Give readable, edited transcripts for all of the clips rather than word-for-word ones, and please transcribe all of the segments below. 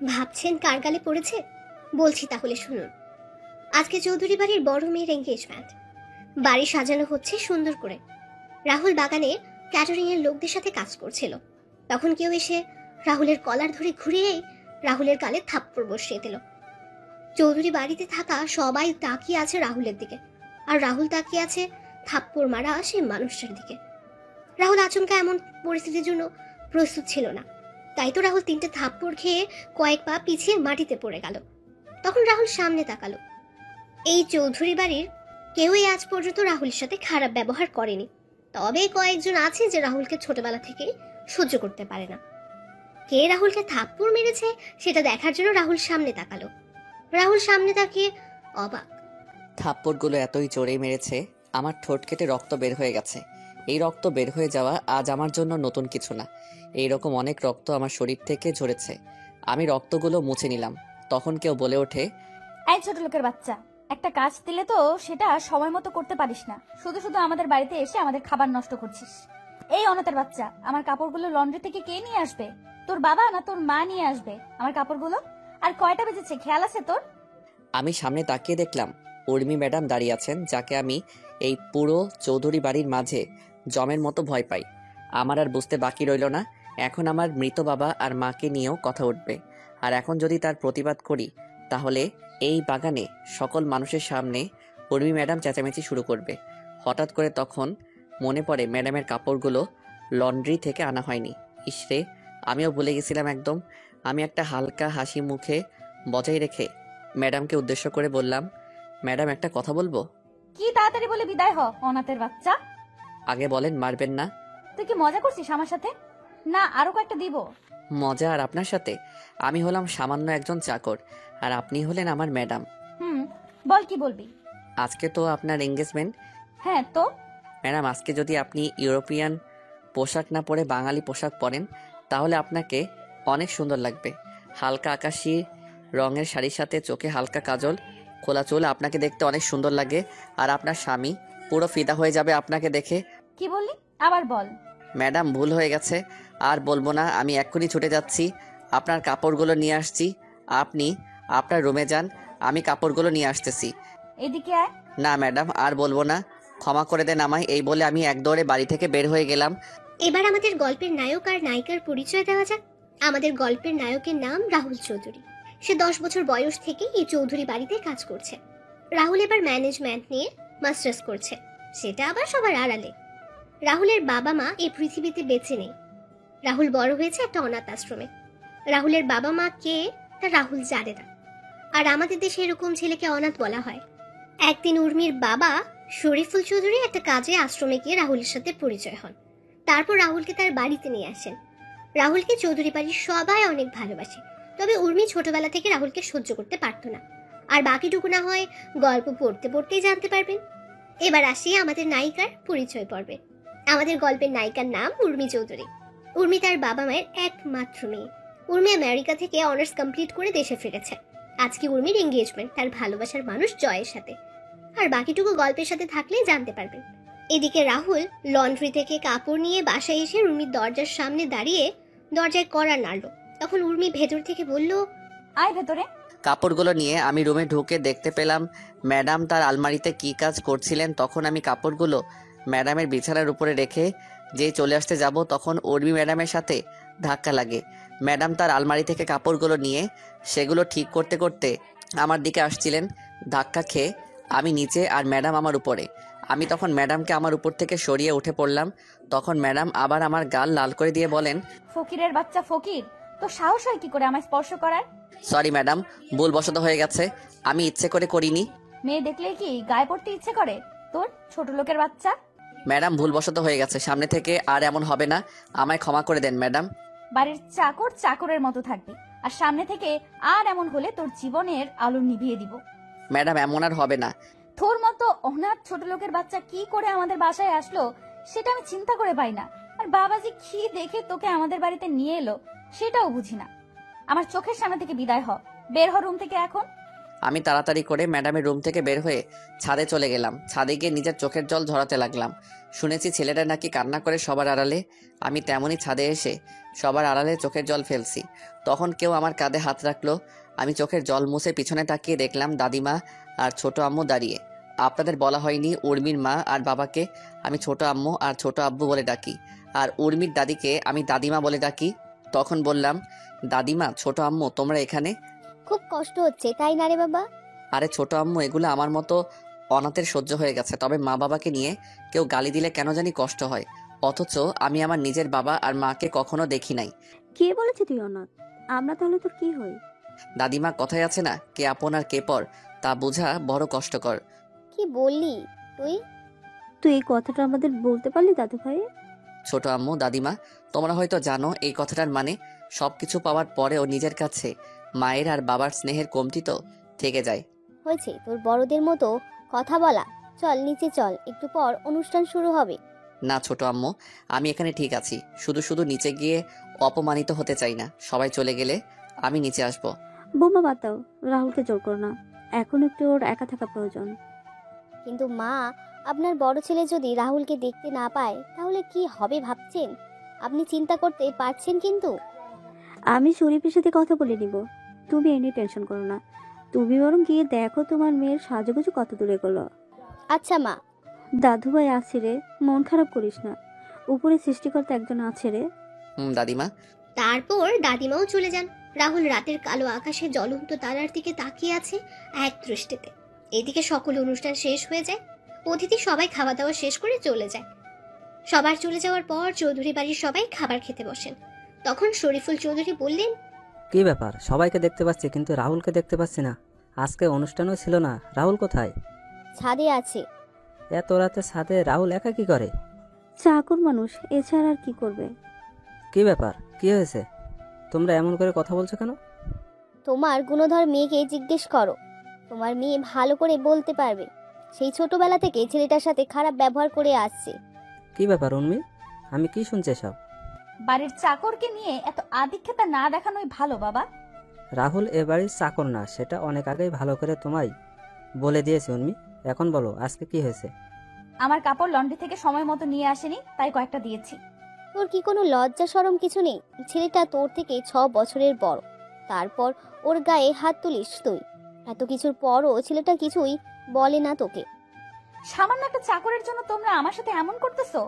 ভাবছেন কার গালে পড়েছে? বলছি তাহলে শুনুন। আজকে চৌধুরী বাড়ির বড় মেয়ের এঙ্গেজমেন্ট। বাড়ি সাজানো হচ্ছে সুন্দর করে। রাহুল বাগানে ক্যাটারিং এর লোকদের সাথে কাজ করছিল। তখন কেউ এসে রাহুলের কলার ধরে ঘুরিয়ে রাহুলের গালে থাপ্পড় বসিয়ে দিল। চৌধুরী বাড়িতে থাকা সবাই তাকিয়ে আছে রাহুলের দিকে, আর রাহুল তাকিয়ে আছে থাপ্পড় মারা সেই মানুষটার দিকে। রাহুল আচমকা এমন পরিস্থিতির জন্য প্রস্তুত ছিল না, তাই তো রাহুল 3টে থাপ্পড় খেয়ে কয়েক পা পিছিয়ে মাটিতে পড়ে গেল। তখন রাহুল সামনে তাকালো। এই চৌধুরী বাড়ির কেউই আজ পর্যন্ত রাহুলের সাথে খারাপ ব্যবহার করেনি, তবে কয়েকজন আছে যে রাহুলকে ছোটবেলা থেকে সহ্য করতে পারে না। কে রাহুলকে থাপ্পড় মেরেছে সেটা দেখার জন্য রাহুল সামনে তাকালো। রাহুল সামনে তাকিয়ে অবাক। থাপ্পড়গুলো এতই জোরে মেরেছে, আমার ঠোঁট কেটে রক্ত বের হয়ে গেছে। এই রক্ত বের হয়ে যাওয়া আজ আমার জন্য নতুন কিছু না। এই রকম অনেক রক্ত আমার শরীর থেকে ঝরেছে। আমি রক্তগুলো মুছে নিলাম। তখন কেউ বলে ওঠে, এই ছোট লোকের বাচ্চা, একটা কাজ দিলে তো সেটা সময় মতো করতে পারিস না, শুধু শুধু আমাদের বাড়িতে এসে আমাদের খাবার নষ্ট করছিস। এই অনাথের বাচ্চা, আমার কাপড়গুলো লন্ড্রি থেকে কে নিয়ে আসবে? তোর বাবা না তোর মা নিয়ে আসবে আমার কাপড়গুলো? আর কয়টা বেজেছে খেয়াল আছে তোর? আমি সামনে তাকিয়ে দেখলাম উর্মি ম্যাডাম দাঁড়িয়ে আছেন, যাকে আমি এই পুরো চৌধুরী বাড়ির মাঝে জমের মতো ভয় পাই। আমার আর বুঝতে বাকি রইল না, এখন আমার মৃত বাবা আর মাকে নিয়েও কথা উঠবে। আর এখন যদি তার প্রতিবাদ করি, তাহলে এই বাগানে সকল মানুষের সামনে উর্মি ম্যাডাম চেঁচামেচি শুরু করবে। হঠাৎ করে তখন মনে পড়ে ম্যাডামের কাপড়গুলো লন্ড্রি থেকে আনা হয়নি। ইসরে, আমিও ভুলে গেছিলাম একদম। আমি একটা হালকা হাসি মুখে বজায় রেখে ম্যাডামকে উদ্দেশ্য করে বললাম, ম্যাডাম একটা কথা বলবো। কি তাড়াতাড়ি বলে বিদায় হ অনাথের বাচ্চা। আগে বলেন, মারবেন না? তুই কি মজা করছিস আমার সাথে? না আরো কয়েকটা দিব। মজা আর আপনার সাথে? আমি হলাম সামান্য একজন চাকর, আর আপনি হলেন আমার ম্যাডাম। বল কি বলবি? আজকে তো আপনার এঙ্গেজমেন্ট। হ্যাঁ তো? ম্যাডাম, আজকে যদি আপনি ইউরোপিয়ান পোশাক না পরে বাঙালি পোশাক পরেন, তাহলে আপনাকে অনেক সুন্দর লাগবে। হালকা আকাশি রঙের শাড়ির সাথে চোখে হালকা কাজল, খোলা চুল, আপনাকে দেখতে অনেক সুন্দর লাগে। আর আপনার স্বামী পুরো ফিদা হয়ে যাবে আপনাকে দেখে। কি বললি? আবার বল। ম্যাডাম, ভুল হয়ে গেছে, আর বলবো না। আমি এক্ষুনি ছুটে যাচ্ছি, আপনার কাপড়গুলো নিয়ে আসছি। আপনি আপনার রুমে যান, আমি কাপড়গুলো নিয়ে আসতেছি। এদিকে আয়। না ম্যাডাম, আর বলবো না, ক্ষমা করে দেন আমায়। এই বলে আমি এক দৌড়ে বাড়ি থেকে বের হয়ে গেলাম। এবার আমাদের গল্পের নায়ক আর নায়িকার পরিচয় দেওয়া যাক। আমাদের গল্পের নায়কের নাম রাহুল চৌধুরী। সে 10 বছর বয়স থেকে এই চৌধুরী বাড়িতে কাজ করছে। রাহুল এবার ম্যানেজমেন্ট নিয়ে মাস্টার্স করছে, সেটা আবার সবার আড়ালে। রাহুলের বাবা মা এই পৃথিবীতে বেঁচে নেই। রাহুল বড় হয়েছে একটা অনাথ আশ্রমে। রাহুলের বাবা মা কে তা রাহুল জানে না। আর আমাদের দেশে এরকম ছেলেকে অনাথ বলা হয়। একদিন উর্মির বাবা শরীফুল চৌধুরী একটা কাজে আশ্রমে গিয়ে রাহুলের সাথে পরিচয় হন। তারপর রাহুলকে তার বাড়িতে নিয়ে আসেন। রাহুলকে চৌধুরী বাড়ির সবাই অনেক ভালোবাসে, তবে উর্মি ছোটবেলা থেকে রাহুলকে সহ্য করতে পারত না। আর বাকিটুকু না হয় গল্প পড়তে পড়তেই জানতে পারবেন। এবার আসি আমাদের নায়িকার পরিচয় পর্বে। আমাদের গল্পের নায়িকার নাম উর্মি চৌধুরী। উর্মি তার বাবা মায়ের একমাত্র মেয়ে। উর্মি আমেরিকা থেকে অনার্স কমপ্লিট করে দেশে ফিরেছে। আজকে উর্মির এঙ্গেজমেন্ট তার ভালোবাসার মানুষ জয়ের সাথে। আর বাকিটুকু গল্পের সাথে থাকলেই জানতে পারবেন। এদিকে রাহুল লন্ড্রি থেকে কাপড় নিয়ে বাসায় এসে উর্মির দরজার সামনে দাঁড়িয়ে দরজায় কড়া নাড়ল। তখন উর্মি ভেতর থেকে বলল, আয় ভেতরে। কাপড়গুলো নিয়ে আমি রুমে ঢুকে দেখতে পেলাম ম্যাডাম তার আলমারিতে কি কাজ করছিলেন। তখন আমি কাপড়গুলো ম্যাডামের বিছানার উপরে রেখে যেই চলে আসতে যাব, তখন উর্মি ম্যাডামের সাথে ধাক্কা লাগে। ম্যাডাম তার আলমারি থেকে কাপড়গুলো নিয়ে সেগুলো ঠিক করতে করতে আমার দিকে আসছিলেন। ধাক্কা খেয়ে আমি নিচে আর ম্যাডাম আমার উপরে। আমি তখন ম্যাডামকে আমার উপর থেকে সরিয়ে উঠে পড়লাম। তখন ম্যাডাম আবার আমার গাল লাল করে দিয়ে বলেন, ফকিরের বাচ্চা ফকির, তো সাহস হয় কি করে আমায় স্পর্শ করার? সরি ম্যাডাম, ভুলবশত হয়ে গেছে, আমি ইচ্ছে করে করিনি। মেয়ে দেখলে কি গায়ে পড়তে ইচ্ছে করে তোর, ছোট লোকের বাচ্চা? ম্যাডাম, ভুলবশত হয়ে গেছে, সামনে থেকে আর এমন হবে না, আমায় ক্ষমা করে দেন ম্যাডাম। বাড়ির চাকর চাকরের মতো থাকবি, আর সামনে থেকে আর এমন হলে তোর জীবনের আলো নিভিয়ে দিব। ম্যাডাম, এমন আর হবে না। তোর মতো অনাথ ছোট লোকের বাচ্চা কি করে আমাদের বাসায় আসলো সেটা আমি চিন্তা করে পাই না। আর বাবাজি কি দেখে তোকে আমাদের বাড়িতে নিয়ে এলো সেটাও বুঝি না। আমার চোখের সামনে থেকে বিদায় হ, বের হ রুম থেকে এখন। আমি তাড়াতাড়ি করে ম্যাডামের রুম থেকে বের হয়ে ছাদে চলে গেলাম। ছাদে গিয়ে নিজের চোখের জল ঝরাতে লাগলাম। শুনেছি ছেলেরা নাকি কান্না করে সবার আড়ালে। আমি তেমনই ছাদে এসে সবার আড়ালে চোখের জল ফেলছি। তখন কেউ আমার কাঁধে হাত রাখলো। আমি চোখের জল মুছে পিছনে তাকিয়ে দেখলাম দাদিমা আর ছোট আম্মু দাঁড়িয়ে। আপনাদের বলা হয়নি, উর্মির মা আর বাবাকে আমি ছোট আম্মু আর ছোট আব্বু বলে ডাকি, আর উর্মির দাদিকে আমি দাদিমা বলে ডাকি। তখন বললাম, দাদিমা, ছোট আম্মু, তোমরা এখানে? খুব কষ্ট হচ্ছে তাই না রে বাবা? আরে ছোট আম্মু, এগুলো আমার মতো অনাথের সহ্য হয়ে গেছে, তবে মা বাবাকে নিয়ে কেউ গালি দিলে কেন জানি কষ্ট হয়। অথচ আমি আমার নিজের বাবা আর মাকে কখনো দেখি নাই। কে বলেছে তুই অনাথ? আমরা তাহলে তোর কি হই? দাদিমা, কথায় আছে না, কে আপন আর কে পর, তা বোঝা বড় কষ্টকর। কি বললি তুই? তুই এই কথাটা আমাদের বলতে পারলি দাদু ভাই? ছোট আম্মু, দাদিমা, তোমরা হয়তো জানো এই কথাটার মানে সবকিছু পাওয়ার পরেও নিজের কাছে মায়ের আর বাবার স্নেহের কমতি তো থেকে যায়। হয়েছে তোর বড়দের মতো কথা বলা। চল নিচে চল, একটু পর অনুষ্ঠান শুরু হবে। না ছোট আম্মু, আমি এখানে ঠিক আছি। শুধু শুধু নিচে গিয়ে অপমানিত হতে চাই না। সবাই চলে গেলে আমি নিচে আসবো। বোমা বাতাও, রাহুলকে জোর করো না, এখন একটু ওর একা থাকা প্রয়োজন। কিন্তু মা, আপনার বড় ছেলে যদি রাহুলকে দেখতে না পায় তাহলে কি হবে ভাবছেন? আপনি চিন্তা করতে পারছেন? কিন্তু আমি শরীফের সাথে কথা বলে নিব, তুমি এ নিয়ে টেনশন করো না। তুমি বরং গিয়ে দেখো তোমার মেয়ের সাজুগুজু কত দূরে গেলো। আচ্ছা মা। দাদু ভাই আছে রে, মন খারাপ করিস না, উপরে সৃষ্টিকর্তা একজন আছে রে। দাদিমা। তারপর দাদিমাও চলে যান। রাহুল রাতের কালো আকাশে জ্বলন্ত তারার দিকে তাকিয়ে আছে এক দৃষ্টিতে। এদিকে সকল অনুষ্ঠান শেষ হয়ে যায়। অতিথি সবাই খাওয়া দাওয়া শেষ করে চলে যায়। সবার চলে যাওয়ার পর চৌধুরী বাড়ির সবাই খাবার খেতে বসেন। তখন শরীফুল চৌধুরী বললেন, কি ব্যাপার, সবাইকে দেখতে পাচ্ছি কিন্তু রাহুলকে দেখতে পাচ্ছি না। আজকে অনুষ্ঠানও ছিল না, রাহুল কোথায়? ছাদে আছে। এত রাতে ছাদে রাহুল একা কি করে? চাকর মানুষ, এছাড়া আর কি করবে? কি ব্যাপার, কি হয়েছে? তোমরা এমন করে কথা বলছো কেন? তোমার গুণধর মেয়েকে জিজ্ঞেস করো, তোমার মেয়ে ভালো করে বলতে পারবে। সেই ছোটবেলা থেকে ছেলেটার সাথে খারাপ ব্যবহার করে আসছে। কি ব্যাপার উর্মি, আমি কি শুনছি সব? বাড়ির চাকরকে নিয়ে এত আদিক্ষেতা না দেখানোই ভালো বাবা। রাহুল এ বাড়ির চাকর না, সেটা অনেক আগেই ভালো করে তোমায় বলে দিয়েছি উর্মি। এখন বলো আজকে কি হয়েছে? আমার কাপড় লন্ড্রি থেকে সময় মতো নিয়ে আসেনি, তাই কয়েকটা দিয়েছি। তোর কি কোনো লজ্জা শরম কিছু নেই? ছেলেটা তোর থেকে 6 বছরের বড়, তারপর ওর গায়ে হাত তুলিস তুই। এত কিছুর পরও ছেলেটা কিছুই বলে না তোকে। সামান্য একটা চাকরের জন্য তোমরা আমার সাথে এমন করতেছো?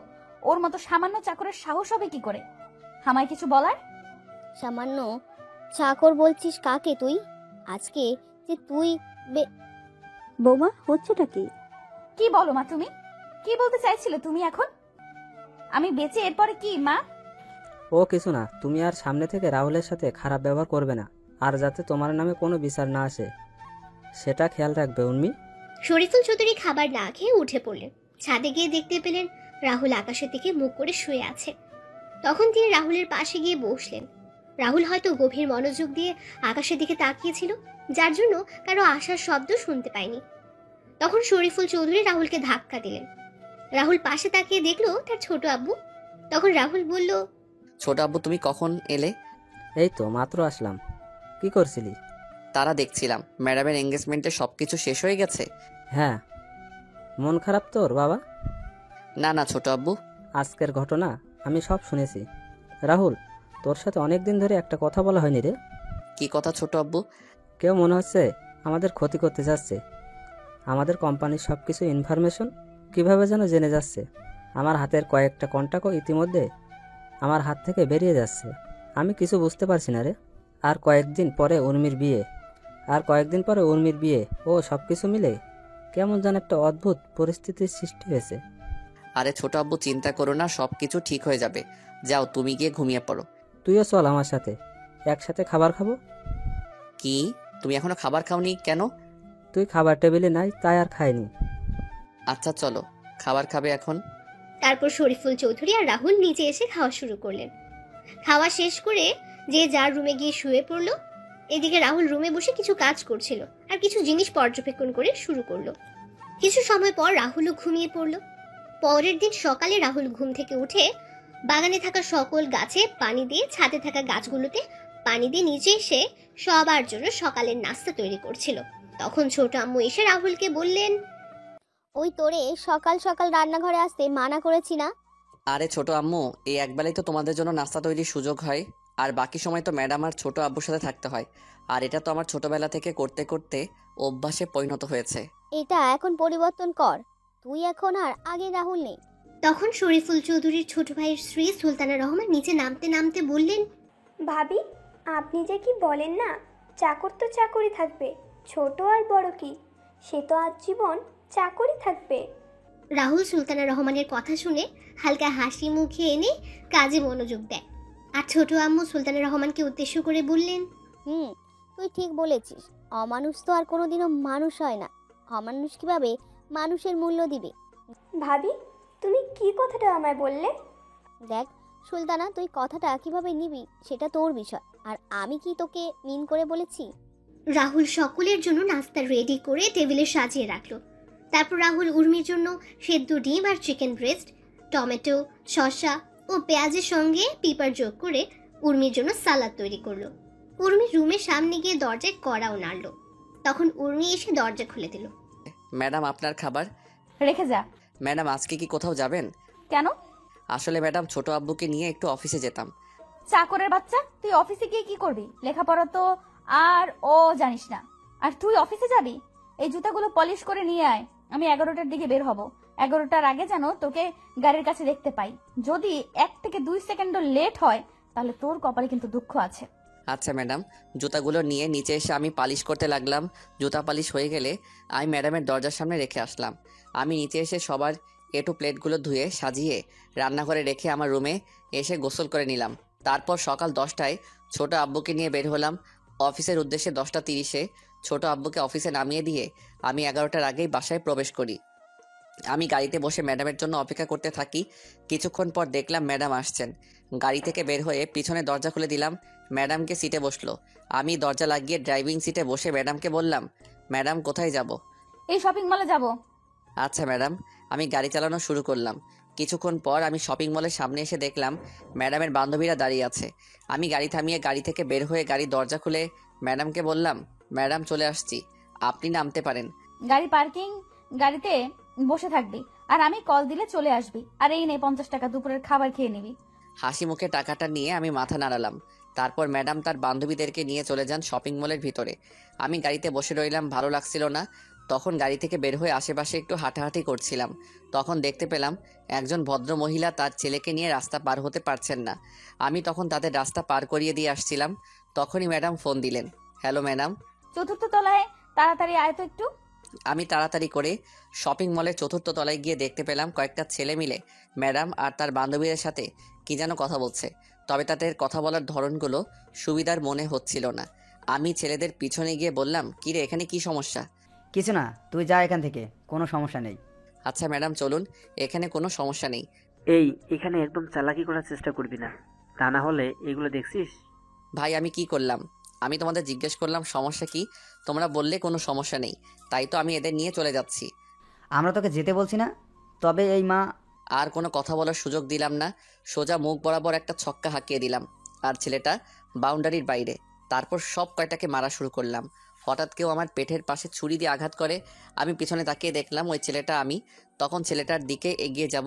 ওর মতো সামান্য চাকরের সাহস হবে কি করে আমায় কিছু বলার? সামান্য চাকর বলছিস কাকে তুই? আজকে যে তুই বৌমা, হচ্ছেটা কি? কি বলো মা, তুমি কি বলতে চাইছিলে? তুমি এখন আমি বেঁচে এরপরে কি মা? ও কিছু না, তুমি আর সামনে থেকে রাহুলের সাথে খারাপ ব্যবহার করবে না, আর যাতে তোমার নামে কোনো বিচার না আসে সেটা খেয়াল রাখবে উর্মি। শরীফুল চৌধুরী খাবার না খেয়ে উঠে পড়লেন। ছাদে গিয়ে দেখতে পেলেন রাহুল আকাশের দিকে মুখ করে শুয়ে আছে। তখন তিনি রাহুলের পাশে গিয়ে বসলেন। রাহুল হয়তো গভীর মনোযোগ দিয়ে আকাশের দিকে তাকিয়েছিল, যার জন্য কারো আসার শব্দ শুনতে পায়নি। তখন শরীফুল চৌধুরী রাহুলকে ধাক্কা দিলেন। রাহুল পাশে তাকিয়ে দেখলো তার ছোট আব্বু। তখন রাহুল বলল, ছোট আব্বু, তুমি কখন এলে? এই তো মাত্র আসলাম। কি করছিলি? তারা দেখছিলাম। ম্যাডামের এঙ্গেজমেন্টে সবকিছু শেষ হয়ে গেছে? হ্যাঁ। মন খারাপ তোর বাবা? না না ছোট আব্বু। আজকের ঘটনা আমি সব শুনেছি। রাহুল, তোর সাথে অনেক দিন ধরে একটা কথা বলা হয়নি রে। কি কথা ছোট আব্বু? কেউ মনে হচ্ছে আমাদের ক্ষতি করতে যাচ্ছে। আমাদের কোম্পানির সব কিছু ইনফরমেশন কিভাবে যেন জেনে যাচ্ছে। আমার হাতের কয়েকটা কন্টাক্টও ইতিমধ্যে আমার হাত থেকে বেরিয়ে যাচ্ছে। আমি কিছু বুঝতে পারছি না রে। আর কয়েকদিন পরে উর্মির বিয়ে ও সব কিছু মিলে কেমন যেন একটা অদ্ভুত পরিস্থিতির সৃষ্টি হয়েছে। আরে ছোট আব্বু, চিন্তা করো না, সবকিছু ঠিক হয়ে যাবে। যাও, তুমি গিয়ে ঘুমিয়ে পড়ো। তুইও চল আমার সাথে, একসাথে খাবার খাবো। কি, তুমি এখনো খাবার খাওনি কেন? তুই খাবার টেবিলে নাই তাই আর খাইনি। আচ্ছা চলো, খাবার খাবে এখন? তারপর শরীফুল চৌধুরী আর রাহুল নিচে এসে খাওয়া শুরু করলেন। খাওয়া শেষ করে যে যার রুমে গিয়ে শুয়ে পড়লো। এদিকে রাহুল রুমে বসে কিছু কাজ করছিল আর কিছু জিনিস পর্যবেক্ষণ করে শুরু করলো। কিছু সময় পর রাহুলও ঘুমিয়ে পড়লো। পরের দিন সকালে রাহুল ঘুম থেকে উঠে বাগানে থাকা সকল গাছে পানি দিয়ে ছাদে থাকা গাছগুলোতে পানি দিয়ে নিচে এসে সবার জন্য সকালের নাস্তা তৈরি করছিল। তখন ছোট আম্মু এসে রাহুলকে বললেন, ওই তোরে সকাল সকাল রান্নাঘরে আসতে মানা করেছি না? আরে ছোট আম্মু, এই একবেলাই তো তোমাদের জন্য নাস্তা তৈরির সুযোগ হয়, আর বাকি সময় তো ম্যাডাম আর ছোট আব্বুর সাথে থাকতে হয়। আর এটা তো আমার ছোটবেলা থেকে করতে করতে অভ্যাসে পরিণত হয়েছে। এটা এখন পরিবর্তন কর। তুই এখন আর আগে রাহুল নেই। তখন শরীফুল চৌধুরীর ছোট ভাইয়ের স্ত্রী সুলতানা রহমান নিচে নামতে নামতে বললেন, ভাবি, আপনি যে কি বলেন না, চাকর তো চাকরি থাকবে, ছোট আর বড় কি, সে তো আজীবন চাকরি থাকবে। রাহুল সুলতানা রহমানের কথা শুনে হালকা হাসি মুখে এনে কাজে মনোযোগ দেয়। আর ছোট আম্মু সুলতানা রহমানকে উদ্দেশ্য করে বললেন, তুই ঠিক বলেছিস। অমানুষ তো আর কোনোদিনও মানুষ হয় না। অমানুষ কিভাবে মানুষের মূল্য দিবে? ভাবি, তুমি কি কথাটা আমায় বললে? দেখ সুলতানা, তুই কথাটা কিভাবে নিবি সেটা তোর বিষয়, আর আমি কি তোকে মিন করে বলেছি? রাহুল সকলের জন্য নাস্তা রেডি করে টেবিলে সাজিয়ে রাখলো। তারপর রাহুল উর্মির জন্য সেদ্ধ ডিম আর চিকেন ব্রেস্ট, টমেটো, শসা ও পেঁয়াজের সঙ্গে পিপার যোগ করে উর্মির জন্য সালাদ তৈরি করলো। উর্মির রুমের সামনে গিয়ে দরজায় কড়াও নাড়লো। তখন উর্মি এসে দরজা খুলে দিল। ম্যাডাম, আপনার খাবার। রেখে যা। ম্যাডাম, আজকে কি কোথাও যাবেন? কেন? আসলে ম্যাডাম, ছোট আব্বুকে নিয়ে একটু অফিসে যেতাম। চাকরের বাচ্চা, তুই অফিসে গিয়ে কি করবি? লেখাপড়া তো আর ও জানিস না, আর তুই অফিসে যাবি? এই জুতাগুলো পলিশ করে নিয়ে আয়, আমি 11টার দিকে বের হব। 11টার আগে যেন তোকে গাড়ির কাছে দেখতে পাই। যদি 1 থেকে 2 সেকেন্ডও লেট হয় তাহলে তোর কপালে কিন্তু দুঃখ আছে। আচ্ছা ম্যাডাম। জুতাগুলো নিয়ে নিচে এসে আমি পালিশ করতে লাগলাম। জুতা পালিশ হয়ে গেলে আমি ম্যাডামের দরজার সামনে রেখে আসলাম। আমি নিচে এসে সবার এঁটো প্লেটগুলো ধুয়ে সাজিয়ে রান্নাঘরে রেখে আমার রুমে এসে গোসল করে নিলাম। তারপর সকাল 10টায় ছোট আব্বুকে নিয়ে বের হলাম অফিসের উদ্দেশ্যে। 10টা 30-এ ছোট আব্বুকে অফিসে নামিয়ে দিয়ে আমি 11টার আগেই বাসায় প্রবেশ করি। আমি গাড়িতে বসে ম্যাডামের জন্য অপেক্ষা করতে থাকি। কিছুক্ষণ পর দেখলাম ম্যাডাম আসছেন। গাড়ি থেকে বের হয়ে পিছনে দরজা খুলে দিলাম। ম্যাডামকে সিটে বসলো। আমি দরজা লাগিয়ে ড্রাইভিং সিটে বসে ম্যাডামকে বললাম, ম্যাডাম কোথায় যাব? এই শপিং মলে যাব। আচ্ছা ম্যাডাম। আমি গাড়ি চালানো শুরু করলাম। কিছুক্ষণ পর আমি শপিং মলের সামনে এসে দেখলাম ম্যাডামের বান্ধবীরা দাঁড়িয়ে আছে। আমি গাড়ি থামিয়ে গাড়ি থেকে বের হয়ে গাড়ির দরজা খুলে ম্যাডামকে বললাম, ম্যাডাম চলে আসছি, আপনি নামতে পারেন। গাড়ি পার্কিং, গাড়িতে বসে থাকবি, আর আমি কল দিলে চলে আসবি। আর এই নে 50 টাকা, দুপুরের খাবার খেয়ে নিবি। হাসি মুখে টাকাটা নিয়ে আমি মাথা নাড়ালাম। তারপর ম্যাডাম তার বান্ধবীদেরকে নিয়ে চলে যান শপিং মলের ভিতরে। আমি গাড়িতে বসে রইলাম, ভালো লাগছিল না। তখন গাড়ি থেকে বের হয়ে আশেপাশে একটু হাঁটাহাঁটি করছিলাম। তখন দেখতে পেলাম একজন ভদ্র মহিলা তার ছেলেকে নিয়ে রাস্তা পার হতে পারছেন না। আমি তখন তাদের রাস্তা পার করিয়ে দিয়ে আসছিলাম। তখনই ম্যাডাম ফোন দিলেন। Hello madam. 4র্থ তলায়, তাড়াতাড়ি আয় তো একটু। আমি তাড়াতাড়ি করে শপিং মলের 4র্থ তলায় গিয়ে দেখতে পেলাম কয়েকটা ছেলে মিলে ম্যাডাম আর তার বান্ধবীদের সাথে কি যেন কথা বলছে। তবে তাদের কথা বলার ধরনগুলো সুবিধার মনে হচ্ছিল না। আমি ছেলেদের পিছনে গিয়ে বললাম, কিরে, এখানে কি সমস্যা? কিছু না, তুই যা এখান থেকে, কোনো সমস্যা নেই। আচ্ছা ম্যাডাম চলুন, এখানে কোনো সমস্যা নেই। এখানে একদম চালাকি করার চেষ্টা করবি না, তা না হলে এগুলো দেখছিস। ভাই, আমি কি করলাম? আমি তোমাদের জিজ্ঞেস করলাম সমস্যা কি, তোমরা বললে কোনো সমস্যা নেই, তাই তো আমি এদের নিয়ে চলে যাচ্ছি। আমরা তোকে যেতে বলছি না, তবে এই মা। আর কোনো কথা বলার সুযোগ দিলাম না। সোজা মুখ বরাবর একটা ছক্কা হাঁকিয়ে দিলাম আর ছেলেটা বাউন্ডারির বাইরে। তারপর সব কয়টাকে মারা শুরু করলাম। হঠাৎ কেউ আমার পেটের পাশে ছুরি দিয়ে আঘাত করে। আমি পিছনে তাকিয়ে দেখলাম ওই ছেলেটা আমি। তখন ছেলেটার দিকে এগিয়ে যাব,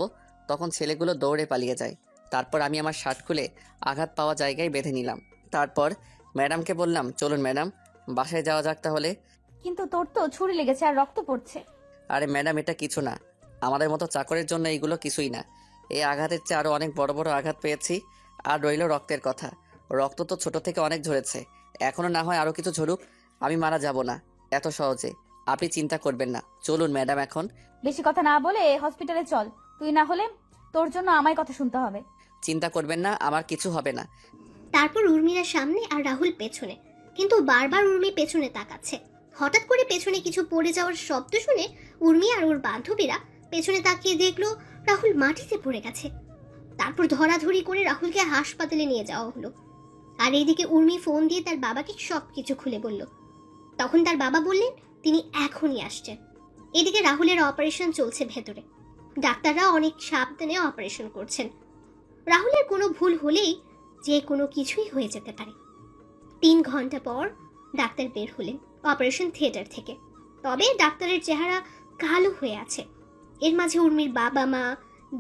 তখন ছেলেগুলো দৌড়ে পালিয়ে যায়। তারপর আমি আমার শার্ট খুলে আঘাত পাওয়া জায়গায় বেঁধে নিলাম। তারপর ম্যাডামকে বললাম, চলুন ম্যাডাম, বাসায় যাওয়া যাক তাহলে। কিন্তু তোর তো ছুরি লেগেছে আর রক্ত পড়ছে। আরে ম্যাডাম, এটা কিছু না, আমাদের মতো চাকরের জন্য এইগুলো কিছুই না। এই আঘাতের চেয়ে আরও অনেক বড় বড় আঘাত পেয়েছি। আর রইল রক্তের কথা, রক্ত তো ছোট থেকে অনেক ঝরেছে, এখনো না হয় আরও কিছু ঝরুক। আমি মারা যাব না এত সহজে, আপনি চিন্তা করবেন না। চলুন ম্যাডাম এখন। বেশি কথা না বলে হসপিটালে চল, তুই না হলে তোর জন্য আমায় কথা শুনতে হবে। চিন্তা করবেন না, আমার কিছু হবে না। তারপর উর্মিরা সামনে আর রাহুল পেছনে, কিন্তু বারবার উর্মি পেছনে তাকাচ্ছে। হঠাৎ করে পেছনে কিছু পড়ে যাওয়ার শব্দ শুনে উর্মি আর ওর বান্ধবীরা পেছনে তাকিয়ে দেখলো রাহুল মাটিতে পড়ে গেছে। তারপর ধরাধরি করে রাহুলকে হাসপাতালে নিয়ে যাওয়া হলো। আর এইদিকে উর্মি ফোন দিয়ে তার বাবাকে সবকিছু খুলে বলল। তখন তার বাবা বললেন তিনি এখনই আসছেন। এদিকে রাহুলের অপারেশন চলছে ভেতরে, ডাক্তাররা অনেক সাবধানে অপারেশন করছেন। রাহুলের কোনো ভুল হলেই যে কোনো কিছুই হয়ে যেতে পারে। 3 ঘন্টা পর ডাক্তার বের হলেন। অপারেশন থিয়েটার থেকে। তবে ডাক্তারের চেহারা কালো হয়ে আছে। এর মাঝে উর্মির বাবা মা,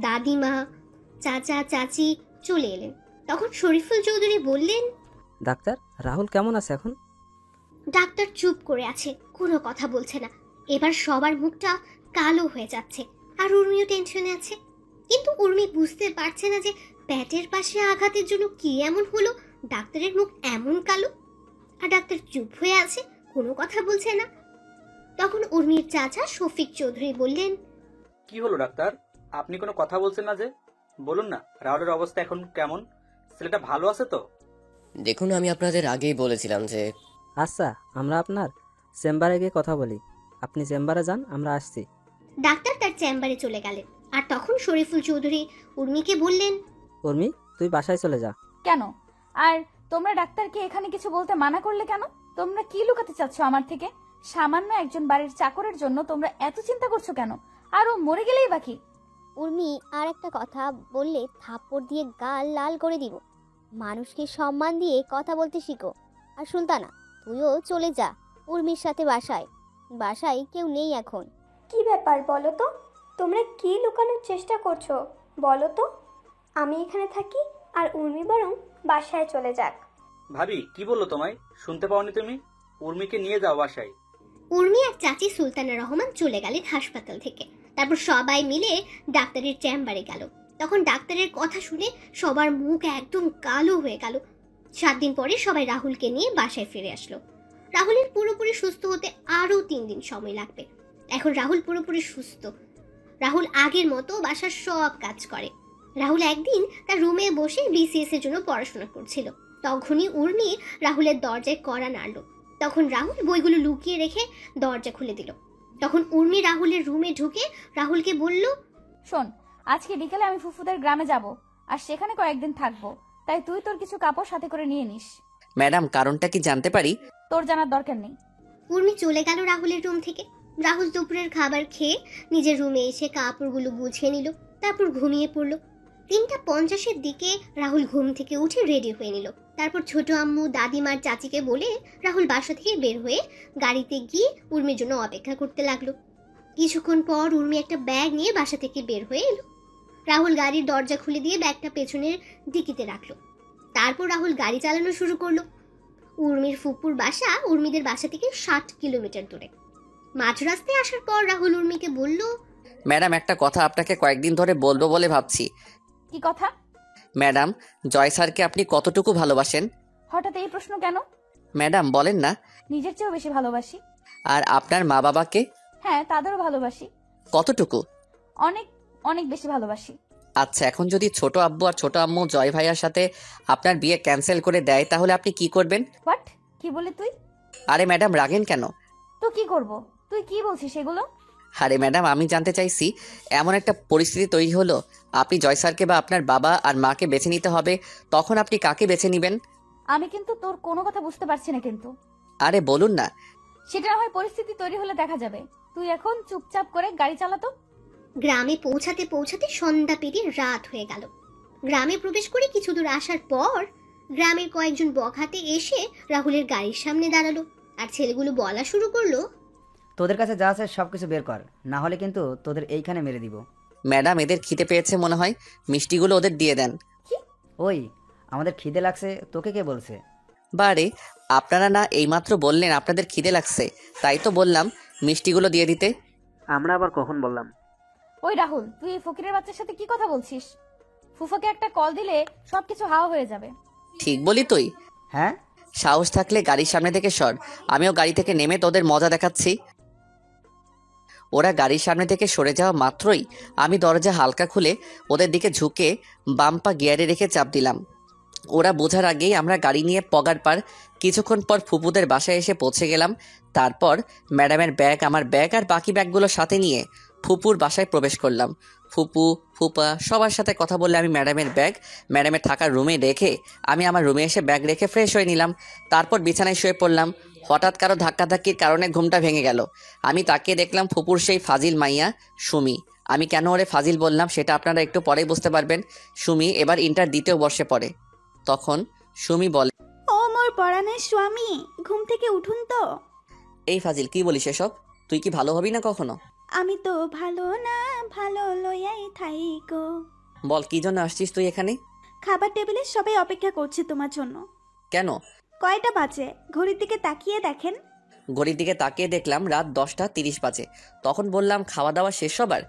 দাদিমা, চাচা চাচি চলে এলেন। তখন শরীফুল চৌধুরী বললেন, ডাক্তার, রাহুল কেমন আছে এখন? ডাক্তার চুপ করে আছে, কোনো কথা বলছে না। এবার সবার মুখটা কালো হয়ে যাচ্ছে, আর উর্মিও টেনশনে আছে। কিন্তু উর্মি বুঝতে পারছে না যে পেটের পাশে আঘাতের জন্য কি এমন হলো ডাক্তারের মুখ এমন কালো। আর ডাক্তার চুপ হয়ে আছে, কোনো কথা বলছে না। তখন উর্মির চাচা শফিক চৌধুরী বললেন, কি হলো ডাক্তার, আপনি কোনো কথা বলছেন না যে? বলুন না, রাহুলের অবস্থা এখন কেমন? ছেলেটা ভালো আছে তো? দেখুন, আমি আপনাদের আগেই বলেছিলাম যে আচ্ছা, আমরা আপনার চেম্বারে গিয়ে কথা বলি। আপনি চেম্বারে যান, আমরা আসছি। ডাক্তার তার চেম্বারে চলে গেলেন। আর তখন শরীফুল চৌধুরী উর্মিকে বললেন, উর্মি, তুই বাসায় চলে যা। কেন? আর তোমরা ডাক্তারকে এখানে কিছু বলতে মানা করলে কেন? তোমরা কি লুকাতে চাচ্ছ আমার থেকে? সামান্য একজন বাড়ির চাকরের জন্য তোমরা এত চিন্তা করছো কেন? আর ও মরে গেলেই বাকি। উর্মি আর একটা কথা বললে থাপ্পড় দিয়ে গাল লাল করে দিব। মানুষকে সম্মান দিয়ে কথা বলতে শিখো। আর সুলতানা, তুইও চলে যা উর্মির সাথে বাসায়। বাসায় কেউ নেই এখন। কি ব্যাপার বলো তো? তোমরা কি লুকানোর চেষ্টা করছো বলো তো? আমি এখানে থাকি আর উর্মি বরং বাসায় চলে যাক। ভাবি, কি বললো তোমায়? শুনতে পাওনি তুমি? উর্মিকে নিয়ে যাও বাসায়। উর্মি আর চাচি সুলতানা রহমান চলে গেলেন হাসপাতাল থেকে। তারপর সবাই মিলে ডাক্তারের চেম্বারে গেল। তখন ডাক্তারের কথা শুনে সবার মুখ একদম কালো হয়ে গেল। 7 দিন পরে সবাই রাহুলকে নিয়ে বাসায় ফিরে আসলো। রাহুলের পুরোপুরি সুস্থ হতে আরো 3 দিন সময় লাগবে। এখন রাহুল পুরোপুরি সুস্থ। রাহুল আগের মতো বাসার সব কাজ করে। রাহুল একদিন তার রুমে বসে বিসিএস এর জন্য পড়াশোনা করছিল। তখনই উর্মি রাহুলের দরজায় কড়া নাড়ল। তখন রাহুল বইগুলো লুকিয়ে রেখে দরজা খুলে দিল। তখন উর্মি রাহুলের রুমে ঢুকে রাহুলকে বলল, শোন, আজকে বিকেলে আমি ফুফুদের গ্রামে যাব, আর সেখানে কয়েকদিন থাকবো। তাই তুই তোর কিছু কাপড় সাথে করে নিয়ে নিস। ম্যাডাম, কারণটা কি জানতে পারি? তোর জানার দরকার নেই। উর্মি চলে গেল রাহুলের রুম থেকে। রাহুল দুপুরের খাবার খেয়ে নিজের রুমে এসে কাপড়গুলো গুছিয়ে নিল। তারপর ঘুমিয়ে পড়ল। 3:50 দিকে রাহুল ঘুম থেকে উঠে রেডি হয়ে নিল। তারপর ছোট আম্মু, দাদিমার, চাচিকে বলে রাহুল বাসা থেকে বের হয়ে গাড়িতে গিয়ে উর্মির জন্য অপেক্ষা করতে লাগলো। কিছুক্ষণ পর উর্মি একটা ব্যাগ নিয়ে বাসা থেকে বের হয়ে এলো। রাহুল গাড়ির দরজা খুলে দিয়ে ব্যাগটা পেছনের ডিকিতে রাখলো। তারপর রাহুল গাড়ি চালানো শুরু করলো। উর্মির ফুপুর বাসা উর্মিদের বাসা থেকে 60 কিলোমিটার দূরে। মাঝ রাস্তায় আসার পর রাহুল উর্মিকে বলল, ম্যাডাম, একটা কথা আপনাকে কয়েকদিন ধরে বলবো বলে ভাবছি। কি কথা? ম্যাডাম, জয় স্যারকে আপনি কতটুকু ভালোবাসেন? হঠাৎ এই প্রশ্ন কেন? ম্যাডাম, বলেন না। নিজের চেয়েও বেশি ভালোবাসি। আর আপনার মা বাবাকে? হ্যাঁ, তাদেরও ভালোবাসি। কতটুকু? অনেক অনেক বেশি ভালোবাসি। আচ্ছা, এখন যদি ছোট আব্বু আর ছোট আম্মু জয় ভাইয়ার সাথে আপনার বিয়ে ক্যান্সেল করে দেয়, তাহলে আপনি কি করবেন? হোয়াট? কি বলে তুই? আরে ম্যাডাম, রাগেন কেন? তো কি করব? তুই কি বলছিস এগুলো? আরে ম্যাডাম, আমি জানতে চাইছি, এমন একটা পরিস্থিতি তৈরি হলো আপনি জয় স্যারকে বা আপনার বাবা আর মাকে বেছে নিতে হবে, তখন আপনি কাকে বেছে নেবেন? আমি কিন্তু তোর কোনো কথা বুঝতে পারছি না। কিন্তু আরে বলুন না। সেটা না হয় পরিস্থিতি তৈরি হলে দেখা যাবে। তুই এখন চুপচাপ করে গাড়ি চালাতো। গ্রামে পৌঁছাতে পৌঁছাতে সন্ধ্যা পেরিয়ে রাত হয়ে গেল। গ্রামে প্রবেশ করে কিছু দূর আসার পর গ্রামের কয়েকজন বখাতে এসে রাহুলের গাড়ির সামনে দাঁড়ালো। আর ছেলেগুলো বলা শুরু করলো, তোদের কাছে যা আছে সব কিছু বের কর, না হলে কিন্তু তোদের এইখানে মেরে দিব। ম্যাডাম, এদের খিদে পেয়েছে মনে হয়, মিষ্টিগুলো ওদের দিয়ে দেন। ওই, আমাদের খিদে লাগছে তোকে কে বলছে? বারে, আপনারা না এইমাত্র বললেন আপনাদের খিদে লাগছে, তাই তো বললাম মিষ্টিগুলো দিয়ে দিতে। আমরা আবার কখন বললাম? ওই রাহুল, তুই এই ফকিরের বাচ্চার সাথে কি কথা বলছিস? ফুফাকে একটা কল দিলে সবকিছু হাওয়া হয়ে যাবে। ঠিক বলি তুই? হ্যাঁ, সাহস থাকলে গাড়ির সামনে থেকে সর, আমিও গাড়ি থেকে নেমে তোদের মজা দেখাচ্ছি। ওরা গাড়ির সামনে থেকে সরে যাওয়া মাত্রই আমি দরজা হালকা খুলে ওদের দিকে ঝুঁকে বাম পা গিয়ারে রেখে চাপ দিলাম। ওরা বোঝার আগেই আমরা গাড়ি নিয়ে পগার পার কিছুক্ষণ পর ফুপুদের বাসায় এসে পৌঁছে গেলাম। তারপর ম্যাডামের ব্যাগ, আমার ব্যাগ আর বাকি ব্যাগগুলো সাথে নিয়ে ফুপুর বাসায় প্রবেশ করলাম। ফুপু, ফুপা সবার সাথে কথা বললে আমি ম্যাডামের থাকার রুমে রেখে আমি আমার রুমে এসে ব্যাগ রেখে ফ্রেশ হয়ে নিলাম। তারপর বিছানায় শুয়ে পড়লাম। হঠাৎ কারো ধাক্কাধাক্কির কারণে ঘুমটা ভেঙে গেল। আমি তাকিয়ে দেখলাম ফুপুর সেই ফাজিল মাইয়া সুমি। আমি কেন ওরে ফাজিল বললাম সেটা আপনারা একটু পরেই বুঝতে পারবেন। সুমি এবার ইন্টার 2য় বর্ষে পড়ে। তখন সুমি বলে, ও মোর পরাণের স্বামী, ঘুম থেকে উঠুন তো। এই ফাজিল, কি বলিস এসব? তুই কি ভালো হবি না কখনো? আমি তো ভালো না, ভালো লইয়াই থাইকো। বল, কি জন্য আসছিস তুই এখানে? খাবার টেবিলে সবাই অপেক্ষা করছে তোমার জন্য। কেন? কয়টা বাজে ঘড়ির দিকে তাকিয়ে দেখেন। ঘড়ির দিকে তাকিয়ে দেখলাম রাত 10টা 30 বাজে। তখন বললাম খাওয়া দাওয়া শেষ সবার?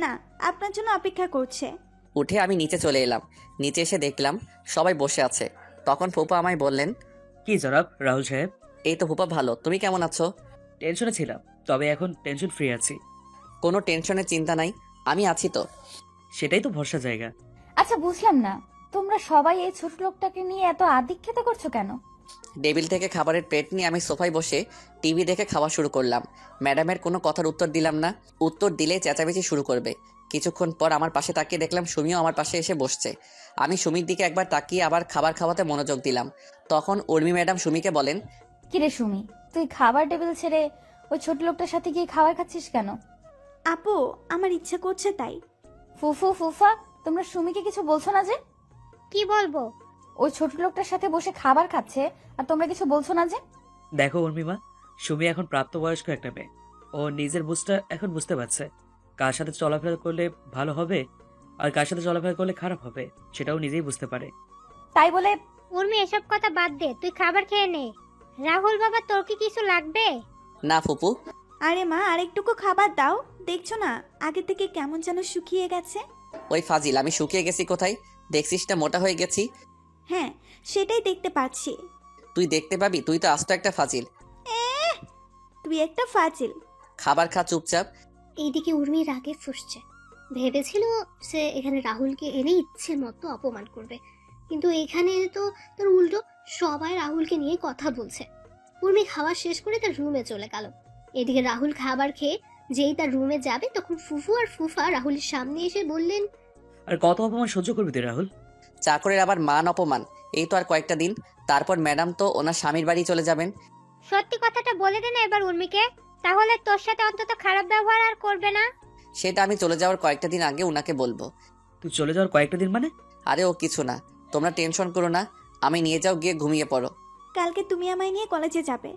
না, আপনার জন্য অপেক্ষা করছে। উঠে আমি নিচে চলে এলাম। নিচে এসে দেখলাম সবাই বসে আছে। তখন ফুপা আমায় বললেন, কি জনাব রাহুল সাহেব? এই তো ফুপা, ভালো। তুমি কেমন আছো? টেনশনে ছিলাম, তবে এখন টেনশন ফ্রি আছি। কোনো টেনশনের চিন্তা নাই, আমি আছি তো। সেটাই তো ভরসা জায়গা। আচ্ছা বুঝলাম না, তোমরা সবাই এই ছোট লোকটাকে নিয়ে এত আদিক্ষেতা করছো কেন? টেবিল থেকে খাবারের প্লেট নিয়ে আমি সোফায় বসে টিভি দেখে খাওয়া শুরু করলাম। ম্যাডামের কোনো কথার উত্তর দিলাম না। উত্তর দিলে চেঁচামেচি শুরু করবে। কিছুক্ষণ পর আমার পাশে তাকিয়ে দেখলাম সুমিও আমার পাশে এসে বসছে। আমি সুমির দিকে একবার তাকিয়ে আবার খাবার খাওয়াতে মনোযোগ দিলাম। তখন উর্মি ম্যাডাম সুমিকে বলেন, কিরে সুমি, তুই খাবার টেবিল ছেড়ে ওই ছোট লোকটার সাথে গিয়ে খাবার খাচ্ছিস কেন? আপু, আমার ইচ্ছে করছে তাই। ফুফা, তোমরা সুমিকে কিছু বলছো না যে? কি বলবো? ওই ছোট লোকটার সাথে বসে খাবার খাচ্ছে আর তোমরা কিছু বলছো না যে? দেখো উর্মিমা, সুমি এখন প্রাপ্তবয়স্ক একটা মেয়ে। ও নিজের বুঝটা এখন বুঝতে পারছে। কার সাথে চলাফেরা করলে ভালো হবে আর কার সাথে চলাফেরা করলে খারাপ হবে, সেটাও নিজেই বুঝতে পারে। তাই বলে উর্মি, এসব কথা বাদ দে, তুই খাবার খেয়ে নে। রাহুল বাবা, তোর কি কিছু লাগবে? না ফুপু। আরে মা, আরেকটুকু খাবার দাও। দেখছো না আগে থেকে কেমন যেন শুকিয়ে গেছে। ওই ফাজিল, আমি শুকিয়ে গেছি কোথায়? দেখছিস না মোটা হয়ে গেছি। হ্যাঁ, সেটাই দেখতে পাচ্ছি। তুই দেখতে পাবি, তুই তো আস্ত একটা ফাজিল। তুই একটা ফাজিল। খাবার খা চুপচাপ। এইদিকে উর্মি রাগে ফুঁসছে। ভেবেছিল সে এখানে রাহুলকে এনে ইচ্ছে মতো অপমান করবে, কিন্তু এখানে তো তোর উল্টো, সবাই রাহুলকে নিয়ে কথা বলছে। উর্মি খাওয়া শেষ করে তার রুমে চলে গেল। এদিকে রাহুল খাবার খেয়ে যেই তার রুমে যাবে, তখন ফুফু আর ফুফা রাহুলের সামনে এসে বললেন, আর কত অপমান সহ্য করবি তুই রাহুল? চাকরের আবার মান অপমান, এই তো আর কয়েকটা দিন, তারপর ম্যাডাম তো ওনার স্বামীর বাড়ি চলে যাবেন। সত্যি কথাটা বলে দে না এবার উর্মিকে, তাহলে তোর সাথে অন্তত খারাপ ব্যবহার আর করবে না। সেটা আমি চলে যাওয়ার কয়েকটা দিন আগে ওনাকে বলবো। তুই চলে যাওয়ার কয়েকটা দিন মানে? আরে ও কিছু না, তোমরা টেনশন করো না। আমি নিয়ে যাও, গিয়ে ঘুমিয়ে পড়ো। কালকে তুমি আমায় নিয়ে কলেজে যাবে।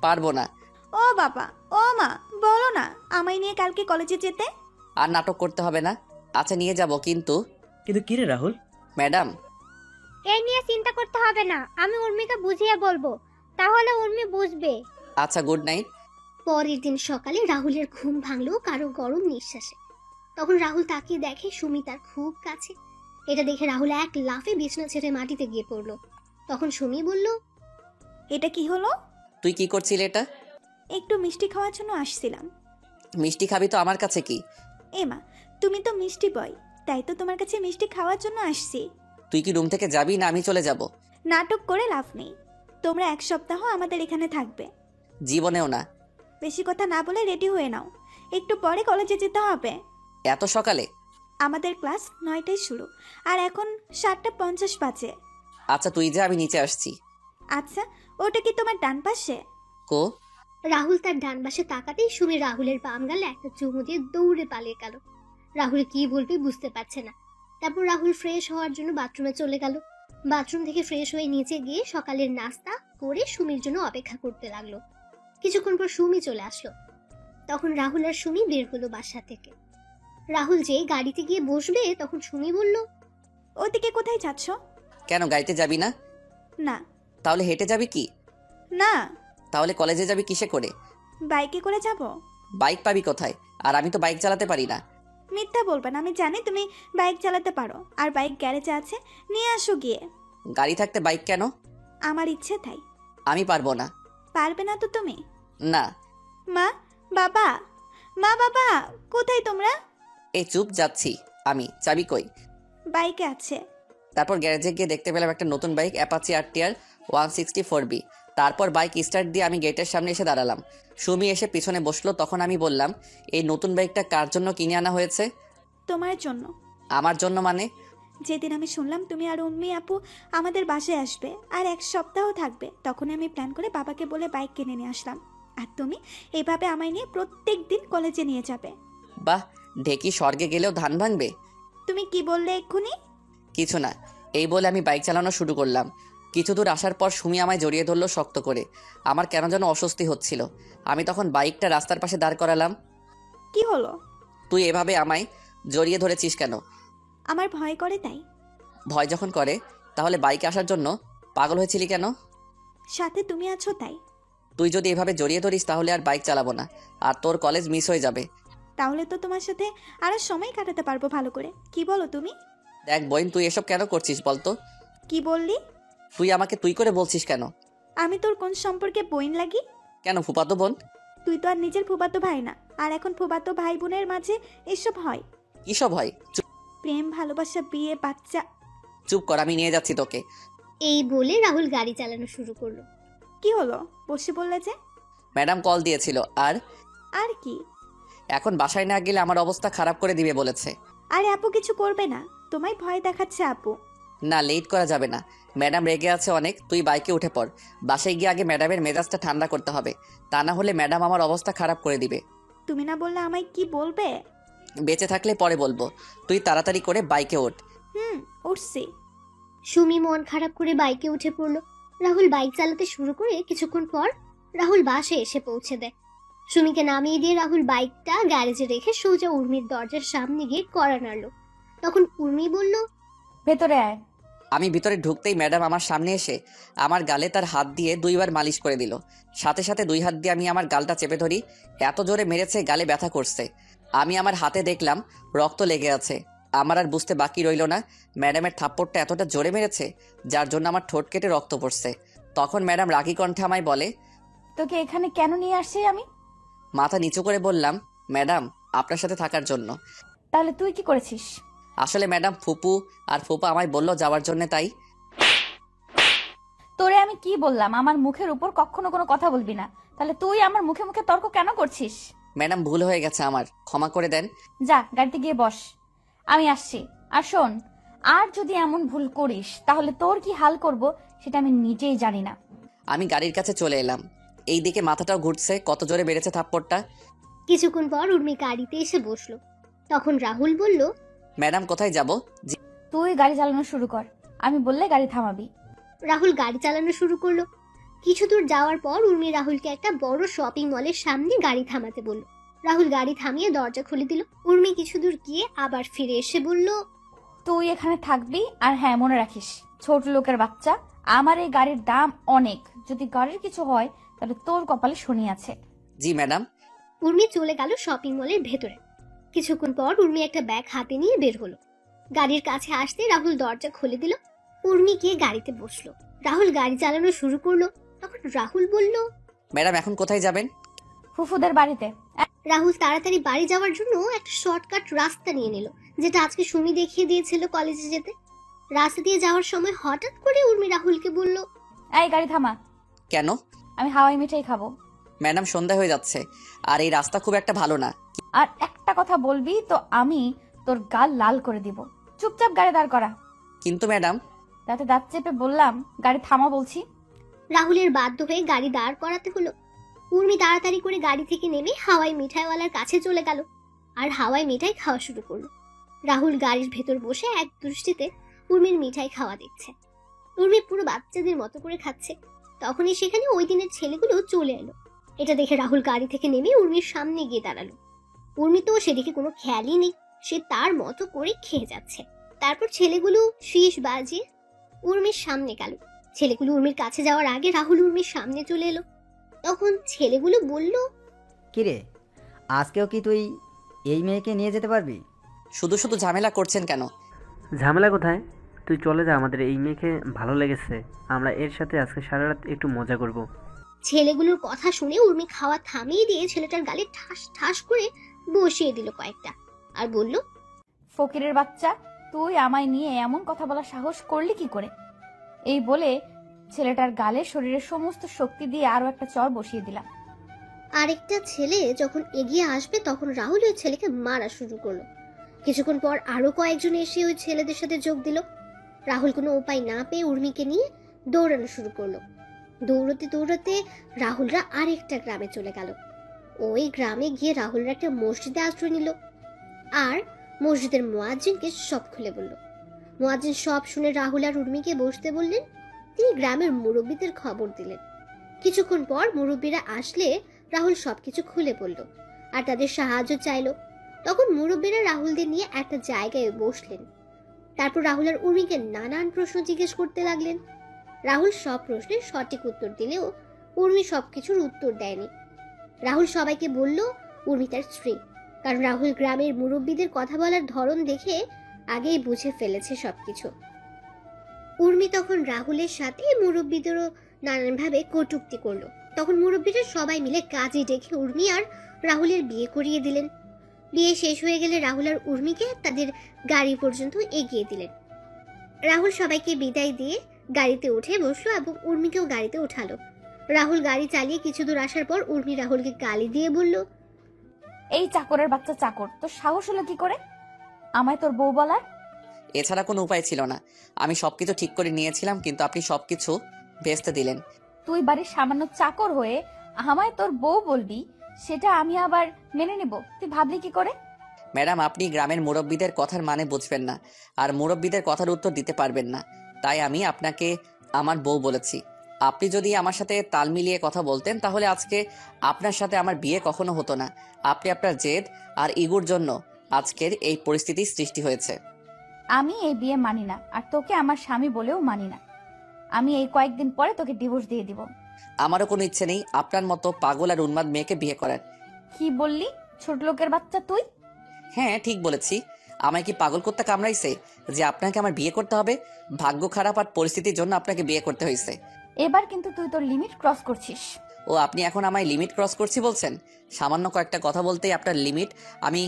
পারবো না। ও বাবা, ও মা, বলো না আমায় নিয়ে কালকে কলেজে যেতে। আর নাটক করতে হবে না। আচ্ছা নিয়ে যাব, কিন্তু কি রে রাহুল? ম্যাডাম, এই নিয়ে চিন্তা করতে হবে না, আমি উর্মিকে বুঝিয়ে বলবো, তাহলে উর্মি বুঝবে। আচ্ছা, গুড নাইট। পরের দিন সকালে রাহুলের ঘুম ভাঙলো কারো গরম নিঃশ্বাসে। তখন রাহুল তাকিয়ে দেখে সুমি তার খুব কাছে। এটা দেখে রাহুল এক লাফে বিছানা ছেড়ে মাটিতে গিয়ে পড়লো। তখন সুমি বলল, এটা কি হলো? তুই কি করছিলি এটা? একটু মিষ্টি খাওয়ার জন্য আসছিলাম। মিষ্টি খাবি তো আমার কাছে কি? এমা, তুমি তো মিষ্টি বয়, তাই তো তোমার কাছে মিষ্টি খাওয়ার জন্য আসছি। তুই কি রুম থেকে যাবি না আমি চলে যাব? নাটক করে লাভ নেই। তোমরা 1 সপ্তাহ আমাদের এখানে থাকবে। জীবনেও না। বেশি কথা না বলে রেডি হয়ে নাও, একটু পরে কলেজে যেতে হবে। এত সকালে? আমাদের ক্লাস 9টায় শুরু, আর এখন 7:50 বাজে। আচ্ছা তুই যা, আমি নিচে আসছি। আচ্ছা, ওটা কি তোমার ডান পাশে? কো? রাহুল তার ডান পাশে তাকাতেই সুমি রাহুলের বাম গালে একটা চুমু দিয়ে দৌড়ে পালিয়ে গেল। রাহুল কি বলবে বুঝতে পারছে না। তারপর রাহুল ফ্রেশ হওয়ার জন্য বাথরুমে চলে গেল। বাথরুম থেকে ফ্রেশ হয়ে নিচে গিয়ে সকালের নাস্তা করে সুমির জন্য অপেক্ষা করতে লাগলো। কিছুক্ষণ পর সুমি চলে আসলো। তখন রাহুল আর সুমি বের হলো বাসা থেকে। রাহুল যে গাড়িতে গিয়ে বসবে, তখন সুমি বলল, ওদিকে কোথায় যাচ্ছ? কেন, গাড়িতে যাবি না? না। তাহলে হেঁটে যাবি কি? না। তাহলে কলেজে যাবি কিসে করে? বাইকে করে যাব। বাইক পাবি কোথায়? আর আমি তো বাইক চালাতে পারি না। মিথ্যা বলবে না, আমি জানি তুমি বাইক চালাতে পারো, আর বাইক গ্যারেজে আছে, নিয়ে আসো গিয়ে। গাড়ি থাকতে বাইক কেন? আমার ইচ্ছে তাই। আমি পারবো না। পারবে না তো তুমি? না। মা, বাবা, মা বাবা, কোথায় তোমরা? এই চুপ, যাচ্ছি আমি। চাবি কই? বাইকে আছে। তারপর গ্যারেজে গিয়ে দেখতে পেলাম একটা নতুন বাইক, অ্যাপাচি RTR 164B। তারপর বাইক স্টার্ট দিয়ে আমি গেটের সামনে এসে দাঁড়ালাম। সুমি এসে পিছনে বসলো। তখন আমি বললাম, এই নতুন বাইকটা কার জন্য কিনে আনা হয়েছে? তোমার জন্য। আমার জন্য মানে? যেদিন আমি শুনলাম তুমি আর উম্মি আপু আমাদের বাসায় আসবে আর 1 সপ্তাহ থাকবে, তখনই আমি প্ল্যান করে বাবাকে বলে বাইক কিনে নিয়ে আসলাম। আর তুমি এইভাবে আমায় নিয়ে প্রত্যেক দিন কলেজে নিয়ে যাবে। বাহ, ঢেকি স্বর্গে গেলেও ধান ভাঙবে। তুমি কি বললে এক্ষুনি? কিছু না, এই বলে আমি বাইক চালানো শুরু করলাম। কিছু দূর আসার পর সুমি আমায় জড়িয়ে ধরলো শক্ত করে। আমার কেন যেন অস্বস্তি হচ্ছিল। আমি তখন বাইকটা রাস্তার পাশে দাঁড় করালাম। কি হলো? তুই এভাবে আমায় জড়িয়ে ধরেছিস কেন? আমার ভয় করে তাই। ভয় যখন করে তাহলে বাইকে আসার জন্য পাগল হয়েছিলি কেন? সাথে তুমি আছো তাই। তুই যদি এভাবে জড়িয়ে ধরিস তাহলে আর বাইক চালাবো না, আর তোর কলেজ মিস হয়ে যাবে। তাহলে তো তোমার সাথে আরো সময় কাটাতে পারবো ভালো করে। কি বলো তুমি? দেখ বোন, তুই এসব কেন করছিস বলতো? কি বললি? তুই আমাকে তুই করে বলছিস কেন? আমি তোর কোন সম্পর্কে বইন লাগি? কেন ফুপাতো বোন? তুই তো আর নিজের ফুফাতো ভাই না, আর এখন ফুফাতো ভাই বোনের মাঝে এসব হয়? কিসব হয়? প্রেম, ভালোবাসা, বিয়ে, বাচ্চা। চুপ কর, আমি নিয়ে যাচ্ছি তোকে। এই বলে রাহুল গাড়ি চালানো শুরু করলো। কি হলো? বসে বললে যে? ম্যাডাম কল দিয়েছিল। আর কি? এখন বাসায় না গেলে আমার অবস্থা খারাপ করে দিবে বলেছে। আরে আপু কিছু করবে না, তোমায় ভয় দেখাচ্ছে আপু। না, লেট করা যাবে না। ম্যাডাম রেগে আছে অনেক। তুই বাইকে উঠে পড়। বাসায় গিয়ে আগে ম্যাডামের মেজাজটা ঠান্ডা করতে হবে, তা না হলে ম্যাডাম আমার অবস্থা খারাপ করে দিবে। তুমি না বললে আমায় কি বলবে? বেঁচে থাকলে পরে বলবো। তুই তাড়াতাড়ি করে বাইকে ওঠ। উঠছি। সুমি মন খারাপ করে বাইকে উঠে পড়লো। রাহুল বাইক চালাতে শুরু করে কিছুক্ষণ পর রাহুল বাসে এসে পৌঁছে দেয়। সুমিকে নামিয়ে দিয়ে রাহুল বাইকটা গ্যারেজে রেখে সোজা উর্মির দরজার সামনে গিয়ে কড়া নাড়ল। তখন উর্মি বলল, ভেতরে আয়। আমি ভিতরে ঢুকতেই ম্যাডাম আমার সামনে এসে আমার গালে তার হাত দিয়ে 2 বার মালিশ করে দিল। সাথে সাথে 2 হাত দিয়ে আমি আমার গালটা চেপে ধরি। এত জোরে মেরেছে, গালে ব্যথা করছে। আমি আমার হাতে দেখলাম রক্ত লেগে আছে। আমার আর বুঝতে বাকি রইল না ম্যাডামের থাপ্পড়টা এতটা জোরে মেরেছে যার জন্য আমার ঠোঁট কেটে রক্ত পড়ছে। তখন ম্যাডাম রাগী কণ্ঠে আমায় বলে, তোকে এখানে কেন নিয়ে আসছি আমি? মাথা নিচু করে বললাম, ম্যাডাম আপনার সাথে থাকার জন্য। তাহলে তুই কি করেছিস? আসলে ম্যাডাম ফুপু আর ফুপা আমায় বলল যাওয়ার জন্য, তাই। তোরে আমি কি বললাম আমার মুখের উপর কখনো কোনো কথা বলবি না? তাহলে তুই আমার মুখে মুখে তর্ক কেন করছিস? ম্যাডাম ভুল হয়ে গেছে আমার, ক্ষমা করে দেন। যা গাড়িতে গিয়ে বস, আমি আসছি। আর শোন, আর যদি এমন ভুল করিস তাহলে তোর কি হাল করব সেটা আমি নিজেই জানি না। আমি গাড়ির কাছে চলে এলাম। এই দিকে মাথাটাও ঘুরছে, কত জোরে বেড়েছে থাপ্পড়টা। কিছুক্ষণ পর উর্মি গাড়িতে এসে বসলো। তখন রাহুল বলল, ম্যাডাম কোথায় যাব? তুই গাড়ি চালানো শুরু কর, আমি বললে গাড়ি থামাবি। রাহুল গাড়ি চালানো শুরু করলো। কিছু দূর যাওয়ার পর উর্মি রাহুলকে একটা বড় শপিং মলের সামনে গাড়ি থামাতে বলল। রাহুল গাড়ি থামিয়ে দরজা খুলে দিল। উর্মি কিছু দূর গিয়ে আবার ফিরে এসে বলল, তুই এখানে থাকবি, আর হ্যাঁ মনে রাখিস ছোট লোকের বাচ্চা, আমার এই গাড়ির দাম অনেক। যদি গাড়ির কিছু হয় তাহলে তোর কপালে শনি আছে। জি ম্যাডাম। উর্মি চলে গেল শপিং মলের ভেতরে। কিছুক্ষণ পর উর্মি একটা ব্যাগ হাতে নিয়ে বের হলো। গাড়ির কাছে আসতে রাহুল দরজা খুলে দিল। উর্মি গিয়ে গাড়িতে বসলো। রাহুল গাড়ি চালানো শুরু করলো। তখন রাহুল বলল, ম্যাডাম এখন কোথায় যাবেন? ফুফুদের বাড়িতে। রাহুল তাড়াতাড়ি বাড়ি যাওয়ার জন্য একটা শর্টকাট রাস্তা নিয়ে নিল, যেটা আজকে সুমি দেখিয়ে দিয়েছিল কলেজে যেতে। রাস্তা দিয়ে যাওয়ার সময় হঠাৎ করে উর্মি রাহুলকে বলল, এই গাড়ি থামা। কেন? আমি হাওয়াই মিঠাই খাবো। ম্যাডাম সন্ধ্যা হয়ে যাচ্ছে, আর এই রাস্তা খুব একটা ভালো না। আর একটা কথা বলবি তো আমি তোর গাল লাল করে দিব। চুপচাপ গাড়ি দাঁড় করা। কিন্তু ম্যাডাম। রাতে দাঁত চেপে বললাম গাড়ি থামা বলছি। রাহুলের বাধ্য হয়ে গাড়ি দাঁড় করাতে হলো। উর্মি তাড়াতাড়ি করে গাড়ি থেকে নেমে হাওয়াই মিঠাইওয়ালার কাছে চলে গেল আর হাওয়াই মিঠাই খাওয়া শুরু করলো। রাহুল গাড়ির ভেতর বসে এক দৃষ্টিতে উর্মির মিঠাই খাওয়া দেখছে। উর্মি পুরো বাচ্চাদের মতো করে খাচ্ছে। তখনই সেখানে ওই দিনের ছেলেগুলো চলে এলো। এটা দেখে রাহুল গাড়ি থেকে নেমে উর্মির সামনে গিয়ে দাঁড়ালো। উর্মি তো সেদিকে কোনো খেয়ালই নেই, সে তার মতো করে খেয়ে যাচ্ছে। তারপর ছেলেগুলো শীষ বাজিয়ে উর্মির সামনে গেল। ছেলেগুলো উর্মির কাছে যাওয়ার আগে রাহুল উর্মির সামনে চলে এলো। তখন ছেলেগুলো বলল, কিরে, আজকেও কি তুই এই মেয়েকে নিয়ে যেতে পারবি? শুধু শুধু ঝামেলা করছেন কেন? ঝামেলা কোথায়? তুই চলে যা, আমাদের এই মেয়েকে ভালো লেগেছে, আমরা এর সাথে আজকে সারা রাত একটু মজা করব। ছেলেগুলোর কথা শুনে উর্মি খাওয়া থামিয়ে দিয়ে ছেলেটার গালে ঠাস ঠাস করে বসিয়ে দিল কয়েকটা, আর বলল, ফকিরের বাচ্চা, তুই আমায় নিয়ে এমন কথা বলার সাহস করলি কি করে? এই বলে ছেলেটার গালে শরীরের সমস্ত শক্তি দিয়ে আরো একটা চর বসিয়ে দিলাম। আরেকটা ছেলে যখন এগিয়ে আসবে তখন রাহুল ওই ছেলেকে মারা শুরু করলো। কিছুক্ষণ পর আরো কয়েকজন এসে ওই ছেলেদের সাথে যোগ দিল। রাহুল কোনো উপায় না পেয়ে উর্মিকে নিয়ে দৌড়ানো শুরু করলো। দৌড়তে দৌড়তে রাহুলরা আরেকটা গ্রামে চলে গেল। ওই গ্রামে গিয়ে রাহুলরা একটা মসজিদে আশ্রয় নিল আর মসজিদের মুয়াজ্জিনকে সব খুলে বলল। মুয়াজ্জিন সব শুনে রাহুল আর উর্মিকে বসতে বললেন। তিনি গ্রামের মুরব্বীদের খবর দিলেন। কিছুক্ষণ পর মুরব্বীরা আসলে রাহুল সবকিছু খুলে বলল আর তাদের সাহায্য চাইলো। তখন মুরব্বীরা রাহুলদের নিয়ে একটা জায়গায় বসলেন। তারপর রাহুল আর উর্মিকে নানান প্রশ্ন জিজ্ঞেস করতে লাগলেন। রাহুল সব প্রশ্নের সঠিক উত্তর দিলেও উর্মি সবকিছুর উত্তর দেয়নি। রাহুল সবাইকে বলল উর্মি তার স্ত্রী, কারণ রাহুল গ্রামের মুরব্বীদের কথা বলার ধরন দেখে আগেই বুঝে ফেলেছে সবকিছু। উর্মি তখন রাহুলের সাথে মুরব্বীদেরও নানানভাবে কটূক্তি করলো। তখন মুরব্বীরা সবাই মিলে কাজে ডেকে উর্মি আর রাহুলের বিয়ে করিয়ে দিলেন। বিয়ে শেষ হয়ে গেলে রাহুল আর উর্মিকে তাদের গাড়ি পর্যন্ত এগিয়ে দিলেন। রাহুল সবাইকে বিদায় দিয়ে গাড়িতে উঠে বসলো এবং উর্মিকেও গাড়িতে উঠালো। রাহুল গাড়ি চালিয়ে কিছু দূর আসার পর উর্মি রাহুলকে গালি দিয়ে বলল, এই চাকরের বাচ্চা চাকর, তোর সাহস হলো কি করে আমায় তোর বউ বলার? এছাড়া কোনো উপায় ছিল না। আমি সবকিছু ঠিক করে নিয়েছিলাম, কিন্তু আপনি সবকিছু ভেস্তে দিলেন। তুই বাড়ির সামান্য চাকর হয়ে আমায় তোর বউ বলবি, সেটা আমি আবার মেনে নেব? তুই ভাবলি কি করে? ম্যাডাম, আপনি গ্রামের মুরব্বীদের কথার মানে বুঝবেন না আর মুরব্বীদের কথার উত্তর দিতে পারবেন না, তাই আমি আপনাকে আমার বউ বলেছি। আপনি যদি আমার সাথে তাল মিলিয়ে কথা বলতেন তাহলে আজকে আপনার সাথে আমার বিয়ে কখনো হতো না। আপনি আপনার জেদ আর ইগুর জন্য আজকের এই পরিস্থিতি সৃষ্টি হয়েছে। আমি এই বিয়ে মানি না, আর তোকে আমার স্বামী বলেও মানি না। আমি এই কয়েকদিন পরে তোকে ডিভোর্স দিয়ে দিব। আমারও কোনো ইচ্ছে নেই আপনার মতো পাগল আর উন্মাদ মেয়েকে বিয়ে করার। কি বললি? ছোট লোকের বাচ্চা তুই? হ্যাঁ, ঠিক বলেছি। আমায় কি পাগল করতে কামড়াইছে যে আপনাকে আমার বিয়ে করতে হবে? ভাগ্য খারাপ আর পরিস্থিতির জন্য আপনাকে বিয়ে করতে হয়েছে। এবার কিন্তু তুই তোর লিমিট ক্রস করছিস। ও, আপনি এখন আমায় লিমিট ক্রস করছি বলছেন? সামান্য কয়েকটা কথা বলতেই আপনার লিমিট আমি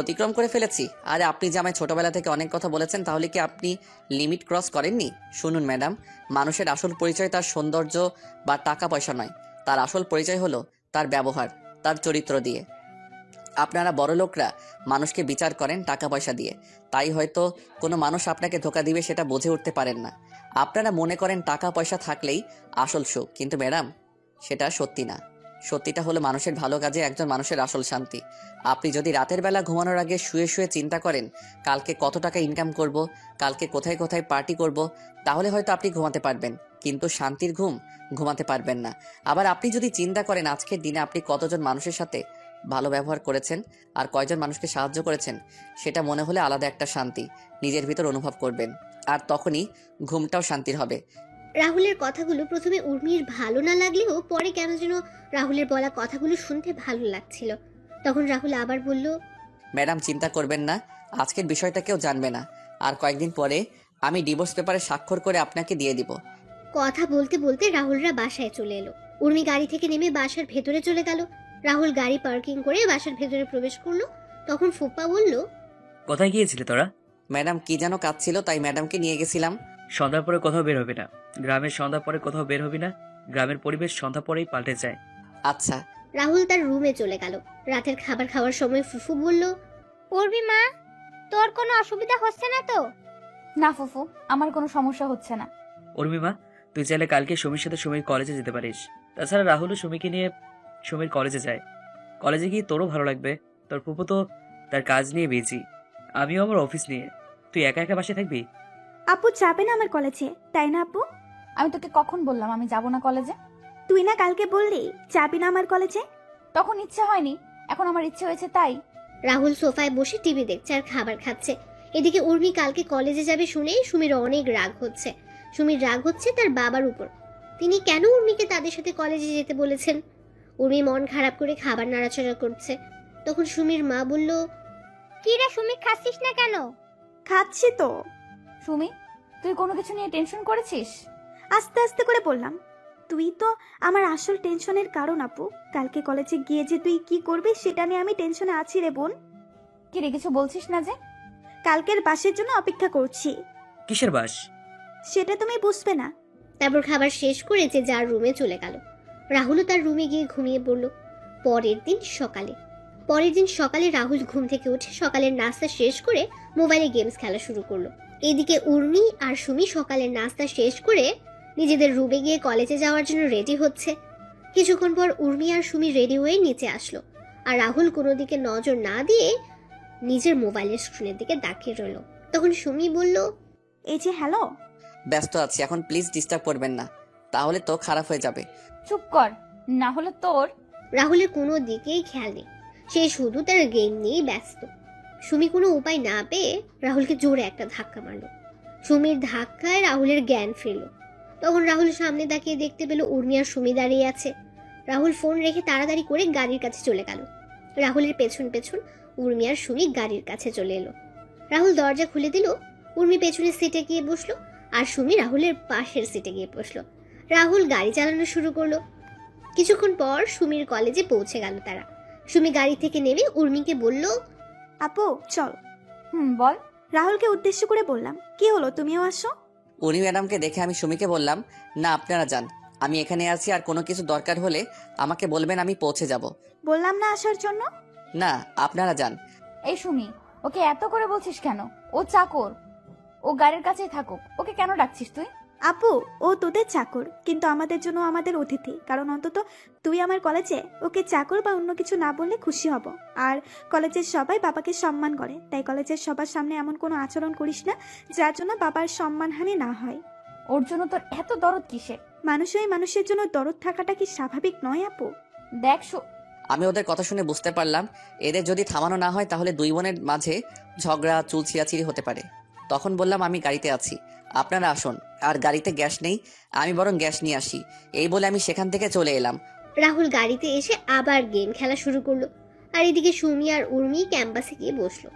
অতিক্রম করে ফেলেছি? আরে আপনি যে আমায় ছোটবেলা থেকে অনেক কথা বলেছেন, তাহলে কি আপনি লিমিট ক্রস করেননি? শুনুন ম্যাডাম, মানুষের আসল পরিচয় তার সৌন্দর্য বা টাকা পয়সা নয়, তার আসল পরিচয় হলো তার ব্যবহার, তার চরিত্র দিয়ে। আপনারা বড় লোকরা মানুষকে বিচার করেন টাকা পয়সা দিয়ে, তাই হয়তো কোনো মানুষ আপনাকে ধোকা দিবে সেটা বুঝে উঠতে পারেন না। আপনারা মনে করেন টাকা পয়সা থাকলেই আসল সুখ, কিন্তু ম্যাডাম সেটা সত্যি না। সত্যিটা হলো মানুষের ভালো কাজে একজন মানুষের আসল শান্তি। আপনি যদি রাতের বেলা ঘুমানোর আগে শুয়ে শুয়ে চিন্তা করেন কালকে কত টাকা ইনকাম করব, কালকে কোথায় কোথায় পার্টি করব, তাহলে হয়তো আপনি ঘুমাতে পারবেন, কিন্তু শান্তির ঘুম ঘুমাতে পারবেন না। আবার আপনি যদি চিন্তা করেন আজকের দিনে আপনি কতজন মানুষের সাথে ভালো ব্যবহার করেছেন আর কয়জন মানুষকে সাহায্য করেছেন, সেটা মনে হলে আলাদা একটা শান্তি নিজের ভিতর অনুভব করবেন, আর তখনই ঘুমটাও শান্তির হবে। রাহুলের কথাগুলো প্রথমে উর্মির ভালো না লাগলেও পরে কেন যেন রাহুলের বলা কথাগুলো শুনতে ভালো লাগছিল। তখন রাহুল আবার বলল, ম্যাডাম চিন্তা করবেন না, আজকের বিষয়টা কেউ জানবে না, আর কয়েকদিন পরে আমি ডিভোর্স পেপারে স্বাক্ষর করে আপনাকে দিয়ে দিব। কথা বলতে বলতে রাহুলরা বাসায় চলে এলো। উর্মি গাড়ি থেকে নেমে বাসার ভেতরে চলে গেল। রাহুল গাড়ি পার্কিং করে বাসার ভেতরে প্রবেশ করলো। তখন ফুপ্পা বলল, কোথায় গিয়েছিলি তোরা? ম্যাডাম কি যেন কাজ ছিল, তাই ম্যাডামকে নিয়ে গেছিলাম। সন্ধ্যার পরে কোথাও বের হবি না, গ্রামের সন্ধ্যার পরে কোথাও বের হবি না। গ্রামের পরিবেশ সন্ধ্যা পরেই পাল্টে যায়। আচ্ছা। রাহুল তার রুমে চলে গেল। রাতের খাবার খাওয়ার সময় ফুফু বলল, পড়বি মা, তোর কোনো অসুবিধা হচ্ছে না তো? না ফুফু, আমার কোনো সমস্যা হচ্ছে না। উর্মিমা, তুই চাইলে কালকে সুমির সাথে সুমির কলেজে যেতে পারিস। তাছাড়া রাহুলও সুমিকে নিয়ে সুমির কলেজে যায়। কলেজে গিয়ে তোরও ভালো লাগবে। তোর ফুপু তো তার কাজ নিয়ে বিজি, আমিও আমার অফিস নিয়ে। তুই একা একা বাসে থাকবি? আপু যাবে না আমার কলেজে, তাই না আপু? আমি তোকে কখন বললাম আমি যাব না কলেজে? তুই না কালকে বললি যাবি না আমার কলেজে। তখন ইচ্ছে হয়নি, এখন আমার ইচ্ছে হয়েছে তাই। রাহুল সোফায় বসে টিভি দেখছে আর খাবার খাচ্ছে। এদিকে উর্মি কালকে কলেজে যাবে শুনে সুমির অনেক রাগ হচ্ছে। সুমির রাগ হচ্ছে তার বাবার উপর। তিনি কেন উর্মিকে তাদের সাথে কলেজে যেতে বলেছেন? উর্মি মন খারাপ করে খাবার নাড়াচাড়া করছে। তখন সুমির মা বলল, কি রে সুমি, খাচ্ছিস না কেন? খাচ্ছি তো। সুমি, তুই কোনো কিছু নিয়ে টেনশন করেছিস? আস্তে আস্তে করে বললাম, তুই তো আমার আসল টেনশনের কারণ আপু। কালকে কলেজে গিয়ে যে তুই কি করবি সেটা নিয়ে আমি টেনশনে আছি রে বোন। কি রে, কিছু বলছিস না যে? কালকের বাসের জন্য অপেক্ষা করছি। কিসের বাস? সেটা তুমি বুঝবে না। তারপর খাবার শেষ করে যে যার রুমে চলে গেল। রাহুলও তার রুমে গিয়ে ঘুমিয়ে পড়ল। পরের দিন সকালে রাহুল ঘুম থেকে উঠে সকালের নাস্তা শেষ করে মোবাইলে গেমস খেলা শুরু করলো। এদিকে উর্মি আর সুমি সকালের নাস্তা শেষ করে নিজেদের রুমে গিয়ে কলেজে যাওয়ার জন্য রেডি হচ্ছে। কিছুক্ষণ পর উর্মি আর সুমি রেডি হয়ে নিচে আসলো, আর রাহুল কোনো দিকে নজর না দিয়ে নিজের মোবাইলের স্ক্রিনের দিকে তাকিয়ে রইল। তখন সুমি বলল, এই যে হ্যালো। ব্যস্ত আছি, এখন প্লিজ ডিস্টার্ব করবেন না, তাহলে তো খারাপ হয়ে যাবে। চুপ কর, না হলে তোর। রাহুলের কোনো দিকেই খেয়াল নেই, সে শুধু তার গেম নিয়েই ব্যস্ত। সুমি কোনো উপায় না পেয়ে রাহুলকে জোরে একটা ধাক্কা মারল। সুমির ধাক্কায় রাহুলের জ্ঞান ফিরল। তখন রাহুল সামনে তাকিয়ে দেখতে পেল উর্মি আর সুমি দাঁড়িয়ে আছে। রাহুল ফোন রেখে তাড়াতাড়ি করে গাড়ির কাছে চলে গেল। রাহুলের পেছন পেছন উর্মি আর সুমি গাড়ির কাছে চলে এলো। রাহুল দরজা খুলে দিল। উর্মি পেছনের সিটে গিয়ে বসলো আর সুমি রাহুলের পাশের সিটে গিয়ে বসলো। রাহুল গাড়ি চালানো শুরু করলো। কিছুক্ষণ পর সুমির কলেজে পৌঁছে গেল তারা। সুমি গাড়ি থেকে নেমে উর্মিকে বলল, আপু চল। বল। রাহুলকে উদ্দেশ্য করে বললাম, কি হলো তুমিও আসো? উর্মি ম্যাডামকে দেখে আমি সুমিকে বললাম, না আপনারা যান, আমি এখানে আছি, আর কোনো কিছু দরকার হলে আমাকে বলবেন, আমি পৌঁছে যাব। বললাম না আসার জন্য। না আপনারা যান। এই সুমি, ওকে এত করে বলছিস কেন? ও চাকর, ও গাড়ির কাছেই থাকুক, ওকে কেন ডাকছিস তুই? আপু ও তোদের চাকর, কিন্তু আমাদের জন্য আমাদের অতিথি। কারণ অন্তত তুই আমার কলেজে ওকে চাকর বা অন্য কিছু না বললে খুশি হব। আর কলেজের সবাই বাবাকে সম্মান করে, তাই কলেজের সবার সামনে এমন কোনো আচরণ করিস না যার জন্য বাবার সম্মানহানি না হয়। ওর জন্য তোর এত দরদ কিসে? মানুষ ওই মানুষের জন্য দরদ থাকাটা কি স্বাভাবিক নয় আপু? দেখ আমি ওদের কথা শুনে বুঝতে পারলাম, এদের যদি থামানো না হয় তাহলে দুই বোনের মাঝে ঝগড়া চুল ছিঁড়াছিঁড়ি হতে পারে। তখন বললাম, আমি গাড়িতে আছি, আপনারা আসুন, আর গাড়িতে গ্যাস নেই, আমি বরং গ্যাস নিয়ে আসি। এই বলে আমি সেখান থেকে চলে এলাম। রাহুল গাড়িতে এসে আবার গেম খেলা শুরু করলো। আর এদিকে সুমি আর উর্মি ক্যাম্পাসে গিয়ে বসলো।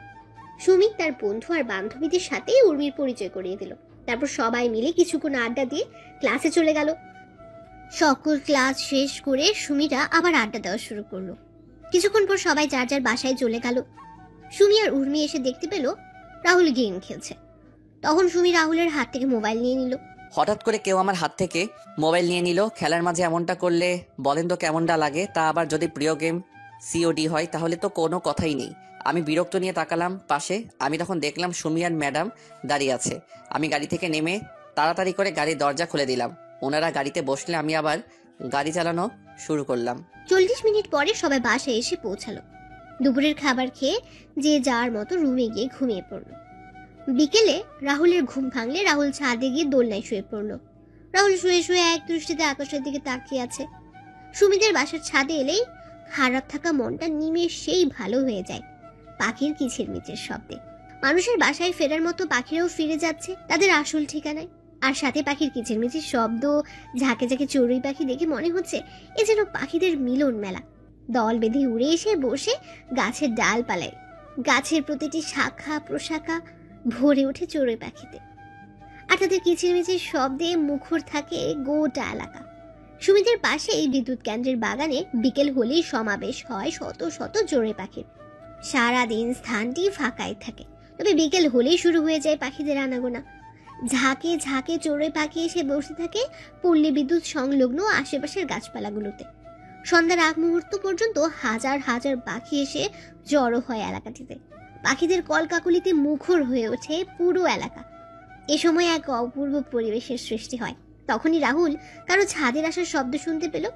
সুমি তার বন্ধু আর বান্ধবীদের সাথে উর্মির পরিচয় করিয়ে দিল। তারপর সবাই মিলে কিছুক্ষণ আড্ডা দিয়ে ক্লাসে চলে গেল। সকল ক্লাস শেষ করে সুমিরা আবার আড্ডা দেওয়া শুরু করলো। কিছুক্ষণ পর সবাই যার যার বাসায় চলে গেল। সুমি আর উর্মি এসে দেখতে পেল রাহুল গেম খেলছে। তখন সুমি রাহুলের হাত থেকে মোবাইল নিয়ে নিল। হঠাৎ করে কেউ আমার হাত থেকে মোবাইল নিয়ে নিল। খেলার মাঝে এমনটা করলে বলেন তো কেমনটা লাগে? তা আবার যদি প্রিয় গেম সিওডি হয় তাহলে তো কোনো কথাই নেই। আমি বিরক্ত নিয়ে তাকালাম পাশে। আমি তখন দেখলাম সুমি আর ম্যাডাম দাঁড়িয়ে আছে। আমি গাড়ি থেকে নেমে তাড়াতাড়ি করে গাড়ির দরজা খুলে দিলাম। ওনারা গাড়িতে বসলে আমি আবার গাড়ি চালানো শুরু করলাম। 40 মিনিট পরে সবাই বাসায় এসে পৌঁছালো। দুপুরের খাবার খেয়ে যে যার মতো রুমে গিয়ে ঘুমিয়ে পড়ল। বিকেলে রাহুলের ঘুম ভাঙলে রাহুল ছাদে গিয়ে দোলনায় শুয়ে পড়ল। রাহুল শুয়ে শুয়ে এক দৃষ্টিতে আকাশের দিকে তাকিয়ে আছে। সুমিদের বাসার ছাদে এলেই খারাপ থাকা মনটা নিমেষেই ভালো হয়ে যায় পাখির কিচিরমিচির শব্দে। মানুষের বাসায় ফেরার মতো পাখিরাও ফিরে যাচ্ছে তাদের আসল ঠিকানায়। আর সাথে পাখির কিচিরমিচির শব্দ, ঝাঁকে ঝাঁকে চড়ুই পাখি দেখে মনে হচ্ছে এ যেন পাখিদের মিলন মেলা। দল বেঁধে উড়ে এসে বসে গাছের ডালপালায়। গাছের প্রতিটি শাখা প্রশাখা ভরে ওঠে চড়ুই পাখিতে। আর তাদের কিচিরমিচির শব্দে মুখর থাকে গোটা এলাকা। সুমিদের পাশে এই বিদ্যুৎ কেন্দ্রের বাগানে বিকেল হলেই সমাবেশ হয় শত শত চড়ুই পাখির। সারাদিন স্থানটি ফাঁকাই থাকে, তবে বিকেল হলেই শুরু হয়ে যায় পাখিদের আনাগোনা। ঝাঁকে ঝাঁকে চড়ুই পাখি এসে বসে থাকে পল্লী বিদ্যুৎ সংলগ্ন আশেপাশের গাছপালাগুলোতে। সন্ধ্যার আগ মুহূর্ত পর্যন্ত হাজার হাজার পাখি এসে জড়ো হয় এলাকাটিতে। পাখিদের কলকাকলিতে মুখর হয়ে ওঠে পুরো এলাকা। এ সময় এক অপূর্ব পরিবেশের সৃষ্টি হয়। তখনই রাহুল কারো ছাদের আসার শব্দ শুনতে পেল।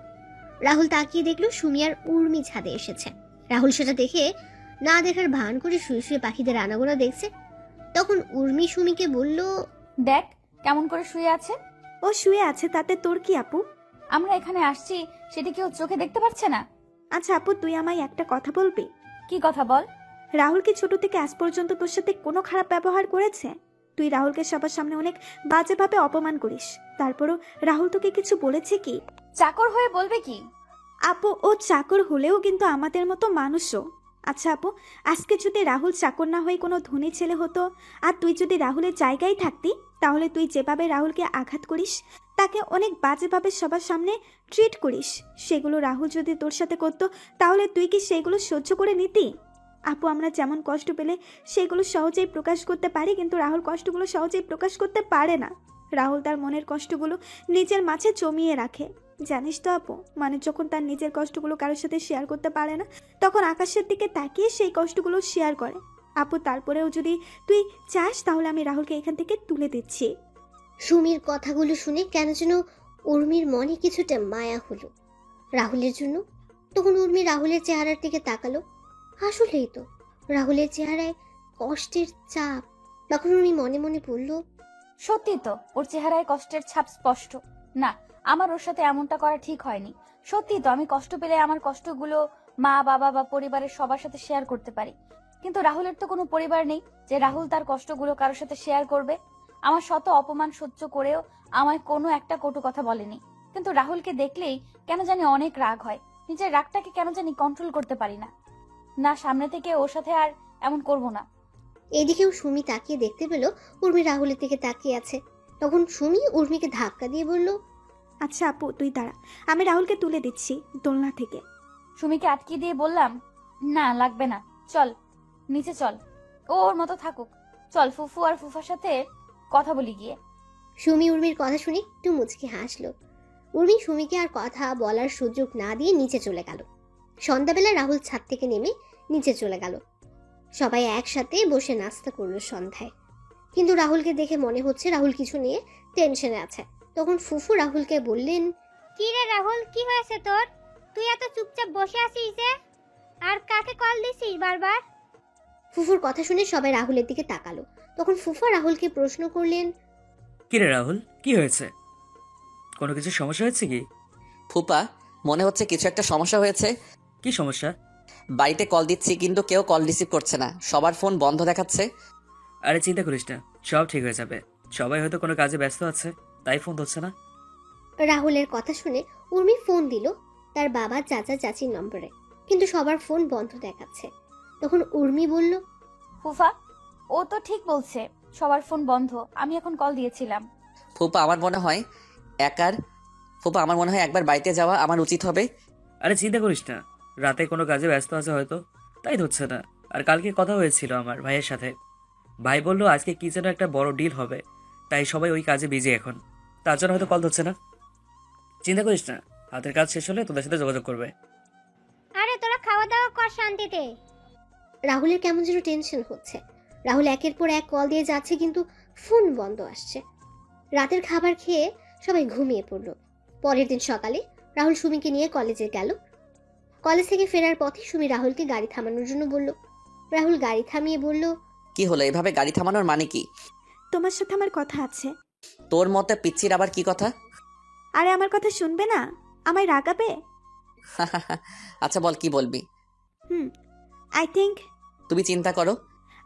রাহুল তাকিয়ে দেখলো সুমি আর উর্মি ছাদে এসেছে। রাহুল সেটা দেখে না দেখার ভান করে শুয়ে শুয়ে পাখিদের আনাগোনা দেখছে। তখন উর্মি সুমিকে বলল, দেখ কেমন করে শুয়ে আছে। ও শুয়ে আছে তাতে তোর কি আপু? আমরা এখানে আসছি সেটা কি ও চোখে দেখতে পাচ্ছে না? আচ্ছা আপু, তুই আমায় একটা কথা বলবি? কি কথা বল। রাহুল কি ছোট থেকে আজ পর্যন্ত তোর সাথে কোনো খারাপ ব্যবহার করেছে? তুই রাহুলকে সবার সামনে অনেক বাজেভাবে অপমান করিস, তারপরও রাহুল তোকে কিছু বলেছে কি? চাকর হয়ে বলবে কি? আপু ও চাকর হলেও কিন্তু আমাদের মতো মানুষও। আচ্ছা আপু, আজকে যদি রাহুল চাকর না হয়ে কোনো ধনী ছেলে হতো আর তুই যদি রাহুলের জায়গায় থাকতি, তাহলে তুই যেভাবে রাহুলকে আঘাত করিস, তাকে অনেক বাজেভাবে সবার সামনে ট্রিট করিস, সেগুলো রাহুল যদি তোর সাথে করতো তাহলে তুই কি সেগুলো সহ্য করে নিতি? আপু, আমরা যেমন কষ্ট পেলে সেগুলো সহজেই প্রকাশ করতে পারি, কিন্তু রাহুল কষ্টগুলো সহজেই প্রকাশ করতে পারে না। রাহুল তার মনের কষ্টগুলো নিজের মাঝে জমিয়ে রাখে। জানিস তো আপু, মানুষ যখন তার নিজের কষ্টগুলো কারোর সাথে শেয়ার করতে পারে না, তখন আকাশের দিকে তাকিয়ে সেই কষ্টগুলো শেয়ার করে। আপু, তারপরেও যদি তুই চাস তাহলে আমি রাহুলকে এখান থেকে তুলে দিচ্ছি। সুমির কথাগুলো শুনে কেন যেন উর্মির মনে কিছুটা মায়া হলো রাহুলের জন্য। তখন উর্মি রাহুলের চেহারার দিকে তাকালো। আসলেই তো রাহুলের চেহারায় কষ্টের চাপ। তখন উর্মি মনে মনে বলল, সত্যি তো ওর চেহারায় কষ্টের ছাপ স্পষ্ট। না, আমার ওর সাথে এমনটা করা ঠিক হয়নি। সত্যি তো আমি কষ্ট পেলে আমার কষ্টগুলো মা বাবা বা পরিবারের সবার সাথে শেয়ার করতে পারি, কিন্তু রাহুলের তো কোনো পরিবার নেই যে রাহুল তার কষ্টগুলো কারোর সাথে শেয়ার করবে। আমার শত অপমান সহ্য করেও আমায় কোনো একটা কটু কথা বলেনি, কিন্তু রাহুলকে দেখলেই কেন জানি অনেক রাগ হয়। নিজের রাগটাকে কেন জানি কন্ট্রোল করতে পারি না। না, সামনে থেকে ওর সাথে আর এমন করব না। এদিকেও সুমি তাকিয়ে দেখতে পেল উর্মি রাহুলের দিকে তাকিয়ে আছে। তখন সুমি উর্মিকে ধাক্কা দিয়ে বলল, আচ্ছা আপু তুই দাঁড়া, আমি রাহুলকে তুলে দিচ্ছি দোলনা থেকে। সুমিকে আটকে দিয়ে বললাম, না লাগবে না, চল নিচে চল, ও ওর মতো থাকুক। চল ফুফু আর ফুফার সাথে কথা বলি গিয়ে। সুমি উর্মির কথা শুনে একটু মুচকি হাসলো। উর্মি সুমিকে আর কথা বলার সুযোগ না দিয়ে নিচে চলে গেল। সন্ধ্যাবেলা রাহুল ছাদ থেকে নেমে নিচে চলে গেল। সবাই একসাথে বসে নাস্তা করলো সন্ধ্যায়, কিন্তু রাহুলকে দেখে মনে হচ্ছে রাহুল কিছু নিয়ে টেনশনে আছে। তখন ফুফু রাহুলকে বললেন, কি রে রাহুল, কি হয়েছে তোর? তুই এত চুপচাপ বসে আছিস যে? আর কাকে কল দিছিস বারবার? ফুফুর কথা শুনে সবাই রাহুলের দিকে তাকালো। তখন ফুফা রাহুলকে প্রশ্ন করলেন, কি রে রাহুল, কি হয়েছে? কোনো কিছু সমস্যা হয়েছে কি? ফুপা, মনে হচ্ছে কিছু একটা সমস্যা হয়েছে। কি সমস্যা? বাড়িতে কল দিচ্ছি কিন্তু কেউ কল রিসিভ করছে না, সবার ফোন বন্ধ দেখাচ্ছে। আরে চিন্তা করিস না, সব ঠিক হয়ে যাবে। সবাই হয়তো কোনো কাজে ব্যস্ত আছে, তাই ফোন ধরছে না। রাহুলের কথা শুনে উর্মি ফোন দিল তার বাবা চাচা চাচির নম্বরে, কিন্তু সবার ফোন বন্ধ দেখাচ্ছে। তখন উর্মি বলল, ফুফা, ও তো ঠিক বলছে, সবার ফোন বন্ধ। আমি এখন কল দিয়েছিলাম। ফুপা, আমার মনে হয় একবার বাড়িতে যাওয়া আমার উচিত হবে। আরে চিন্তা করিস না, রাতে কোনো কাজে ব্যস্ত আছে হয়তো, তাই ধরছে না। আর কালকে কথা হয়েছিল আমার ভাইয়ের সাথে, ভাই বললো আজকে কি যেন একটা বড় ডিল হবে, তাই সবাই ওই কাজে বিজি এখন, তার জন্য হয়তো কল ধরছে না। চিন্তা করিস না, হাতের কাজ শেষ হলে তোদের সাথে যোগাযোগ করবে। আরে তোরা খাওয়া দাওয়া কর শান্তিতে। রাহুলের কেমন যেন টেনশন হচ্ছে। রাহুল একের পর এক কল দিয়ে যাচ্ছে কিন্তু ফোন বন্ধ আসছে। রাতের খাবার খেয়ে সবাই ঘুমিয়ে পড়ল। পরের দিন সকালে রাহুল সুমিকে নিয়ে কলেজে গেল। কলেজ থেকে ফেরার পথে সুমি রাহুলকে গাড়ি থামানোর জন্য বলল। রাহুল গাড়ি থামিয়ে বলল, কি হলো, এভাবে গাড়ি থামানোর মানে কি? তোমার সাথে আমার কথা আছে। তোর মতে পিচ্ছির আবার কি কথা? আরে আমার কথা শুনবে না? আমায় রাগাবে? আচ্ছা বল, কি বলবি? I think. তুমি চিন্তা করো।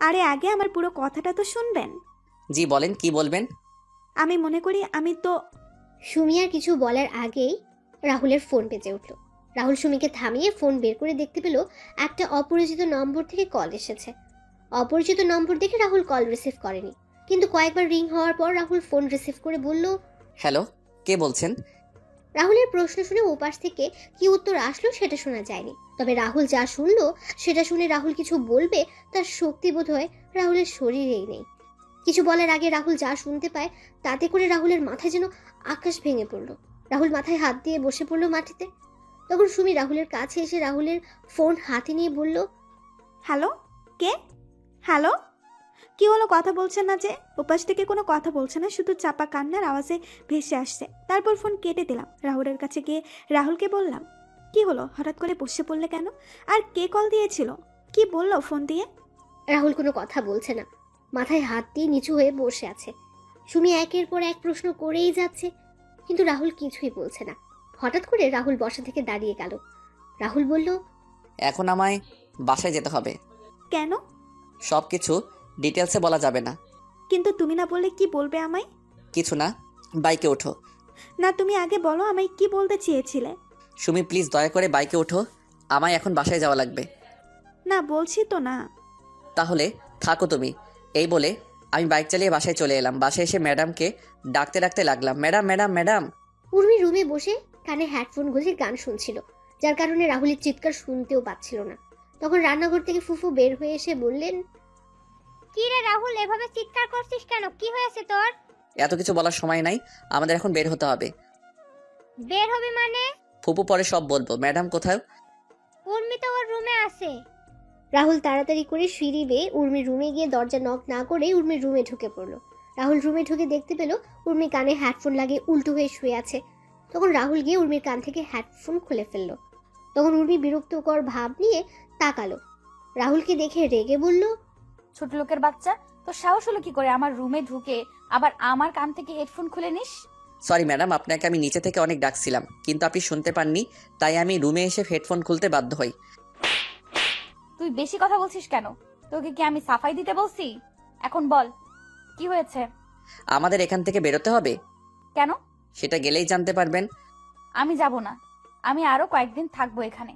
আরে আগে আমার পুরো কথাটা তো শুনবেন। জি বলেন, কি বলবেন? আমি মনে করি আমি তো। সুমি আর কিছু বলার আগেই রাহুলের ফোন বেজে উঠল। রাহুল সুমিকে থামিয়ে ফোন বের করে দেখতে পেল একটা অপরিচিত নম্বর থেকে কল এসেছে। অপরিচিত নম্বর দেখে রাহুল কল রিসিভ করেনি, কিন্তু কয়েকবার রিং হওয়ার পর রাহুল ফোন রিসিভ করে বলল, হ্যালো, কে বলছেন? রাহুলের প্রশ্ন শুনে ওপাশ থেকে কি উত্তর আসলো সেটা শোনা যায়নি, তবে রাহুল যা শুনলো সেটা শুনে রাহুল কিছু বলবে তার শক্তি বোধ হয় রাহুলের শরীরেই নেই। কিছু বলার আগে রাহুল যা শুনতে পায় তাতে করে রাহুলের মাথায় যেন আকাশ ভেঙে পড়ল। রাহুল মাথায় হাত দিয়ে বসে পড়ল মাটিতে। তখন সুমি রাহুলের কাছে এসে রাহুলের ফোন হাতে নিয়ে বলল, হ্যালো, কে? হ্যালো, কি হলো? কথা বলছেন না যে? ওপাশ থেকে কোনো কথা বলছে না, শুধু চাপা কান্নার আওয়াজে ভেসে আসছে। তারপর ফোন কেটে দিলাম। রাহুলের কাছে গিয়ে রাহুলকে বললাম, কি হলো, হঠাৎ করে বসে পড়লে কেন? আর কে কল দিয়েছিল? কি বললো ফোন দিয়ে? রাহুল কোনো কথা বলছে না, মাথায় হাত দিয়ে নিচু হয়ে বসে আছে। সুমি একের পর এক প্রশ্ন করেই যাচ্ছে, কিন্তু রাহুল কিছুই বলছে না। হঠাৎ করে রাহুল বসা থেকে দাঁড়িয়ে গেল। রাহুল বলল, এখন আমায় বাসায় যেতে হবে। কেন? সবকিছু ডিটেলসে বলা যাবে না। কিন্তু তুমি না বললে কি বলবে আমায়? কিছু না, বাইকে ওঠো। না, তুমি আগে বলো আমায় কি বলতে চেয়েছিলে। সুমি প্লিজ দয়া করে বাইকে ওঠো, আমায় এখন বাসায় যাওয়া লাগবে। না বলছি তো না। তাহলে থাকো তুমি। এই বলে আমি বাইক চালিয়ে বাসায় চলে এলাম। বাসায় এসে ম্যাডামকে ডাকতে ডাকতে লাগলাম, ম্যাডাম ম্যাডাম ম্যাডাম। উর্মি রুমে বসে কানে হেডফোন গুঁজে গান শুনছিল, যার কারণে রাহুলের চিৎকার শুনতেও পাচ্ছিল না। তখন রান্নাঘর থেকে ফুফু বের হয়ে এসে বললেন, কি রে রাহুল, এভাবে চিৎকার করছিস কেন? কি হয়েছে তোর? এত কিছু বলার সময় নাই, আমাদের এখন বের হতে হবে। বের হবে মানে? ফুপু পরে সব বলবো। ম্যাডাম কোথায়? উর্মি তো ওর রুমে আছে। রাহুল তাড়াতাড়ি করে সিঁড়ি বেয়ে উর্মির রুমে গিয়ে দরজা নক না করে উর্মির রুমে ঢুকে পড়লো। রাহুল রুমে ঢুকে দেখতে পেল উর্মি কানে হেডফোন লাগিয়ে উল্টো হয়ে শুয়ে আছে। তখন রাহুল গিয়ে উর্মির কান থেকে হেডফোন খুলে ফেললো। তখন উর্মি বিরক্তকর ভাব নিয়ে তাকালো। রাহুলকে দেখে রেগে বলল, ছোট লোকের বাচ্চা, তোর সাহস হলো কি করে আমার রুমে ঢুকে আবার আমার কান থেকে হেডফোন খুলে নিস? সরি ম্যাডাম, আপনাকে আমি নিচে থেকে অনেক ডাকছিলাম, কিন্তু আপনি শুনতে পাননি, তাই আমি রুমে এসে হেডফোন খুলতে বাধ্য হই। তুই বেশি কথা বলছিস কেন? তোকে কি আমি সাফাই দিতে বলছি? এখন বল কি হয়েছে? আমাদের এখান থেকে বেরোতে হবে। কেন? সেটা গেলেই জানতে পারবেন। আমি যাব না, আমি আরো কয়েকদিন থাকবো এখানে।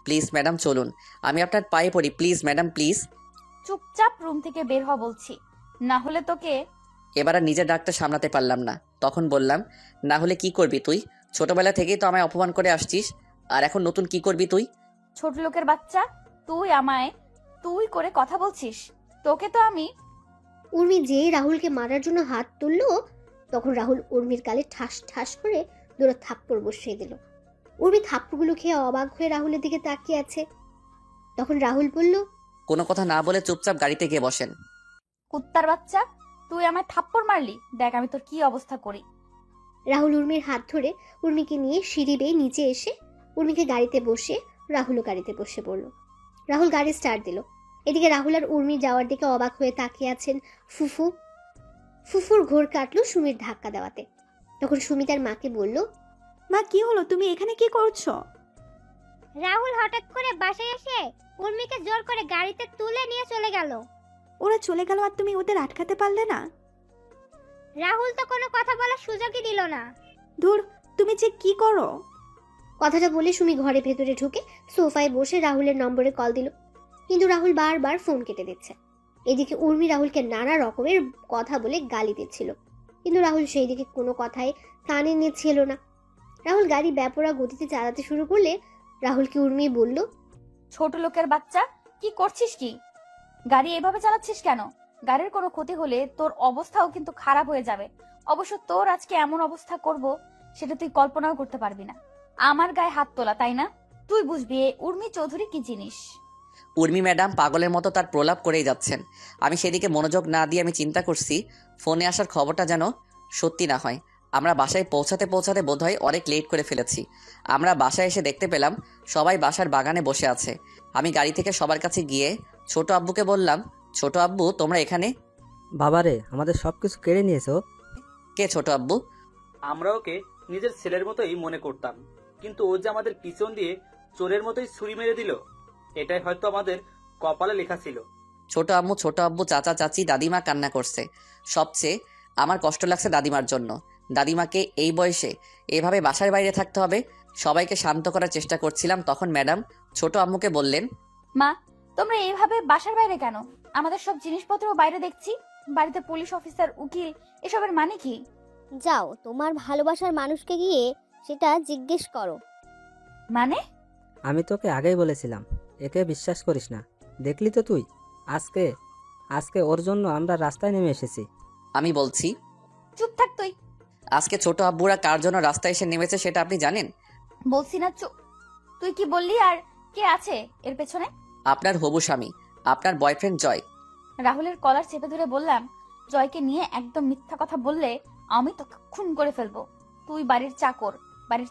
প্লিজ ম্যাডাম চলুন, আমি আপনার পায়ে পড়ি, প্লিজ ম্যাডাম প্লিজ। চুপচাপ রুম থেকে বের হ বলছি, না হলে তোকে। এবার আর নিজের ডাকটা সামলাতে পারলাম না, তখন বললাম, না হলে কি করবি তুই? ছোটবেলা থেকেই তো আমায় অপমান করে আসছিস, আর এখন নতুন কি করবি তুই? ছোট লোকের বাচ্চা, তুই আমায় তুই করে কথা বলছিস? তোকে তো আমি। উর্মি যেই রাহুলকে মারার জন্য হাত তুললো, তখন রাহুল উর্মির গালে ঠাস ঠাস করে দুটো থাপ্পড় বসিয়ে দিল। উর্মি থাপ্পড়গুলো খেয়ে অবাক হয়ে রাহুলের দিকে তাকিয়ে আছে। তখন রাহুল বলল, কোনো কথা না বলে চুপচাপ গাড়িতে গিয়ে বসেন। কুত্তার বাচ্চা, তুই আমায় থাপ্পড় মারলি, দেখ আমি তোর কি অবস্থা করি। রাহুল উর্মির হাত ধরে উর্মিকে নিয়ে সিঁড়ি বেয়ে নিচে এসে উর্মিকে গাড়িতে বসে রাহুলও গাড়িতে বসে পড়ল। রাহুল গাড়ি স্টার্ট দিল। এদিকে রাহুল আর উর্মি যাওয়ার দিকে অবাক হয়ে তাকিয়ে আছেন ফুফু। ফুফুর ঘোর কাটলো সুমির ধাক্কা দেওয়াতে। তখন সুমি তার মাকে বলল, মা কি হলো, তুমি এখানে কি করছো? রাহুল হঠাৎ করে বাসায় এসে উর্মিকে জোর করে গাড়িতে তুলে নিয়ে চলে গেল। ওরা চলে গেল আর তুমি ওদের আটকাতে পারলে না? রাহুল তো কোনো কথা বলার সুযোগই দিল না। ধুর, তুমি যে কি করো? কথাটা বলে সুমি ঘরে ভেতরে ঢুকে সোফায় বসে রাহুলের নম্বরে কল দিল, কিন্তু রাহুল বারবার ফোন কেটে দিচ্ছে। এদিকে উর্মি রাহুলকে নানা রকমের কথা বলে গালি দিচ্ছিল, কিন্তু রাহুল সেই দিকে কোনো কথাই কানে নিচ্ছিল না। রাহুল গাড়ি বেপরোয়া গতিতে চালাতে শুরু করলে রাহুলকে উর্মি বলল, ছোট লোকের বাচ্চা, কি করছিস কি? গাড়ি এভাবে চালাচ্ছিস কেন? গাড়ির কোনো ক্ষতি হলে তোর অবস্থাও কিন্তু খারাপ হয়ে যাবে। অবশ্য তোর আজকে এমন অবস্থা করব সেটা তুই কল্পনাও করতে পারবি না। আমার গায়ে হাত তোলা, তাই না? তুই বুঝবি উর্মি চৌধুরী কি জিনিস। উর্মি ম্যাডাম পাগলের মতো তার প্রলাপ করেই যাচ্ছেন। আমি সেদিকে মনোযোগ না দিয়ে আমি চিন্তা করছি ফোনে আসার খবরটা যেন সত্যি না হয়। আমরা বাসায় পৌঁছাতে পৌঁছাতে বোধহয় অনেক লেট করে ফেলেছি। আমরা বাসায় এসে দেখতে পেলাম সবাই বাসার বাগানে বসে আছে। আমি গাড়ি থেকে সবার কাছে গিয়ে ছোট আব্বুকে বললাম, ছোট আব্বু তোমরা এখানে? বাবারে, আমাদের সব কিছু কেড়ে নিয়েছো। কে ছোট আব্বু? আমরা ওকে নিজের ছেলের মতোই মনে করতাম, কিন্তু ও যে আমাদের পিছন দিয়ে চোরের মতোই ছুরি মেরে দিল, এটাই হয়তো আমাদের কপালে লেখা ছিল। ছোট আব্বু, চাচা চাচি, দাদিমা কান্না করছে। সবচেয়ে আমার কষ্ট লাগছে দাদিমার জন্য। দাদিমাকে এই বয়সে এভাবে বাসার বাইরে থাকতে হবে। সবাইকে শান্ত করার চেষ্টা করছিলাম, তখন ম্যাডাম ছোট আম্মুকে বললেন, মা, তোমরা এইভাবে বাসার বাইরে কেন? আমাদের সব জিনিসপত্র বাইরে দেখছি, বাড়িতে পুলিশ অফিসার, উকিল, এসবের মানে কি? যাও, তোমার ভালোবাসার মানুষকে গিয়ে সেটা জিজ্ঞেস করো। মানে? আমি তোকে আগেই বলেছিলাম একে বিশ্বাস করিস না। দেখলি তো তুই, আজকে ওর জন্য আমরা রাস্তায় নেমে এসেছি। আমি বলছি, চুপ থাক তুই। আজকে ছোট আব্বুরা কার জন্য রাস্তায় এসে নেমেছে সেটা আপনি জানেন? বলছি না চুপ। তুই কি বললি? আর কে আছে এর পেছনে? আপনার হবু স্বামী, আপনার বয়ফ্রেন্ড জয়। রাহুলের কলার চেপে ধরে বললাম, জয়কে নিয়ে একদম মিথ্যা কথা বললে আমি তোকে খুন করে ফেলবো। তুই বাড়ির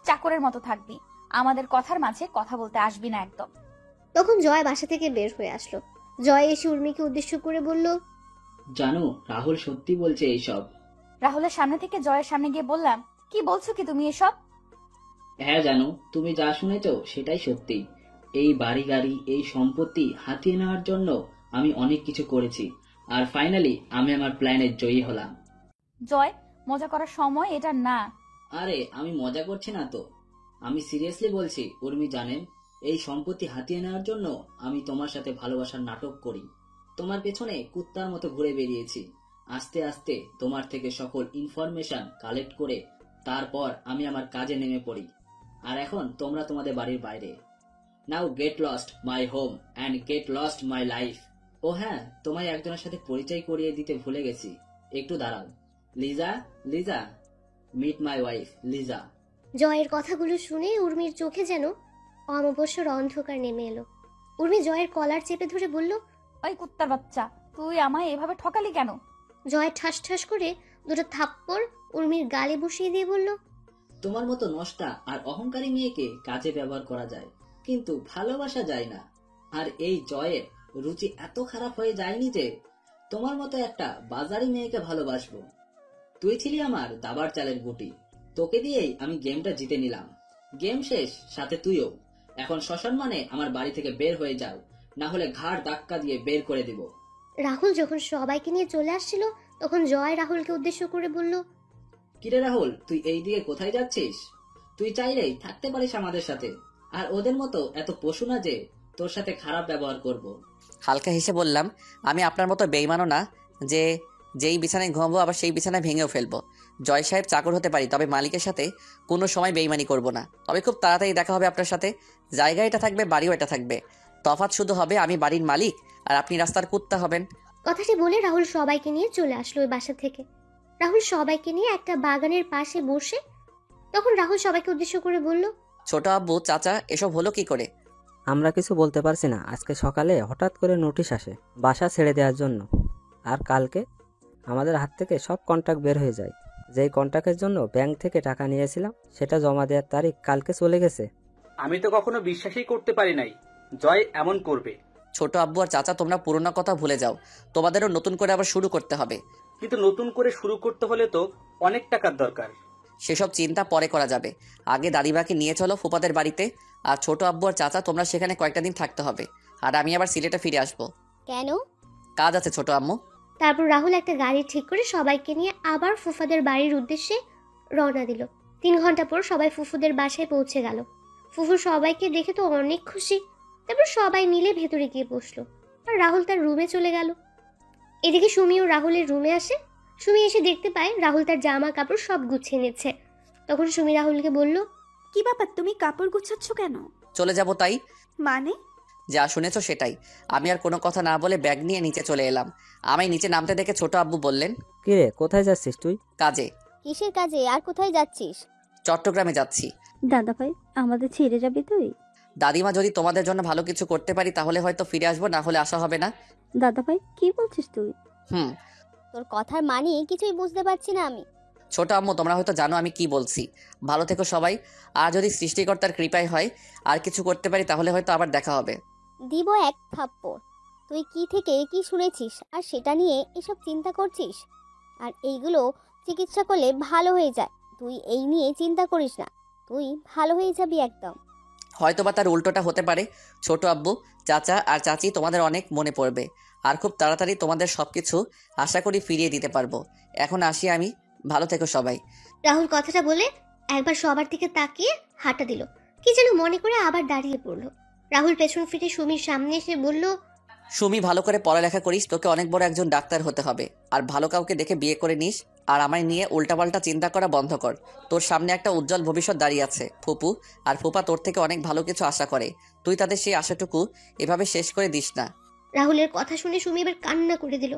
চাকরের মতো থাকবি, আমাদের কথার মাঝে কথা বলতে আসবি না একদম। তখন জয় বাসা থেকে বের হয়ে আসলো। জয় এসে উর্মিকে উদ্দেশ্য করে বলল, জানো রাহুল সত্যি বলছে এইসব। রাহুলের সামনে থেকে জয়ের সামনে গিয়ে বললাম, কি বলছো কি তুমি এসব? হ্যাঁ জানো, তুমি যা শুনেছো সেটাই সত্যি। এই বাড়ি গাড়ি, এই সম্পত্তি হাতিয়ে নেওয়ার জন্য আমি অনেক কিছু করেছি, আর ফাইনালি আমি আমার প্ল্যানে জয়ী হলাম। জয়, মজা করার সময় এটা না। আরে আমি মজা করছি না তো, আমি সিরিয়াসলি বলছি। উর্মি জানেন, এই সম্পত্তি হাতিয়ে নেওয়ার জন্য আমি তোমার সাথে ভালোবাসার নাটক করি, তোমার পেছনে কুত্তার মতো ঘুরে বেরিয়েছি। আস্তে আস্তে তোমার থেকে সকল ইনফরমেশন কালেক্ট করে তারপর আমি আমার কাজে নেমে পড়ি, আর এখন তোমরা তোমাদের বাড়ির বাইরে। Now get lost my home and get lost my life. ও হ্যাঁ, তোমায় একজনের সাথে পরিচয় করিয়ে দিতে ভুলে গেছি, একটু দাঁড়াও। Lisa, meet my wife Lisa. জয়ের কথাগুলো শুনে উর্মির চোখে যেন অমাবস্যার অন্ধকার নেমে এলো। উর্মি জয়ের কলার চেপে ধরে বলল, ওই কুত্তার বাচ্চা, তুই আমায় এভাবে ঠকালি কেন? জয় ঠাস ঠাস করে দুটো থাপ্পড় উর্মির গালে বসিয়ে দিয়ে বলল, তোমার মতো নষ্টা আর অহংকারী মেয়েকে কাজে ব্যবহার করা যায়, কিন্তু ভালোবাসা যায় না। আর এই জয়ের রুচি এত খারাপ হয়ে যায়নি যে তোমার মতো একটা বাজারি মেয়েকে ভালোবাসবো? তুই ছিলি আমার দাবার চালের গুটি, তোকে দিয়েই আমি গেমটা জিতে নিলাম। গেম শেষ, সাথে তুইও। এখন শ্মশান মানে আমার বাড়ি থেকে বের হয়ে যাও, না হলে ঘাড় ধাক্কা দিয়ে বের করে দিব। রাহুল যখন সবাইকে নিয়ে চলে আসছিল তখন জয় রাহুলকে উদ্দেশ্য করে বলল, কিরে রাহুল, তুই এই দিকে কোথায় যাচ্ছিস? তুই চাইলেই থাকতে পারিস আমাদের সাথে, আর ওদের মতো এত পশু না যে তোর সাথে খারাপ ব্যবহার করব। হালকা হেসে বললাম, আমি আপনার মতো বেইমানও না যে যেই বিছানায় ঘুমাবো আবার সেই বিছানায় ভেঙেও ফেলবো। জয় সাহেব চাকর হতে পারি, তবে মালিকের সাথে কোনো সময় বেইমানি করব না। তবে খুব তাড়াতাড়ি দেখা হবে আপনার সাথে। জায়গা এটা থাকবে, বাড়িও এটা থাকবে। তফাৎ শুধু হবে আমি বাড়ির মালিক আর আপনি রাস্তার কুত্তা হবেন। কথাটি বলে রাহুল সবাইকে নিয়ে চলে আসলো ওই বাসা থেকে। রাহুল সবাইকে নিয়ে একটা বাগানের পাশে বসে, তখন রাহুল সবাইকে উদ্দেশ্য করে বলল, ছোট আব্বু, চাচা, এসব হলো কি করে? আমরা কিছু বলতে পারছি না। আজকে সকালে হঠাৎ করে নোটিশ আসে বাসা ছেড়ে দেওয়ার জন্য, আর কালকে আমাদের হাত থেকে সব কন্ট্রাক্ট বের হয়ে যায়। যেই কন্ট্রাক্টের জন্য ব্যাংক থেকে টাকা নিয়েছিলাম সেটা জমা দেওয়ার তারিখ কালকে চলে গেছে। আমি তো কখনো বিশ্বাসই করতে পারি নাই জয় এমন করবে। ছোট আব্বু আর চাচা, তোমরা পুরোনো কথা ভুলে যাও। তোমাদেরও নতুন করে আবার শুরু করতে হবে। কিন্তু নতুন করে শুরু করতে হলে তো অনেক টাকার দরকার। সেসব চিন্তা পরে করা যাবে। আগে দাদিমাকে নিয়ে চলো ফুপাদের বাড়িতে। আর ছোট আব্বু আর চাচা, তোমরা সেখানে কয়েকটা দিন থাকতে হবে। আর আমি আবার সিলেটে ফিরে আসবো। কেন? কাজ আছে ছোট আম্মু। তারপর রাহুল একটা গাড়ি ঠিক করে সবাইকে নিয়ে আবার ফুফাদের বাড়ির উদ্দেশ্যে রওনা দিল। 3 ঘন্টা পর সবাই ফুফুদের বাসায় পৌঁছে গেল। ফুফু সবাইকে দেখে তো অনেক খুশি। তারপর সবাই মিলে ভেতরে গিয়ে বসলো আর রাহুল তার রুমে চলে গেল। এদিকে সুমি ও রাহুলের রুমে আসে। সুমি এসে দেখতে পায় রাহুল তার জামা কাপড় সব গুছিয়ে নিচ্ছে। তখন সুমি রাহুলকে বলল, কি ব্যাপার, তুমি কাপড় গুছাচ্ছ কেন? চলে যাব তাই। মানে? যা শুনেছো সেটাই। আমি আর কোনো কথা না বলে ব্যাগ নিয়ে নিচে চলে এলাম। আমায় নিচে নামতে দেখে ছোট আব্বু বললেন, কিরে, কোথায় যাচ্ছিস তুই? কাজে। কিসের কাজে আর কোথায় যাচ্ছিস? চট্টগ্রামে যাচ্ছি। দাদা ভাই, আমাদের ছেড়ে যাবি তুই? দাদিমা, যদি তোমাদের জন্য ভালো কিছু করতে পারি তাহলে হয়তো ফিরে আসবো, না হলে আসা হবে না। দাদা ভাই, কি বলছিস তুই? তোর কথার মানে কিছুই বুঝতে পারছি না আমি। ছোট আম্মু, তোমরা হয়তো জানো আমি কি বলছি। ভালো থেকো সবাই। আর যদি সৃষ্টিকর্তার কৃপায় হয় আর কিছু করতে পারি তাহলে হয়তো আবার দেখা হবে। দিব এক থাপ্পড়। তুই কি থেকে কি শুনেছিস আর সেটা নিয়ে এসব চিন্তা করছিস? আর এইগুলো চিকিৎসা করলে ভালো হয়ে যায়। তুই এই নিয়ে চিন্তা করিস না, তুই ভালো হয়ে যাবি একদম। হয়তোবা তার উল্টোটা হতে পারে। ছোট আব্বু, চাচা আর চাচি, তোমাদের অনেক মনে পড়বে। আর খুব তাড়াতাড়ি তোমাদের সবকিছু আশা করি ফিরিয়ে দিতে পারবো। এখন আসি আমি। ভালো থেকো সবাই। রাহুল কথাটা বলে একবার সবার দিকে তাকিয়ে হাঁটা দিল। কি যেন মনে করে আবার দাঁড়িয়ে পড়লো। রাহুল পেছন ফিরে সুমির সামনে এসে বলল, সুমি, ভালো করে পড়ালেখা করিস। তোকে অনেক বড় একজন ডাক্তার হতে হবে। আর ভালো কাউকে দেখে বিয়ে করে নিস। আর আমায় নিয়ে উল্টাপাল্টা চিন্তা করা বন্ধ কর। তোর সামনে একটা উজ্জ্বল ভবিষ্যৎ দাঁড়িয়ে আছে। ফুপু আর ফুপা তোর থেকে অনেক ভালো কিছু আশা করে। তুই তাদের সেই আশাটুকু এভাবে শেষ করে দিস না। রাহুলের কথা শুনে সুমি এবার কান্না করে দিল।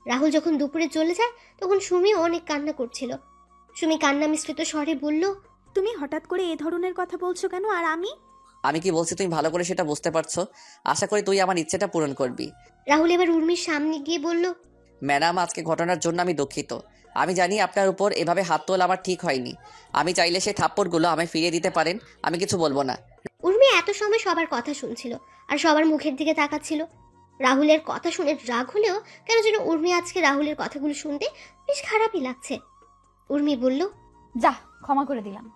রাহুল যখন দুপুরে চলে যায় তখন সুমি অনেক কান্না করছিল। সুমি কান্না মিশ্রিত স্বরে বলল, তুমি হঠাৎ করে এ ধরনের কথা বলছো কেন? আর আমি কি বলছি তুমি ভালো করে সেটা বুঝতে পারছো। আশা করি তুই আমার ইচ্ছেটা পূরণ করবি। রাহুল এবার উর্মির সামনে গিয়ে বলল, ম্যাডাম, আজকে ঘটনার জন্য আমি দুঃখিত। আমি জানি আপনার উপর এভাবে হাত তোলা আমার ঠিক হয়নি। আমি চাইলে সেই থাপ্পড়গুলো আমায় ফিরিয়ে দিতে পারেন। আমি কিছু বলবো না। উর্মি এত সময় সবার কথা শুনছিল আর সবার মুখের দিকে তাকাচ্ছিল। রাহুলের কথা শুনে রাগ হলেও কেন যেন উর্মি আজকে রাহুলের কথাগুলো শুনতে বেশ খারাপই লাগছে। উর্মি বলল, যা, ক্ষমা করে দিলাম।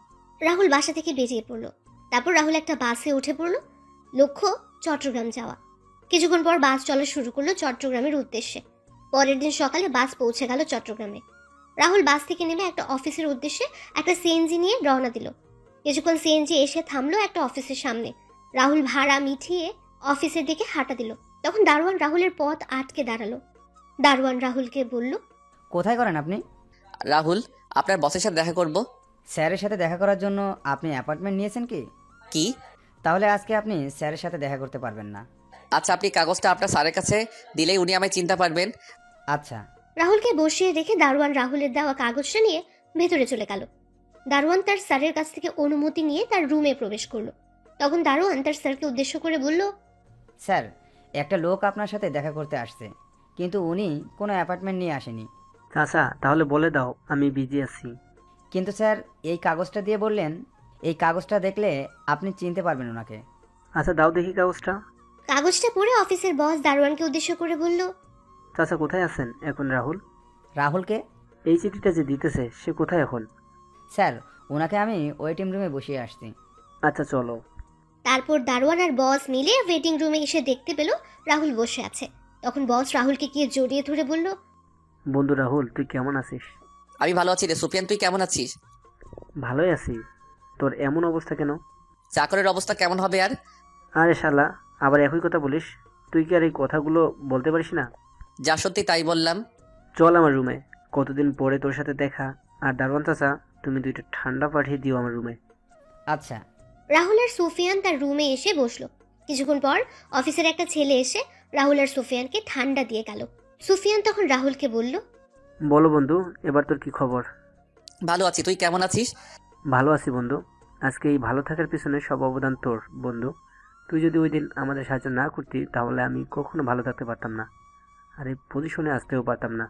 রাহুল বাসা থেকে বেরিয়ে পড়লো। তারপর রাহুল একটা বাসে উঠে পড়লো। লক্ষ্য চট্টগ্রাম যাওয়া। কিছুক্ষণ পর বাস চলা শুরু করলো চট্টগ্রামের উদ্দেশ্যে। পরের দিন সকালে বাস পৌঁছে গেল চট্টগ্রামে। রাহুল বাস থেকে নেমে একটা অফিসের উদ্দেশ্যে একটা সিএনজি নিয়ে রওনা দিল। কিছুক্ষণ সিএনজি এসে থামলো একটা অফিসের সামনে। রাহুল ভাড়া মিটিয়ে অফিসের দিকে হাঁটা দিল। তখন দারোয়ান রাহুলের পথ আটকে দাঁড়ালো। দারোয়ান রাহুলকে বলল, কোথায় করেন আপনি? রাহুল, আপনার বসের সাথে দেখা করব। স্যারের সাথে দেখা করার জন্য আপনি অ্যাপয়েন্টমেন্ট নিয়েছেন কি? কি? তাহলে আজকে আপনি স্যারের সাথে দেখা করতে পারবেন না। আচ্ছা, আপনি কাগজটা আপনার স্যারের কাছে দিলেই উনি আমায় চিনতে পারবেন। আচ্ছা। রাহুলকে বসিয়ে রেখে দারোয়ান রাহুলের দেওয়া কাগজটা নিয়ে ভেতরে চলে গেল। দারোয়ান তার স্যারের কাছ থেকে অনুমতি নিয়ে তার রুমে প্রবেশ করলো। তখন দারোয়ান তার স্যারকে উদ্দেশ্য করে বলল, স্যার, একটা লোক আপনার সাথে দেখা করতে আসছে, কিন্তু উনি কোনো অ্যাপয়েন্টমেন্ট নিয়ে আসেনি। আচ্ছা, তাহলে বলে দাও আমি বিজি আছি। কিন্তু স্যার, এই কাগজটা দিয়ে বললেন, এই কাগজটা দেখলে আপনি চিনতে পারবেন ওনাকে। আচ্ছা, দাও দেখি কাগজটা। কাগজটা পড়ে অফিসের বস দারোয়ানকে উদ্দেশ্য করে বলল, চাচা কোথায় আছেন এখন রাহুল? রাহুলকে? এই চিঠিটা যে দিতেছে সে কোথায় এখন? স্যার, ওনাকে আমি ওয়েটিং রুমে বসিয়ে আসছি। আচ্ছা চলো। তারপর দারোয়ান আর বস মিলে ওয়েটিং রুমে এসে দেখতে পেল রাহুল বসে আছে। তখন বস রাহুলকে গিয়ে জড়িয়ে ধরে বলল, বন্ধু রাহুল, তুই কেমন আছিস? আমি ভালো আছি রে সুফিয়ান, তুই কেমন আছিস? ভালোই আছি। তোর এমন অবস্থা কেন? চাকরের অবস্থা কেমন হবে আর? আরে শালা, আবার একই কথা বলিস। তুই কি আর এই কথাগুলো বলতে পারিস না? যা সত্যি তাই বললাম। চল আমার রুমে, কতদিন পরে তোর সাথে দেখা। আর দারোয়ান চাচা, তুমি দুইটা ঠান্ডা পাঠিয়ে দিও আমার রুমে। আচ্ছা। রাহুল আর সুফিয়ান তার রুমে এসে বসলো। কিছুক্ষণ পর অফিসের একটা ছেলে এসে রাহুল আর সুফিয়ানকে ঠান্ডা দিয়ে গেল। সুফিয়ান তখন রাহুলকে বলল, বলো বন্ধু, এবার তোর কি খবর? ভালো আছি, তুই কেমন আছিস? ভালো আছি বন্ধু। আজকে এই ভালো থাকার পিছনে সব অবদান তোর বন্ধু। তুই যদি ওই দিন আমাদের সাহায্য না করতি তাহলে আমি কখনো ভালো থাকতে পারতাম না, আর এই পজিশনে আসতেও পারতাম না।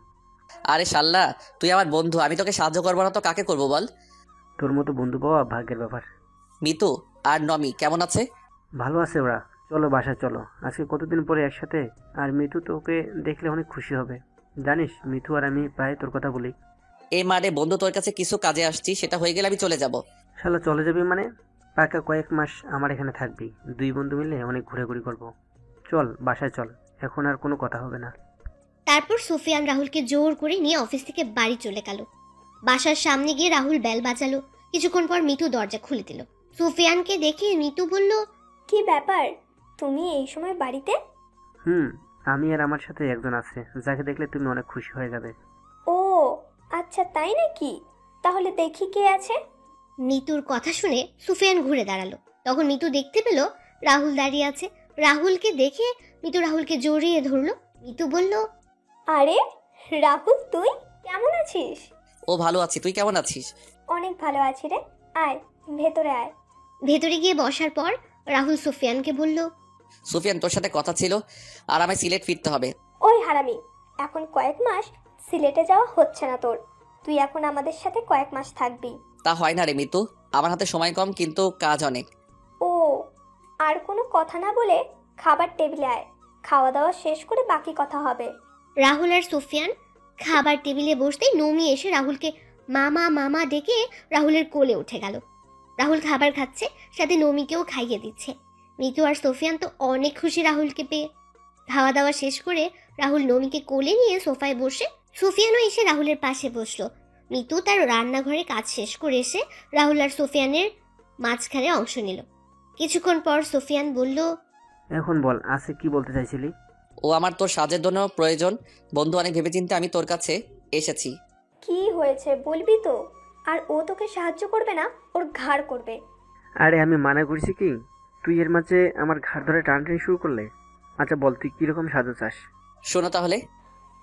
আরে শাল্লা, তুই আমার বন্ধু, আমি তোকে সাহায্য করবো না তো কাকে করবো বল? তোর মতো বন্ধু পাওয়া ভাগ্যের ব্যাপার। মিতু আর নমি কেমন আছে? ভালো আছে ওরা। চলো বাসায় চলো, আজকে কতদিন পরে একসাথে। আর মিতু তোকে দেখলে অনেক খুশি হবে। জানিস, মিতু আর আমি প্রায় তোর কথা বলি। এই মারে বন্ধু, তোর কাছে কিছু কাজে আসছি, সেটা হয়ে গেলে আমি চলে যাব। শালা চলে যাবি মানে? পাকা কয়েক মাস আমার এখানে থাকবি। দুই বন্ধু মিলে অনেক ঘোরাঘুরি করব। চল বাসায় চল, এখন আর কোনো কথা হবে না। তারপর সুফিয়ান রাহুলকে জোর করে নিয়ে অফিস থেকে বাড়ি চলে গেল। বাসার সামনে গিয়ে রাহুল বেল বাজালো। কিছুক্ষণ পর মিতু দরজা খুলে দিল। সুফিয়ানকে দেখে মিতু বলল, কি ব্যাপার, তুমি এই সময় বাড়িতে? আমি আর আমার সাথে একজন আছে, যাকে দেখলে তুমি অনেক খুশি হয়ে যাবে। ও আচ্ছা, তাই নাকি? তাহলে দেখি কে আছে। মিতুর কথা শুনে সুফিয়ান ঘুরে দাঁড়ালো। তখন মিতু দেখতে পেল রাহুল দাঁড়িয়ে আছে। রাহুলকে দেখে মিতু রাহুলকে জড়িয়ে ধরলো। মিতু বলল, আরে রাহুল, তুই কেমন আছিস? ও ভালো আছি, তুই কেমন আছিস? অনেক ভালো আছি রে, আয় ভেতরে আয়। ভেতরে গিয়ে বসার পর রাহুল সুফিয়ানকে বলল, সুফিয়ান, তোর সাথে কথা ছিল, আর আমায় সিলেট ফিরতে হবে। ওই হারামি, এখন কয়েক মাস সিলেটে যাওয়া হচ্ছে না তোর। তুই এখন আমাদের সাথে কয়েক মাস থাকবি। তা হয় না রে মিতু, আমার হাতে সময় কম কিন্তু কাজ অনেক। ও, আর কোনো কথা না বলে খাবার টেবিলে আয়, খাওয়া দাওয়া শেষ করে বাকি কথা হবে। রাহুল আর সুফিয়ান খাবার টেবিলে বসতেই নমি এসে রাহুলকে মামা মামা ডেকে রাহুলের কোলে উঠে গেল। রাহুল খাবার খাচ্ছে, সাথে নমিকেও খাইয়ে দিচ্ছে। মিতু আর সুফিয়ান তো অনেক খুশি রাহুলকে পেয়ে। খাওয়া দাওয়া শেষ করে রাহুল নমিকে কোলে নিয়ে সোফায় বসে সুফিয়ানও এসে রাহুলের পাশে বসলো। মিতু তার রান্নাঘরে কাজ শেষ করে এসে রাহুল আর সুফিয়ানের মাঝখানে অংশ নিল। কিছুক্ষণ পর সুফিয়ান বলল, এখন বল, আছে কি বলতে চাইছিলি? ও আমার তোর সাহায্যের জন্য প্রয়োজন বন্ধু, অনেক ভেবেচিন্তে আমি তোর কাছে এসেছি। কি হয়েছে বলবি তো? আর ও তোকে সাহায্য করবে না, ওর ঘাড় করবে। আরে আমি মানা করছি কি? তুই এর মাঝে আমার ঘাড় ধরে টানটানি শুরু করলে। আচ্ছা বল, তুই কিরকম সাহায্য চাস? শোনো তাহলে।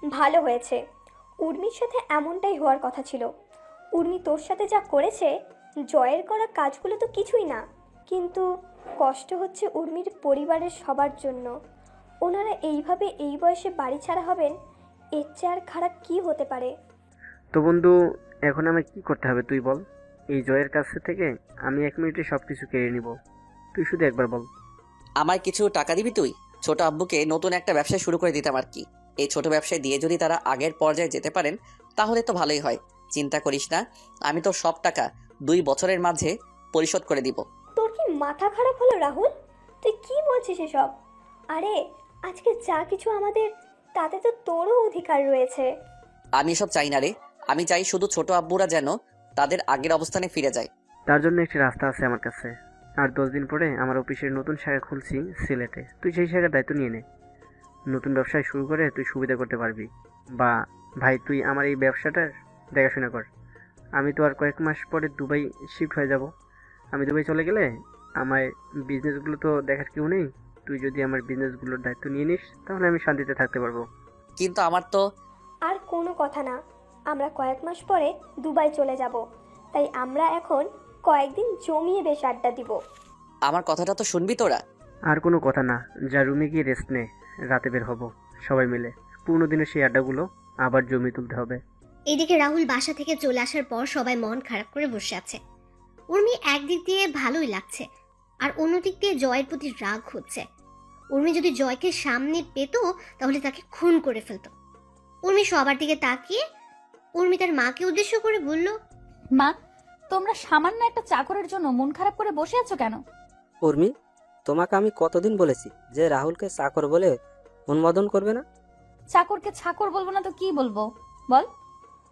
ভালো হয়েছে, উর্মির সাথে এমনটাই হওয়ার কথা ছিল। উর্মি তোর সাথে যা করেছে, জয়ের করা কাজগুলো তো কিছুই না, কিন্তু কষ্ট হচ্ছে উর্মির পরিবারের সবার জন্য। ওনারা এইভাবে এই বয়সে বাড়ি ছাড়া হবেন, এর চেয়ে আর খারাপ কি হতে পারে? তো বন্ধু, এখন আমার কি করতে হবে তুই বল। এই জয়ের কাছ থেকে আমি 1 মিনিটে সবকিছু কেড়ে নিব। তুই শুধু একবার বল। আমার কিছু টাকা দিবি তুই? ছোট আব্বুকে নতুন একটা ব্যবসা শুরু করে দিতাম আর কি। এই ছোট ব্যবসায় দিয়ে যদি তারা আগের পর্যায়ে যেতে পারেন তাহলে তো ভালোই হয়। চিন্তা করিস না, আমি তো সব টাকা 2 বছরের মাঝে পরিশোধ করে দিব। তোর কি মাথা খারাপ হলো রাহুল? তুই কি বলছিস এসব? আরে আজকে যা কিছু আমাদের, তাতে তো তোরও অধিকার রয়েছে। আমি এসব চাই না রে, আমি চাই শুধু ছোট আব্বুরা যেন তাদের আগের অবস্থানে ফিরে যায়। তার জন্য একটি রাস্তা আছে আমার কাছে। আর 10 দিন পরে আমার অফিসের নতুন শাখা খুলছি সিলেটে। তুই সেই শাখার দায়িত্ব নিয়ে নে। নতুন ব্যবসায় শুরু করে তুই সুবিধা করতে পারবি। বা ভাই, তুই আমার এই ব্যবসাটার দেখাশোনা কর। আমি তো আর কয়েক মাস পরে দুবাই শিফট হয়ে যাব। আমি দুবাই চলে গেলে আমার বিজনেসগুলো তো দেখার কেউ নেই। তুই যদি আমার বিজনেসগুলোর দায়িত্ব নিয়ে নিস তাহলে আমি শান্তিতে থাকতে পারবো। কিন্তু আমার তো আর কোনো কথা না, আমরা কয়েক মাস পরে দুবাই চলে যাব, তাই আমরা এখন কয়েকদিন জমিয়ে বেশ আড্ডা দিব। আমার কথাটা তো শুনবি তোরা। আর কোনো কথা না, যা রুমে গিয়ে রেস্ট নে, রাতে বের হব সবাই মিলে। পুরনো দিনের সেই আড্ডাগুলো আবার জমি তুলতে হবে। এদিকে রাহুল বাসা থেকে চলে আসার পর সবাই মন খারাপ করে বসে আছে। উর্মি একদিক দিয়ে ভালোই লাগছে, আর অন্যদিক দিয়ে জয়ের প্রতি রাগ হচ্ছে। উর্মি যদি জয়কে সামনে পেত তাহলে তাকে খুন করে ফেলত। উর্মি সবার দিকে তাকিয়ে উর্মি তার মাকে উদ্দেশ্য করে বলল, মা, তোমরা সামান্য একটা চাকরের জন্য মন খারাপ করে বসে আছো কেন? উর্মি, তোমাকে আমি কতদিন বলেছি যে রাহুলকে চাকর বলে অনুমোদন করবে না? চাকরকে চাকর বলবো না তো কি বলবো বল?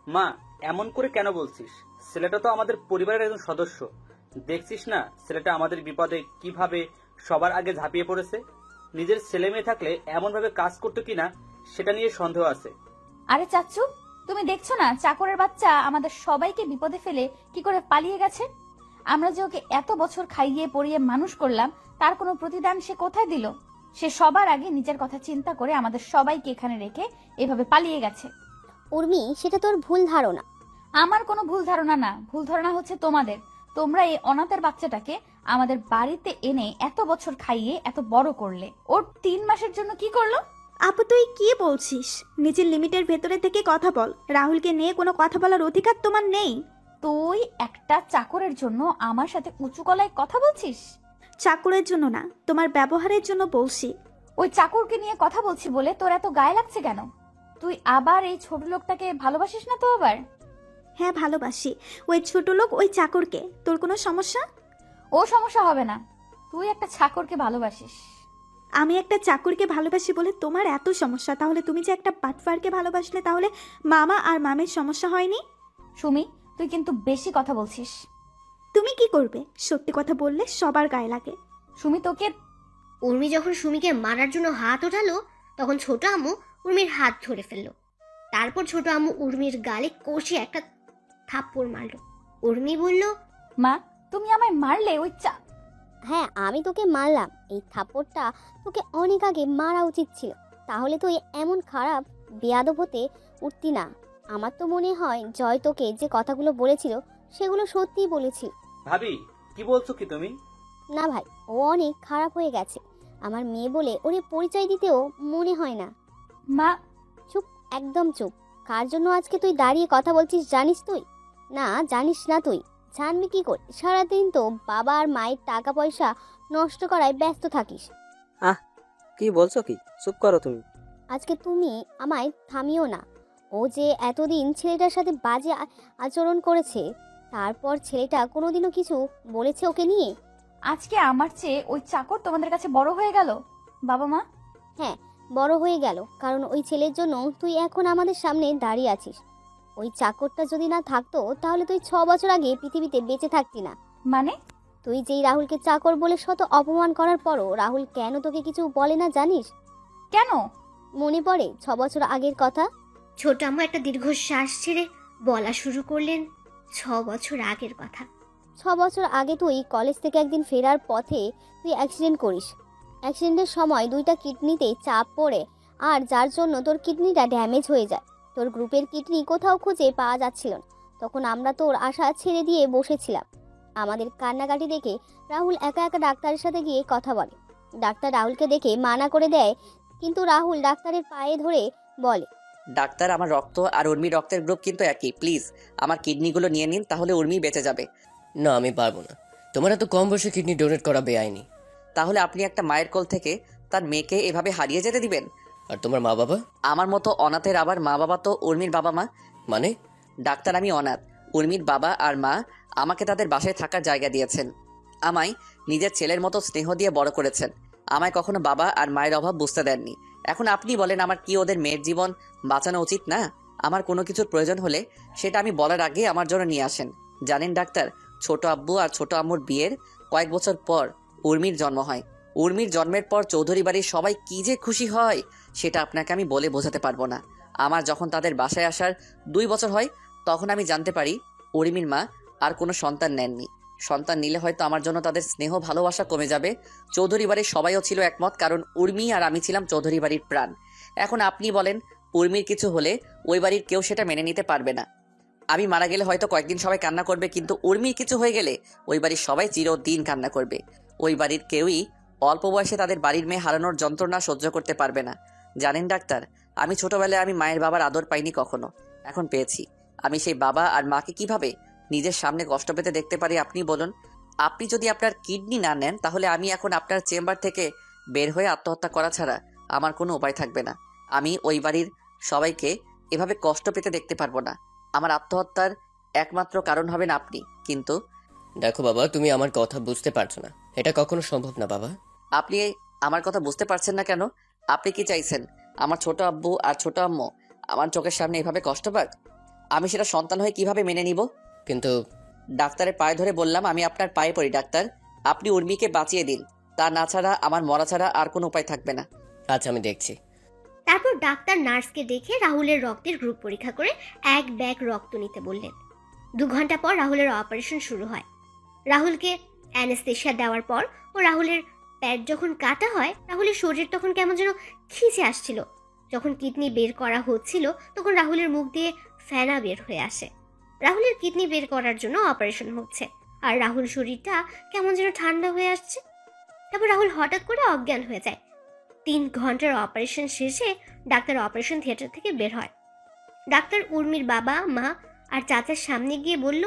মা, এমন করে কেন বলছিস? ছেলেটা তো আমাদের পরিবারের একজন সদস্য। দেখছিস না ছেলেটা আমাদের বিপদে কিভাবে সবার আগে ঝাঁপিয়ে পড়েছে। নিজের ছেলে মেয়ে থাকলে এমন ভাবে কাজ করতো কিনা সেটা নিয়ে সন্দেহ আছে। আরে চাচ্চু, তুমি দেখছো না চাকরের বাচ্চা আমাদের সবাইকে বিপদে ফেলে কি করে পালিয়ে গেছে? আমরা যে ওকে এত বছর খাইয়ে পরিয়ে মানুষ করলাম, তার কোনো প্রতিদান সে কোথায় দিল? সে সবার আগে নিজের কথা চিন্তা করে আমাদের সবাইকে এখানে রেখে এভাবে পালিয়ে গেছে। উর্মি, সেটা তোর ভুল ধারণা। আমার কোনো ভুল ধারণা না, ভুল ধারণা হচ্ছে তোমাদের। তোমরা এই অনাথের বাচ্চাটাকে আমাদের বাড়িতে এনে এত বছর খাইয়ে এত বড় করলে, ওর 3 মাসের জন্য কি করলো? আপু তুই কি বলছিস? নিজের লিমিটের ভেতরে থেকে কথা বল। রাহুলকে নিয়ে কোনো কথা বলার অধিকার তোমার নেই। তুই একটা চাকরের জন্য আমার সাথে উঁচু গলায় কথা বলছিস? চাকরের জন্য না, তোমার ব্যবহারের জন্য বলছি। ওই চাকরকে নিয়ে কথা বলছি বলে তোর এত গায়ে লাগছে কেন? তুই আবার এই ছোট লোকটাকে ভালোবাসিস না তো আবার? হ্যাঁ ভালোবাসি ওই ছোট লোক, ওই চাকরকে। তোর কোনো সমস্যা? ও সমস্যা হবে না, তুই একটা চাকরকে ভালোবাসিস। আমি একটা চাকরকে ভালোবাসি বলে তোমার এত সমস্যা? তাহলে তুমি যে একটা বাটফারকে ভালোবাসলে, তাহলে মামা আর মামের সমস্যা হয়নি? সুমি, তুই কিন্তু বেশি কথা বলছিস। তুমি কি করবে? সত্যি কথা বললে সবার গায়ে লাগে। সুমি তোকে। উর্মি যখন সুমিকে মারার জন্য হাত ওঠালো, তখন ছোট আম্মু উর্মির হাত ধরে ফেললো। তারপর ছোট আম্মু উর্মির গালে কষে একটা থাপ্পড় মারলো। উর্মি বলল, মা, তুমি আমায় মারলে? হ্যাঁ, আমি তোকে মারলাম। এই থাপ্পড়টা তোকে অনেক আগে মারা উচিত ছিল, তাহলে তুই এমন খারাপ বেয়াদব হতে উঠতি না। আমার তো মনে হয় জয় তোকে যে কথাগুলো বলেছিল সেগুলো সত্যিই বলেছিল। ভাবি, কি বলছো কি তুমি? না ভাই, ও অনেক খারাপ হয়ে গেছে। আমার মেয়ে বলে ওরে পরিচয় দিতেও মনে হয় না। মা। চুপ, একদম চুপ। কার জন্য আজকে তুই দাঁড়িয়ে কথা বলছিস জানিস তুই? না, জানিস না তুই? জানবি কি করে? সারাদিন তো বাবা আর মায়ের টাকা পয়সা নষ্ট করায় ব্যস্ত থাকিস। কি বলছো কি? চুপ করো তুমি। আজকে তুমি আমায় থামিও না। ও যে এতদিন ছেলেটার সাথে বাজে আচরণ করেছে, তারপর ছেলেটা কোনোদিনও কিছু বলেছে ওকে নিয়ে? আজকে আমার চেয়ে ওই চাকর তোমাদের কাছে বড় হয়ে গেল বাবা মা? হ্যাঁ, বড় হয়ে গেল, কারণ ওই ছেলের জন্য তুই এখন আমাদের সামনে দাঁড়িয়ে আছিস। ওই চাকরটা যদি না থাকতো তাহলে তুই 6 বছর আগে পৃথিবীতে বেঁচে থাকতি না। মানে? তুই যেই রাহুলকে চাকর বলে শত অপমান করার পরও রাহুল কেন তোকে কিছু বলে না জানিস? কেন? মনে পড়ে 6 বছর আগের কথা? ছোট আম্মু একটা দীর্ঘশ্বাস ছেড়ে বলা শুরু করলেন 6 বছর আগের কথা। 6 বছর আগে তুই কলেজ থেকে একদিন ফেরার পথে তুই অ্যাক্সিডেন্ট করিস। অ্যাক্সিডেন্টের সময় 2টা কিডনিতে চাপ পড়ে, আর যার জন্য তোর কিডনিটা ড্যামেজ হয়ে যায়। তোর গ্রুপের কিডনি কোথাও খুঁজে পাওয়া যাচ্ছিল না। তখন আমরা তোর আশা ছেড়ে দিয়ে বসেছিলাম। আমাদের কান্নাকাটি দেখে রাহুল একা একা ডাক্তারের সাথে গিয়ে কথা বলে। ডাক্তার রাহুলকে দেখে মানা করে দেয়, কিন্তু রাহুল ডাক্তারের পায়ে ধরে বলে, ডাক্তার, আমার রক্ত আর উর্মির রক্তের গ্রুপ কিন্তু একই, প্লিজ আমার কিডনিগুলো নিয়ে নিন, তাহলে উর্মি বেঁচে যাবে। না, আমি পারবো না। তোমার এত কম বয়সে কিডনি ডোনেট করা বেআইনি। তাহলে আপনি একটা মায়ের কোল থেকে তার মেয়েকে এভাবে হারিয়ে যেতে দিবেন? আর তোমার মা বাবা? আমার মতো অনাথের আবার মা বাবা তো উর্মির বাবা মা। মানে? ডাক্তার, আমি অনাথ। উর্মির বাবা আর মা আমাকে তাদের বাসায় থাকার জায়গা দিয়েছেন। আমায় নিজের ছেলের মতো স্নেহ দিয়ে বড় করেছেন। আমায় কখনো বাবা আর মায়ের অভাব বুঝতে দেননি। এখন আপনি বলেন, আমার কি ওদের মেয়ের জীবন বাঁচানো উচিত না? আমার কোনো কিছুর প্রয়োজন হলে সেটা আমি বলার আগে আমার জন্য নিয়ে আসেন। জানেন ডাক্তার, ছোট আব্বু আর ছোট আম্মুর বিয়ের কয়েক বছর পর উর্মির জন্ম হয়। উর্মির জন্মের পর চৌধুরী বাড়ির সবাই কি যে খুশি হয় সেটা আপনাকে আমি বলে বোঝাতে পারবো না। আমার যখন তাদের বাসায় আসার 2 বছর হয়, তখন আমি জানতে পারি উর্মির মা আর কোনো সন্তান নেননি। সন্তান নিলে হয়তো আমার জন্য তাদের স্নেহ ভালোবাসা কমে যাবে। চৌধুরী বাড়ির সবাইও ছিল একমত, কারণ উর্মি আর আমি ছিলাম চৌধুরী বাড়ির প্রাণ। এখন আপনি বলেন, উর্মির কিছু হলে ওই বাড়ির কেউ সেটা মেনে নিতে পারবে না। আমি মারা গেলে হয়তো কয়েকদিন সবাই কান্না করবে, কিন্তু উর্মির কিছু হয়ে গেলে ওই বাড়ির সবাই চিরদিন কান্না করবে। ওই বাড়ির কেউই অল্প বয়সে তাদের বাড়ির মেয়ে হারানোর যন্ত্রণা সহ্য করতে পারবে না। জানেন ডাক্তার, আমি ছোটবেলায় আমি মায়ের বাবার আদর পাইনি কখনো, এখন পেয়েছি। আমি সেই বাবা আর মাকে কিভাবে নিজের সামনে কষ্ট পেতে দেখতে পারি আপনি বলুন? আপনি যদি আপনার কিডনি না নেন, তাহলে আমি এখন আপনার চেম্বার থেকে বের হয়ে আত্মহত্যা করা ছাড়া আমার কোনো উপায় থাকবে না। আমি ওই বাড়ির সবাইকে এভাবে কষ্ট পেতে দেখতে পারবো না। আমার আত্মহত্যার একমাত্র কারণ হবেন আপনি। কিন্তু দেখো বাবা, তুমি আমার কথা বুঝতে পারছো না। এটা কখনো সম্ভব না বাবা। আপনি আমার কথা বুঝতে পারছেন না কেন? আপনি কি চাইছেন আমার ছোট আব্বু আর ছোট আম্মু আমার চোখের সামনে এভাবে কষ্ট পাক? আমি সেটা সন্তান হয়ে কিভাবে মেনে নিব? কিন্তু ডাক্তারের পায়ে ধরে বললাম, আমি আপনার পায়ে পড়ি ডাক্তার, আপনি উর্মিকে বাঁচিয়ে দিন। তা না ছাড়া আমার মরা ছাড়া আর কোনো উপায় থাকবে না। আচ্ছা, আমি দেখছি। তারপর ডাক্তার নার্সকে দেখে রাহুলের রক্তের গ্রুপ পরীক্ষা করে এক ব্যাগ রক্ত নিতে বললেন। 2 ঘন্টা পর রাহুলের অপারেশন শুরু হয়। রাহুলকে অ্যানেস্থেশিয়া দেওয়ার পর ও রাহুলের পেট যখন কাটা হয়, রাহুলের শরীর তখন কেমন যেন খিচে আসছিল। যখন কিডনি বের করা হচ্ছিল তখন রাহুলের মুখ দিয়ে ফেনা বের হয়ে আসে। রাহুলের কিডনি বের করার জন্য অপারেশন হচ্ছে, আর রাহুল শরীরটা কেমন যেন ঠান্ডা হয়ে আসছে। তারপর রাহুল হঠাৎ করে অজ্ঞান হয়ে যায়। 3 ঘন্টার অপারেশন শেষে ডাক্তার অপারেশন থিয়েটার থেকে বের হয়। ডাক্তার উর্মির বাবা, মা আর চাচার সামনে গিয়ে বলল,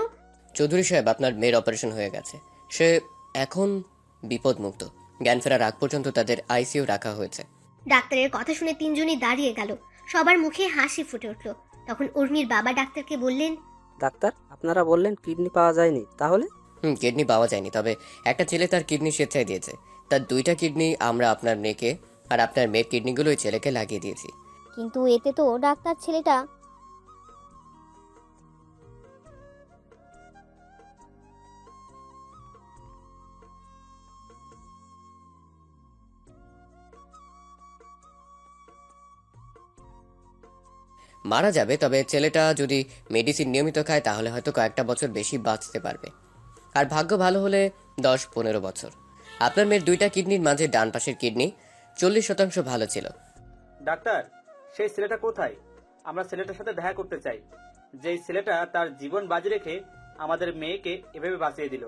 চৌধুরী সাহেব, আপনার মেয়ের অপারেশন হয়ে গেছে। সে এখন বিপদমুক্ত। জ্ঞান ফেরার আগ পর্যন্ত তাদের আইসিইউ রাখা হয়েছে। ডাক্তারের কথা শুনে 3 জনই দাঁড়িয়ে গেল। সবার মুখে হাসি ফুটে উঠল। তখন উর্মির বাবা ডাক্তারকে বললেন, ডাক্তার, আপনারা বললেন কিডনি পাওয়া যায়নি, তাহলে? কিডনি পাওয়া যায়নি, তবে একটা ছেলে তার কিডনি স্বেচ্ছায় দিয়েছে। তার 2টা কিডনি আমরা আপনার মেয়েকে আর আপনার মেয়ের কিডনিগুলো ওই ছেলেকে লাগিয়ে দিয়েছি। কিন্তু এতে তো ডাক্তার ছেলেটা মারা যাবে, তবে ছেলেটা যদি মেডিসিন নিয়মিত খায় তাহলে হয়তো কয়েকটা বছর বেশি বাঁচতে পারবে। আর ভাগ্য ভালো হলে 10-15 বছর। আপনার মেয়ের 2টা কিডনির মাঝে ডান পাশের কিডনি 40% ভালো ছিল। ডাক্তার, সেই ছেলেটা কোথায়? আমরা ছেলেটার সাথে দেখা করতে চাই, যেই ছেলেটা তার জীবন বাজি রেখে আমাদের মেয়েকে এভাবে বাঁচিয়ে দিল।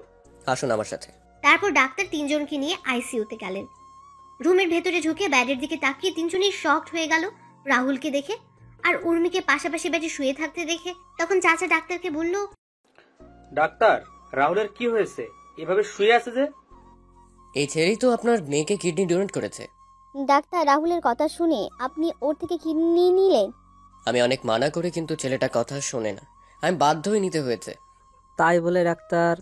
আসুন আমার সাথে। তারপর ডাক্তার 3 জনকে নিয়ে আইসিইউতে গেলেন। রুমের ভেতরে ঢুকে ব্যাডের দিকে তাকিয়ে 3 জনই শকড হয়ে গেল রাহুলকে দেখে আর উর্মিকে পাশাপাশি বেডে শুয়ে থাকতে দেখে। তখন চাচা ডাক্তারকে বলল, ডাক্তার, রাহুলের কি হয়েছে? এভাবে শুয়ে আছে যে? এই ছেলেই তো আপনার মেয়েকে কিডনি ডোনেট করেছে। ডাক্তার, রাহুলের কথা শুনে আপনি ওর থেকে কিডনি নিলেন? আমি অনেক মানা করে কিন্তু ছেলেটা কথা শোনে না। আমি বাধ্য হয়ে নিতে হয়েছে। তাই বলে ডাক্তার?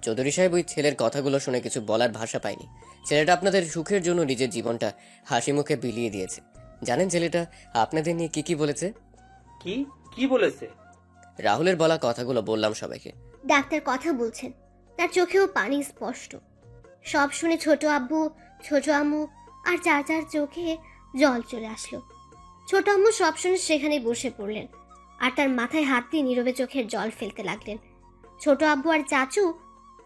চৌধুরী সাহেব, ওই ছেলের কথাগুলো শুনে কিছু বলার ভাষা পাইনি। ছেলেটা আপনাদের সুখের জন্য নিজের জীবনটা হাসি মুখে বিলিয়ে দিয়েছে। জানেন ছেলেটা আপনাদের নিয়ে কি কি বলেছে? কি কি বলেছে? রাহুলের বলা কথাগুলো বললাম সবাইকে। ডাক্তার কথা বলছেন, তার চোখেও পানি স্পষ্ট। সব শুনে ছোট আব্বু, ছোট আম্মু আর চাচার চোখে জল চলে আসলো। ছোট আম্মু সব শুনে সেখানে বসে পড়লেন আর তার মাথায় হাত দিয়ে নীরবে চোখের জল ফেলতে লাগলেন। ছোট আব্বু আর চাচু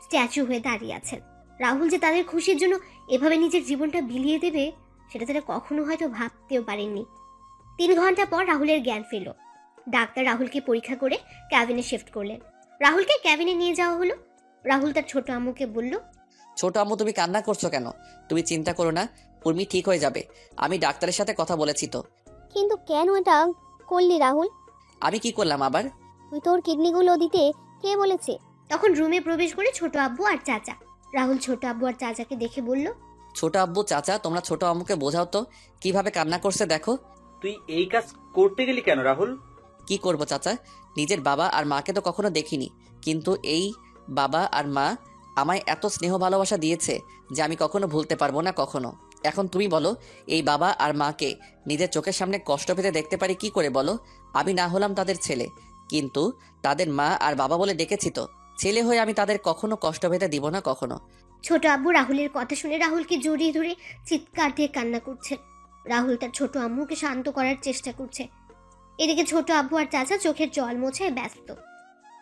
স্ট্যাচু হয়ে দাঁড়িয়ে আছেন। রাহুল যে তাদের খুশির জন্য এভাবে নিজের জীবনটা বিলিয়ে দেবে সেটা তারা কখনো হয়তো ভাবতেও পারেননি। 3 ঘন্টা পর রাহুলের জ্ঞান ফিরল। ডাক্তার রাহুলকে পরীক্ষা করে ক্যাবিনে শিফট করলেন। রাহুলকে ক্যাবিনে নিয়ে যাওয়া হলো। রাহুল তার ছোট আম্মুকে বলল, ছোট আম্মু, তুমি কান্না করছো কেন? তুমি চিন্তা করো না, উর্মি ঠিক হয়ে যাবে। আমি ডাক্তারের সাথে কথা বলেছি তো। কিন্তু কেন এটা করলি রাহুল? আমি কি করলাম আবার? তুই তোর কিডনিগুলো দিতে কে বলেছে? তখন রুমে প্রবেশ করে ছোট আব্বু আর চাচা। রাহুল ছোট আব্বু আর চাচাকে দেখে বলল, ছোট আব্বু, চাচা, তোমরা ছোট আম্মুকে বোঝাও তো কিভাবে কান্না করছে দেখো। তুই এই কাজ করতে গেলি কেন রাহুল? কি করব চাচা, নিজের বাবা আর মাকে তো কখনো দেখিনি, কিন্তু এই বাবা আর মা আমায় এত স্নেহ ভালোবাসা দিয়েছে যে আমি কখনো ভুলতে পারবো না কখনো। এখন তুমি বলো, এই বাবা আর মাকে নিজের চোখের সামনে কষ্ট পেতে দেখতে পারি কি করে বলো? আমি না হলাম তাদের ছেলে, কিন্তু তাদের মা আর বাবা বলে ডেকেছি তো। ছেলে হয়ে আমি তাদের কখনো কষ্ট পেতে দিব না কখনো। ছোট আব্বু রাহুলের কথা শুনে রাহুলকে জড়িয়ে ধরে চিৎকার দিয়ে কান্না করছে। রাহুল তার ছোট আম্মুকে শান্ত করার চেষ্টা করছে। এদিকে ছোট আব্বু আর চাচা চোখের জল মোছায় ব্যস্ত।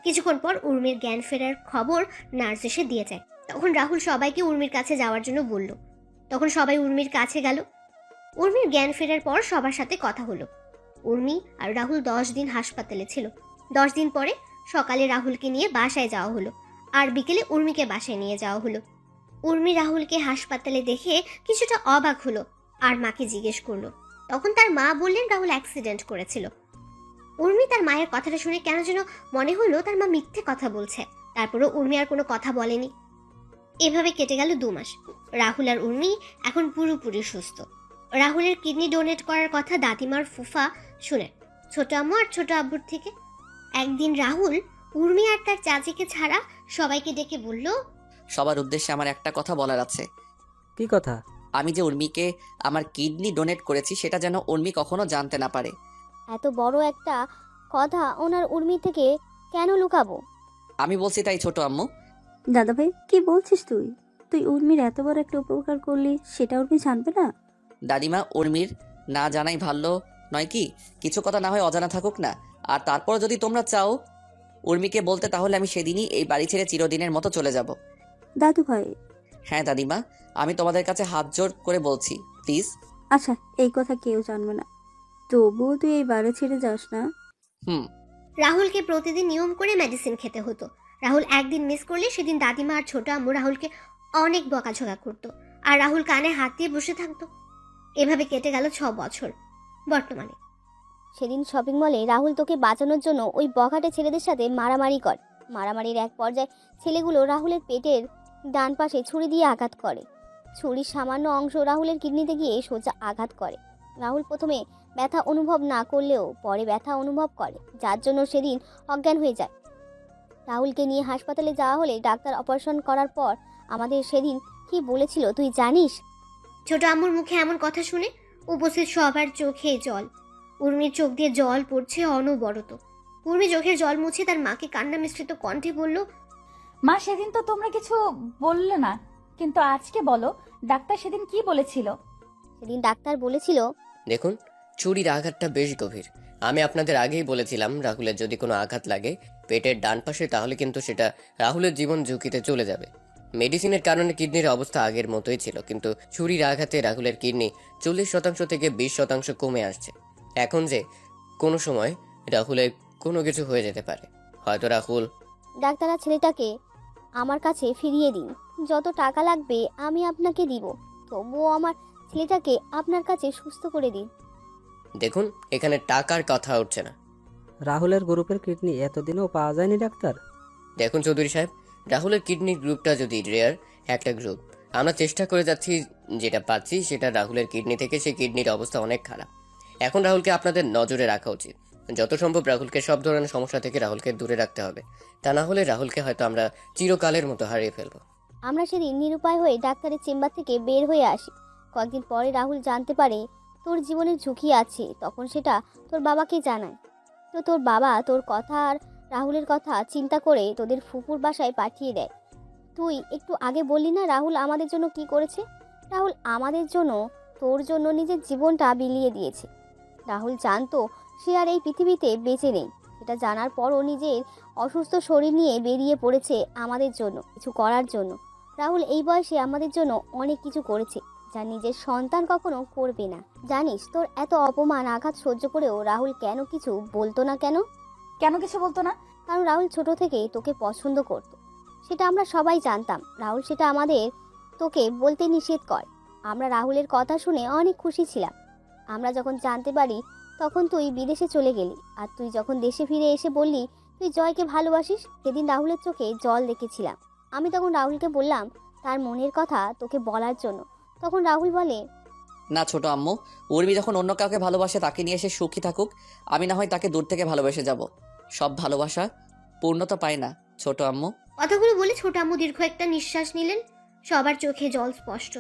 কিছুক্ষণ পর উর্মির জ্ঞান ফেরার খবর নার্স এসে দিয়ে যায়। তখন রাহুল সবাইকে উর্মির কাছে যাওয়ার জন্য বলল। তখন সবাই উর্মির কাছে গেল। উর্মির জ্ঞান ফেরার পর সবার সাথে কথা হলো। উর্মি আর রাহুল 10 দিন হাসপাতালে ছিল। 10 দিন পরে সকালে রাহুলকে নিয়ে বাসায় যাওয়া হলো, আর বিকেলে উর্মিকে বাসায় নিয়ে যাওয়া হলো। উর্মি রাহুলকে হাসপাতালে দেখে কিছুটা অবাক হলো আর মাকে জিজ্ঞেস করলো। তখন তার মা বললেন রাহুল অ্যাক্সিডেন্ট করেছিল। উর্মি তার মায়ের কথাটা শুনে কেন যেন মনে হলো তার মা মিথ্যে কথা বলছে। তারপরও উর্মি আর কোনো কথা বলেনি। এভাবে কেটে গেল 2 মাস। রাহুল আর উর্মি এখন পুরোপুরি সুস্থ। রাহুলের কিডনি ডোনেট করার কথা দাদিমার ফুফা শুনে ছোট আম্মু আর ছোট আব্বুর থেকে। একদিন রাহুল উর্মি আর তার চাচিকে ছাড়া সবাইকে ডেকে বলল, সবার উদ্দেশ্যে আমার একটা কথা বলার আছে। কি কথা? আমি যে উর্মিকে আমার কিডনি ডোনেট করেছি সেটা যেন উর্মি কখনো জানতে না পারে। এত বড় একটা কথা ওনার উর্মি থেকে কেন লুকাবো? আমি বলছি তাই ছোট আম্মু। দাদা ভাই কি বলছিস তুই? তুই উর্মির এত বড় একটা উপকার করলি, সেটা উর্মি জানবে না? দাদিমা, উর্মির না জানাই ভালো নয় কি? কিছু কথা না হয় অজানা থাকুক না। আর তারপর যদি তোমরা চাও উর্মিকে বলতে, তাহলে আমি সেদিনই এই বাড়ি ছেড়ে চিরদিনের মতো চলে যাব। দাদু ভাই। হ্যাঁ দাদিমা, আমি তোমাদের কাছে হাত জোর করে বলছি, প্লিজ। আচ্ছা, এই কথা কেউ জানবে না, তবুও তুই এই বাড়ি ছেড়ে যাস না। রাহুলকে প্রতিদিন নিয়ম করে মেডিসিন খেতে হতো। রাহুল একদিন মিস করলে সেদিন দাদিমা আর ছোট আম্মু রাহুলকে অনেক বকাঝকা করতো, আর রাহুল কানে হাত দিয়ে বসে থাকতো। এভাবে কেটে গেল 6 বছর। বর্তমানে সেদিন শপিং মলে রাহুল তোকে বাঁচানোর জন্য ওই বখাটে ছেলেদের সাথে মারামারি করে। মারামারির এক পর্যায়ে ছেলেগুলো রাহুলের পেটের ডান পাশে ছুরি দিয়ে আঘাত করে। ছুরির সামান্য অংশ রাহুলের কিডনিতে গিয়ে সোজা আঘাত করে। রাহুল প্রথমে ব্যথা অনুভব না করলেও পরে ব্যথা অনুভব করে, যার জন্য সেদিন অজ্ঞান হয়ে যায়। রাহুলকে নিয়ে হাসপাতালে যাওয়া হলে ডাক্তার অপারেশন করার পর আমাদের সেদিন কি বলেছিল তুই জানিস? ছোট আম্মুর মুখে এমন কথা শুনে উপস্থিত সবার চোখে জল। উর্মির চোখ দিয়ে জল পড়ছে অনবরত। উর্মি চোখের জল মুছে তার মাকে কান্না মিশ্রিত কণ্ঠে বলল, মা, সেদিন তো তোমরা কিছু বললে না, কিন্তু আজকে বলো, ডাক্তার সেদিন কি বলেছিল? সেদিন ডাক্তার বলেছিল, দেখুন, ছুরির আঘাতটা বেশ গভীর। আমি আপনাদের আগেই বলেছিলাম রাহুলের যদি কোনো আঘাত লাগে পেটের ডান পাশে, তাহলে কিন্তু সেটা রাহুলের জীবন ঝুঁকিতে চলে যাবে। মেডিসিনের কারণে কিডনির অবস্থা আগের মতোই ছিল, কিন্তু ছুরির আঘাতে রাহুলের কিডনি 40% থেকে 20% কমে আসছে। এখন যে কোনো সময় রাহুলের কোনো কিছু হয়ে যেতে পারে। হয়তো রাহুল। ডাক্তার ছেলেটাকে আমার কাছে ফিরিয়ে দিন, যত টাকা লাগবে আমি আপনাকে দিব, তবুও আমার ছেলেটাকে আপনার কাছে সুস্থ করে দিন। দেখুন, এখানে টাকার কথা উঠছে না। রাহুলের গ্রুপের কিডনি এতদিনেও পাওয়া যায়নি ডাক্তার? দেখুন চৌধুরী সাহেব, রাহুলের কিডনি গ্রুপটা যদি রেয়ার একটা গ্রুপ, আমরা চেষ্টা করে যাচ্ছি, যেটা পাচ্ছি সেটা রাহুলের কিডনি থেকে সেই কিডনির অবস্থা অনেক খারাপ। এখন রাহুলকে আপনাদের নজরে রাখা উচিত। যত সম্ভব রাহুলকে সব ধরনের সমস্যা থেকে রাহুলকে দূরে রাখতে হবে, তা না হলে রাহুলকে হয়তো আমরা চিরকালের মতো হারিয়ে ফেলবো। আমরা সেদিন নিরুপায় হয়ে ডাক্তারের চেম্বার থেকে বের হয়ে আসি। কয়েকদিন পরে রাহুল জানতে পারে তোর জীবনের ঝুঁকি আছে, তখন সেটা তোর বাবাকে জানায়। তো তোর বাবা তোর কথা আর রাহুলের কথা চিন্তা করে তোদের ফুপুর বাসায় পাঠিয়ে দেয়। তুই একটু আগে বললি না রাহুল আমাদের জন্য কি করেছে? রাহুল আমাদের জন্য, তোর জন্য নিজের জীবনটা বিলিয়ে দিয়েছে। রাহুল জানতো সে আর এই পৃথিবীতে বেঁচে নেই। সেটা জানার পরও নিজের অসুস্থ শরীর নিয়ে বেরিয়ে পড়েছে আমাদের জন্য কিছু করার জন্য। রাহুল এই বয়সে আমাদের জন্য অনেক কিছু করেছে, যা নিজের সন্তান কখনো করবে না। জানিস, তোর এত অপমান আঘাত সহ্য করেও রাহুল কেন কিছু বলতো না? কেন কিছু বলতো না? কারণ রাহুল ছোট থেকেই তোকে পছন্দ করত, সেটা আমরা সবাই জানতাম। রাহুল সেটা আমাদের তোকে বলতে নিষেধ করে। আমরা রাহুলের কথা শুনে অনেক খুশি ছিলাম। আমরা যখন জানতে পারি তখন তুই বিদেশে চলে গেলি, আর তুই যখন দেশে ফিরে এসে বললি তুই জয়কে ভালোবাসিস, সেদিন রাহুলের চোখে জল দেখেছিলাম। আমি তখন রাহুলকে বললাম তার মনের কথা তোকে বলার জন্য। তখন রাহুল বলে, না ছোট আম্মু, উর্মি যখন অন্য কাউকে ভালোবাসে তাকে নিয়ে এসে সুখী থাকুক, আমি না হয় তাকে দূর থেকে ভালোবেসে যাব। সব ভালোবাসা পূর্ণতা পায় না ছোট আম্মু। কথাগুলো বলে ছোট আম্মু দীর্ঘ একটা নিঃশ্বাস নিলেন। সবার চোখে জল স্পষ্ট।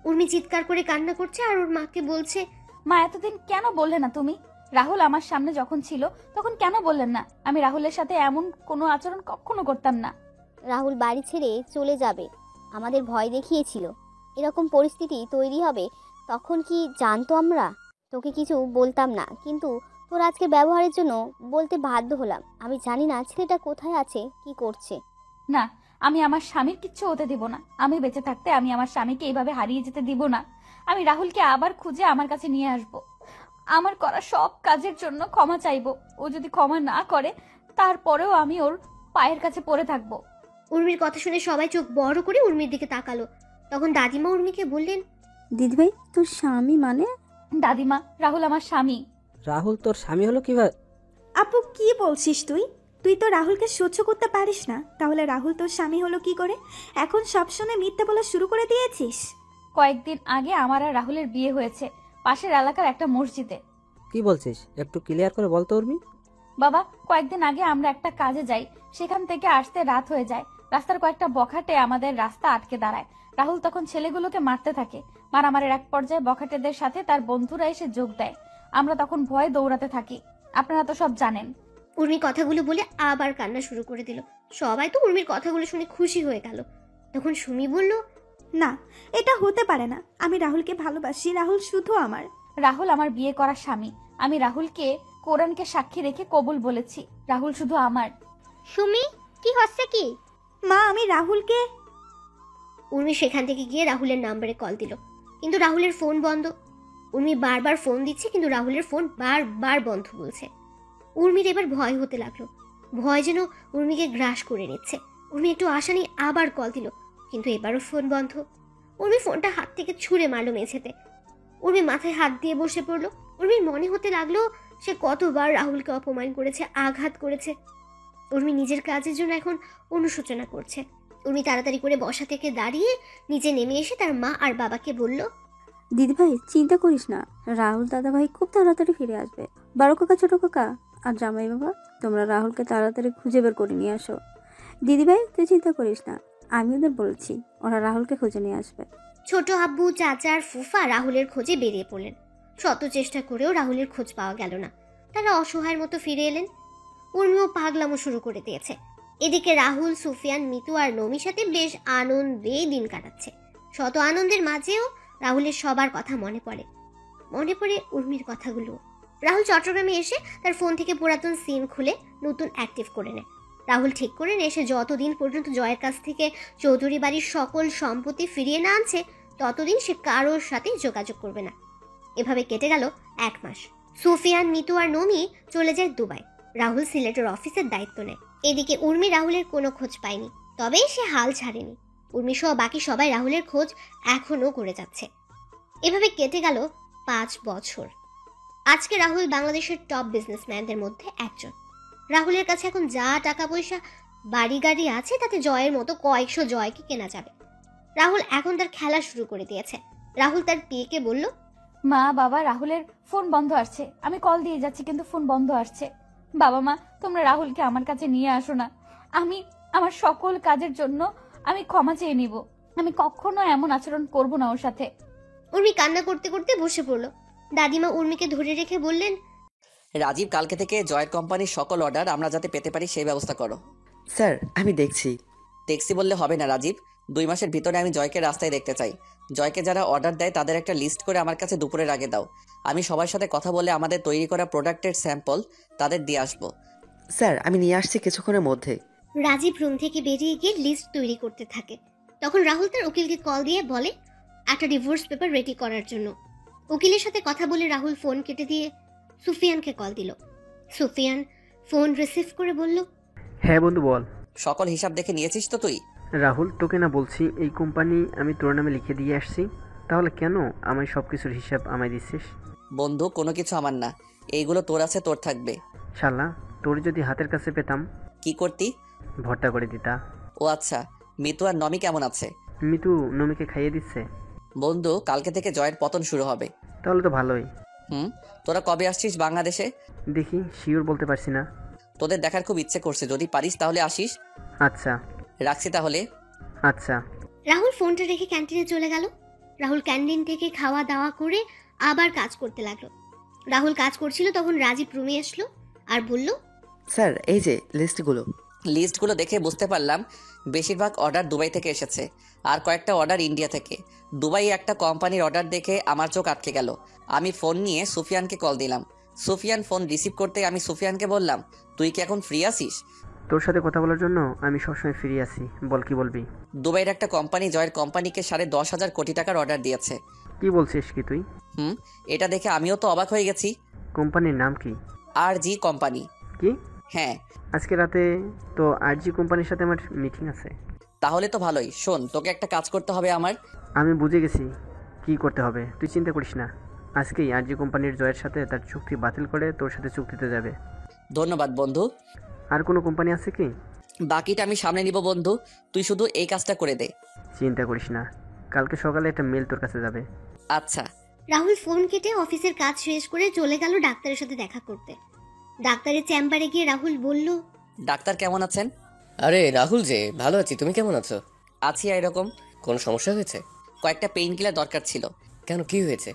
উর্মি চিৎকার করে কান্না করছে আর ওর মাকে বলছে, মা, এতদিন কেন বললে না তুমি? রাহুল আমার সামনে যখন ছিল তখন কেন বললেন না? আমি রাহুলের সাথে এমন কোনো আচরণ কখনো করতাম না। রাহুল বাড়ি ছেড়ে চলে যাবে আমাদের ভয় দেখিয়েছিল। এরকম পরিস্থিতি তৈরি হবে তখন কি জানতো আমরা? তোকে কিছু বলতাম না, কিন্তু তোর আজকে ব্যবহারের জন্য বলতে বাধ্য হলাম। আমি জানি না ছেলেটা কোথায় আছে, কি করছে। না, আমি আমার স্বামীর কিচ্ছু হতে দিব না। আমি বেঁচে থাকতে আমি আমার স্বামীকে এইভাবে হারিয়ে যেতে দিব না। আমি রাহুলকে আবার খুঁজে আমার কাছে নিয়ে আসব। আমার করা সব কাজের জন্য ক্ষমা চাইবো। ও যদি ক্ষমা না করে তারপরেও আমি ওর পায়ের কাছে পড়ে থাকবো। উর্মির কথা শুনে সবাই চোখ বড় করে উর্মির দিকে তাকালো। তখন দাদিমা উর্মিকে বললেন, দিদিভাই, তোর স্বামী মানে? দাদিমা, রাহুল আমার স্বামী। রাহুল তোর স্বামী হলো কিভাবে? আপু কি বলছিস তুই? তুই তো রাহুলকে সহ্য করতে পারিস না, তাহলে রাহুল তোর স্বামী হলো কি করে? এখন সবসময় মিথ্যা বলা শুরু করে দিয়েছিস। কয়েকদিন আগে আমার আর রাহুলের বিয়ে হয়েছে পাশের এলাকার একটা মসজিদে। কি কি বলছিস একটু ক্লিয়ার করে বলতো উর্মি। বাবা, কয়েকদিন আগে আমরা একটা কাজে যাই, সেখান থেকে আসতে রাত হয়ে যায়। রাস্তার কয়েকটা বখাটে আমাদের রাস্তা আটকে দাঁড়ায়। রাহুল তখন ছেলেগুলোকে মারতে থাকে। মারামারির এক পর্যায়ে বখাটেদের সাথে তার বন্ধুরা এসে যোগ দেয়। আমরা তখন ভয়ে দৌড়াতে থাকি। আপনারা তো সব জানেন। উর্মি কথাগুলো বলে আবার কান্না শুরু করে দিল। সবাই তো উর্মির কথাগুলো শুনে খুশি হয়ে গেল। তখন সুমি বলল, না, এটা হতে পারে না। আমি রাহুলকে ভালোবাসি, রাহুল শুধু আমার। রাহুল আমার বিয়ে করা স্বামী। আমি রাহুলকে কোরআনকে সাক্ষী রেখে কবুল বলেছি। রাহুল শুধু আমার। সুমি, কি হচ্ছে কি? মা, আমি রাহুলকে। উর্মি সেখান থেকে গিয়ে রাহুলের নাম্বারে কল দিল, কিন্তু রাহুলের ফোন বন্ধ। উর্মি বারবার ফোন দিচ্ছে, কিন্তু রাহুলের ফোন বারবার বন্ধ বলছে। উর্মির এবার ভয় হতে লাগলো। ভয় যেন উর্মিকে গ্রাস করে নিচ্ছে। উর্মি একটু আশা নিয়ে আবার কল দিল, কিন্তু এবারও ফোন বন্ধ। উর্মি ফোনটা হাত থেকে ছুঁড়ে মারলো মেঝেতে। উর্মি মাথায় হাত দিয়ে বসে পড়লো। উর্মির মনে হতে লাগলো সে কতবার রাহুলকে অপমান করেছে, আঘাত করেছে। উর্মি নিজের কাজের জন্য এখন অনুশোচনা করছে। উর্মি তাড়াতাড়ি করে বসা থেকে দাঁড়িয়ে নিচে নেমে এসে তার মা আর বাবাকে বলল, দিদিভাই চিন্তা করিস না, রাহুল দাদাভাই খুব তাড়াতাড়ি ফিরে আসবে। বড় কাকা, ছোট কাকা আর জামাই বাবা, তোমরা রাহুলকে তাড়াতাড়ি খুঁজে বের করে নিয়ে আসো। দিদিভাই তুই চিন্তা করিস না, আমি ওদের বলছি, ওরা রাহুলকে খুঁজে নিয়ে আসবে। ছোট আব্বু, চাচা আর ফুফা রাহুলের খোঁজে বেরিয়ে পড়লেন। শত চেষ্টা করেও রাহুলের খোঁজ পাওয়া গেল না। তারা অসহায়ের মতো ফিরে এলেন। উর্মিও পাগলামো শুরু করে দিয়েছে। এদিকে রাহুল, সুফিয়ান, মিতু আর নমির সাথে বেশ আনন্দে দিন কাটাচ্ছে। শত আনন্দের মাঝেও রাহুলের সবার কথা মনে পড়ে উর্মির কথাগুলো। রাহুল চট্টগ্রামে এসে তার ফোন থেকে পুরাতন সিম খুলে নতুন অ্যাক্টিভ করে নেয়। রাহুল ঠিক করে নেয় সে যতদিন পর্যন্ত জয়ের কাছ থেকে চৌধুরী বাড়ির সকল সম্পত্তি ফিরিয়ে না আনছে ততদিন সে কারোর সাথে যোগাযোগ করবে না। এভাবে কেটে গেল 1 মাস। সুফিয়ান, মিতু আর নমি চলে যায় দুবাই। রাহুল সিলেটের অফিসের দায়িত্ব নেয়। এদিকে উর্মি রাহুলের কোনো খোঁজ পায়নি, তবে সে হাল ছাড়েনি। উর্মি সহ বাকি সবাই রাহুলের খোঁজ এখনো করে যাচ্ছে। এভাবে কেটে গেল 5 বছর। আজকে রাহুল বাংলাদেশের টপ বিজনেসম্যানদের মধ্যে একজন। রাহুলের কাছে এখন যা টাকা পয়সা, বাড়ি গাড়ি আছে তাতে জয়ের মতো কয়েকশো জয়কে কেনা যাবে। রাহুল এখন তার খেলা শুরু করে দিয়েছে। রাহুল তার পিএকে বলল, মা, বাবা, রাহুলের ফোন বন্ধ আসছে। আমি কল দিয়ে যাচ্ছি কিন্তু ফোন বন্ধ আসছে। বাবা মা, তোমরা রাহুলকে আমার কাছে নিয়ে আসো না। আমি আমার সকল কাজের জন্য আমি ক্ষমা চেয়ে নিব। আমি কখনো এমন আচরণ করব না ওর সাথে। উর্মি কান্না করতে করতে বসে পড়লো। দাদিমা উর্মিকে ধরে রেখে বললেন, রাজীব, কালকে থেকে জয়ের কোম্পানির সকল অর্ডার আমরা যাতে পেতে পারি সেই ব্যবস্থা করো। স্যার আমি দেখছি। দেখছি বললে হবে না রাজীব, 2 মাসের ভিতরে আমি জয়কে রাস্তায় দেখতে চাই। জয়কে যারা অর্ডার দেয় তাদের একটা লিস্ট করে আমার কাছে দুপুরের আগে দাও। আমি সবার সাথে কথা বলে আমাদের তৈরি করা প্রোডাক্টের স্যাম্পল তাদের দিয়ে আসবো। স্যার আমি নিয়ে আসছি কিছুক্ষণের মধ্যে। রাজীব রুম থেকে বেরিয়ে গিয়ে লিস্ট তৈরি করতে থাকে। তখন রাহুল তার উকিলকে কল দিয়ে বলে একটা ডিভোর্স পেপার রেডি করার জন্য। উকিলের সাথে কথা বলে রাহুল ফোন কেটে দিয়ে সুফিয়ানকে কল দিল। সুফিয়ান ফোন রিসিভ করে বলল, হ্যাঁ বন্ধু বল। সকল হিসাব দেখে নিয়েছিস তো তুই? রাহুল, তোকে না বলছি এই কোম্পানি আমি তোর নামে লিখে দিয়ে আসছি, তাহলে কেন আমায় সব কিছুর হিসাব আমায় দিচ্ছিস? বন্ধু, কোনো কিছু আমার না, এইগুলো তোর আছে, তোর থাকবে। শালা, তোর যদি হাতের কাছে পেতাম কি করতি? ভর্তা করে দিতা। ও আচ্ছা, মিতু আর নমি কেমন আছে? মিতু নমিকে খাইয়ে দিচ্ছে। বন্ধু, কালকে থেকে জয়ের পতন শুরু হবে। তাহলে তো ভালোই। তোরা কবে আসছিস বাংলাদেশে? দেখি, শিওর বলতে পারছি না। তোদের দেখার খুব ইচ্ছে করছে, যদি পারিস তাহলে আসিস। আচ্ছা রাখছি তাহলে। আচ্ছা। রাহুল ফোনটা রেখে ক্যান্টিনে চলে গেল। রাহুল ক্যান্টিন থেকে খাওয়া দাওয়া করে আবার কাজ করতে লাগলো। রাহুল কাজ করছিল তখন রাজীব রুমে আসলো আর বলল, স্যার এই যে লিস্টগুলো দেখে বুঝতে পারলাম বেশিরভাগ অর্ডার দুবাই থেকে এসেছে, আর কয়েকটা অর্ডার ইন্ডিয়া থেকে। দুবাই একটা কোম্পানির অর্ডার দেখে আমার চোখ আটকে গেল। আমি ফোন নিয়ে সুফিয়ানকে কল দিলাম। সুফিয়ান ফোন রিসিভ করতে আমি সুফিয়ানকে বললাম, তুই কি এখন ফ্রি আছিস? তোর সাথে কথা বলার জন্য আমি সবসময় ফ্রি আছি, বল কি বলবি? দুবাইয়ের একটা কোম্পানি জয়ের কোম্পানিকে 10.5 কোটি টাকার অর্ডার দিয়েছে। কি বলছিস কি তুই? এটা দেখে আমিও তো অবাক হয়ে গেছি। কোম্পানির নাম কি? RG company. কি? হ্যাঁ। আজকে রাতে তো RG কোম্পানির সাথে আমার মিটিং আছে। তাহলে তো ভালোই। শোন, তোকে একটা কাজ করতে হবে আমার। আমি বুঝে গেছি কি করতে হবে, তুই চিন্তা করিস না। আজকেই RG কোম্পানির জয়ের সাথে তার চুক্তি বাতিল করে তোর সাথে চুক্তিতে যাবে। ধন্যবাদ বন্ধু। আর কোনো কোম্পানি আছে কি? বাকিটা আমি সামনে নিব বন্ধু, তুই শুধু এই কাজটা করে দে। চিন্তা করিস না, কালকে সকালে একটা মেল তোর কাছে যাবে। আচ্ছা, রাহুল ফোন কেটে অফিসের কাজ শেষ করে চলে গেল ডাক্তারের সাথে দেখা করতে। ডাক্তারের চেম্বারে গিয়ে রাহুল বলল, ডাক্তার কেমন আছেন? আরে রাহুল যে, ভালো আছি, তুমি কেমন আছো? আছি এরকম। কোনো সমস্যা হয়েছে? কয়েকটা পেইন কিলার দরকার ছিল। কেন, কি হয়েছে?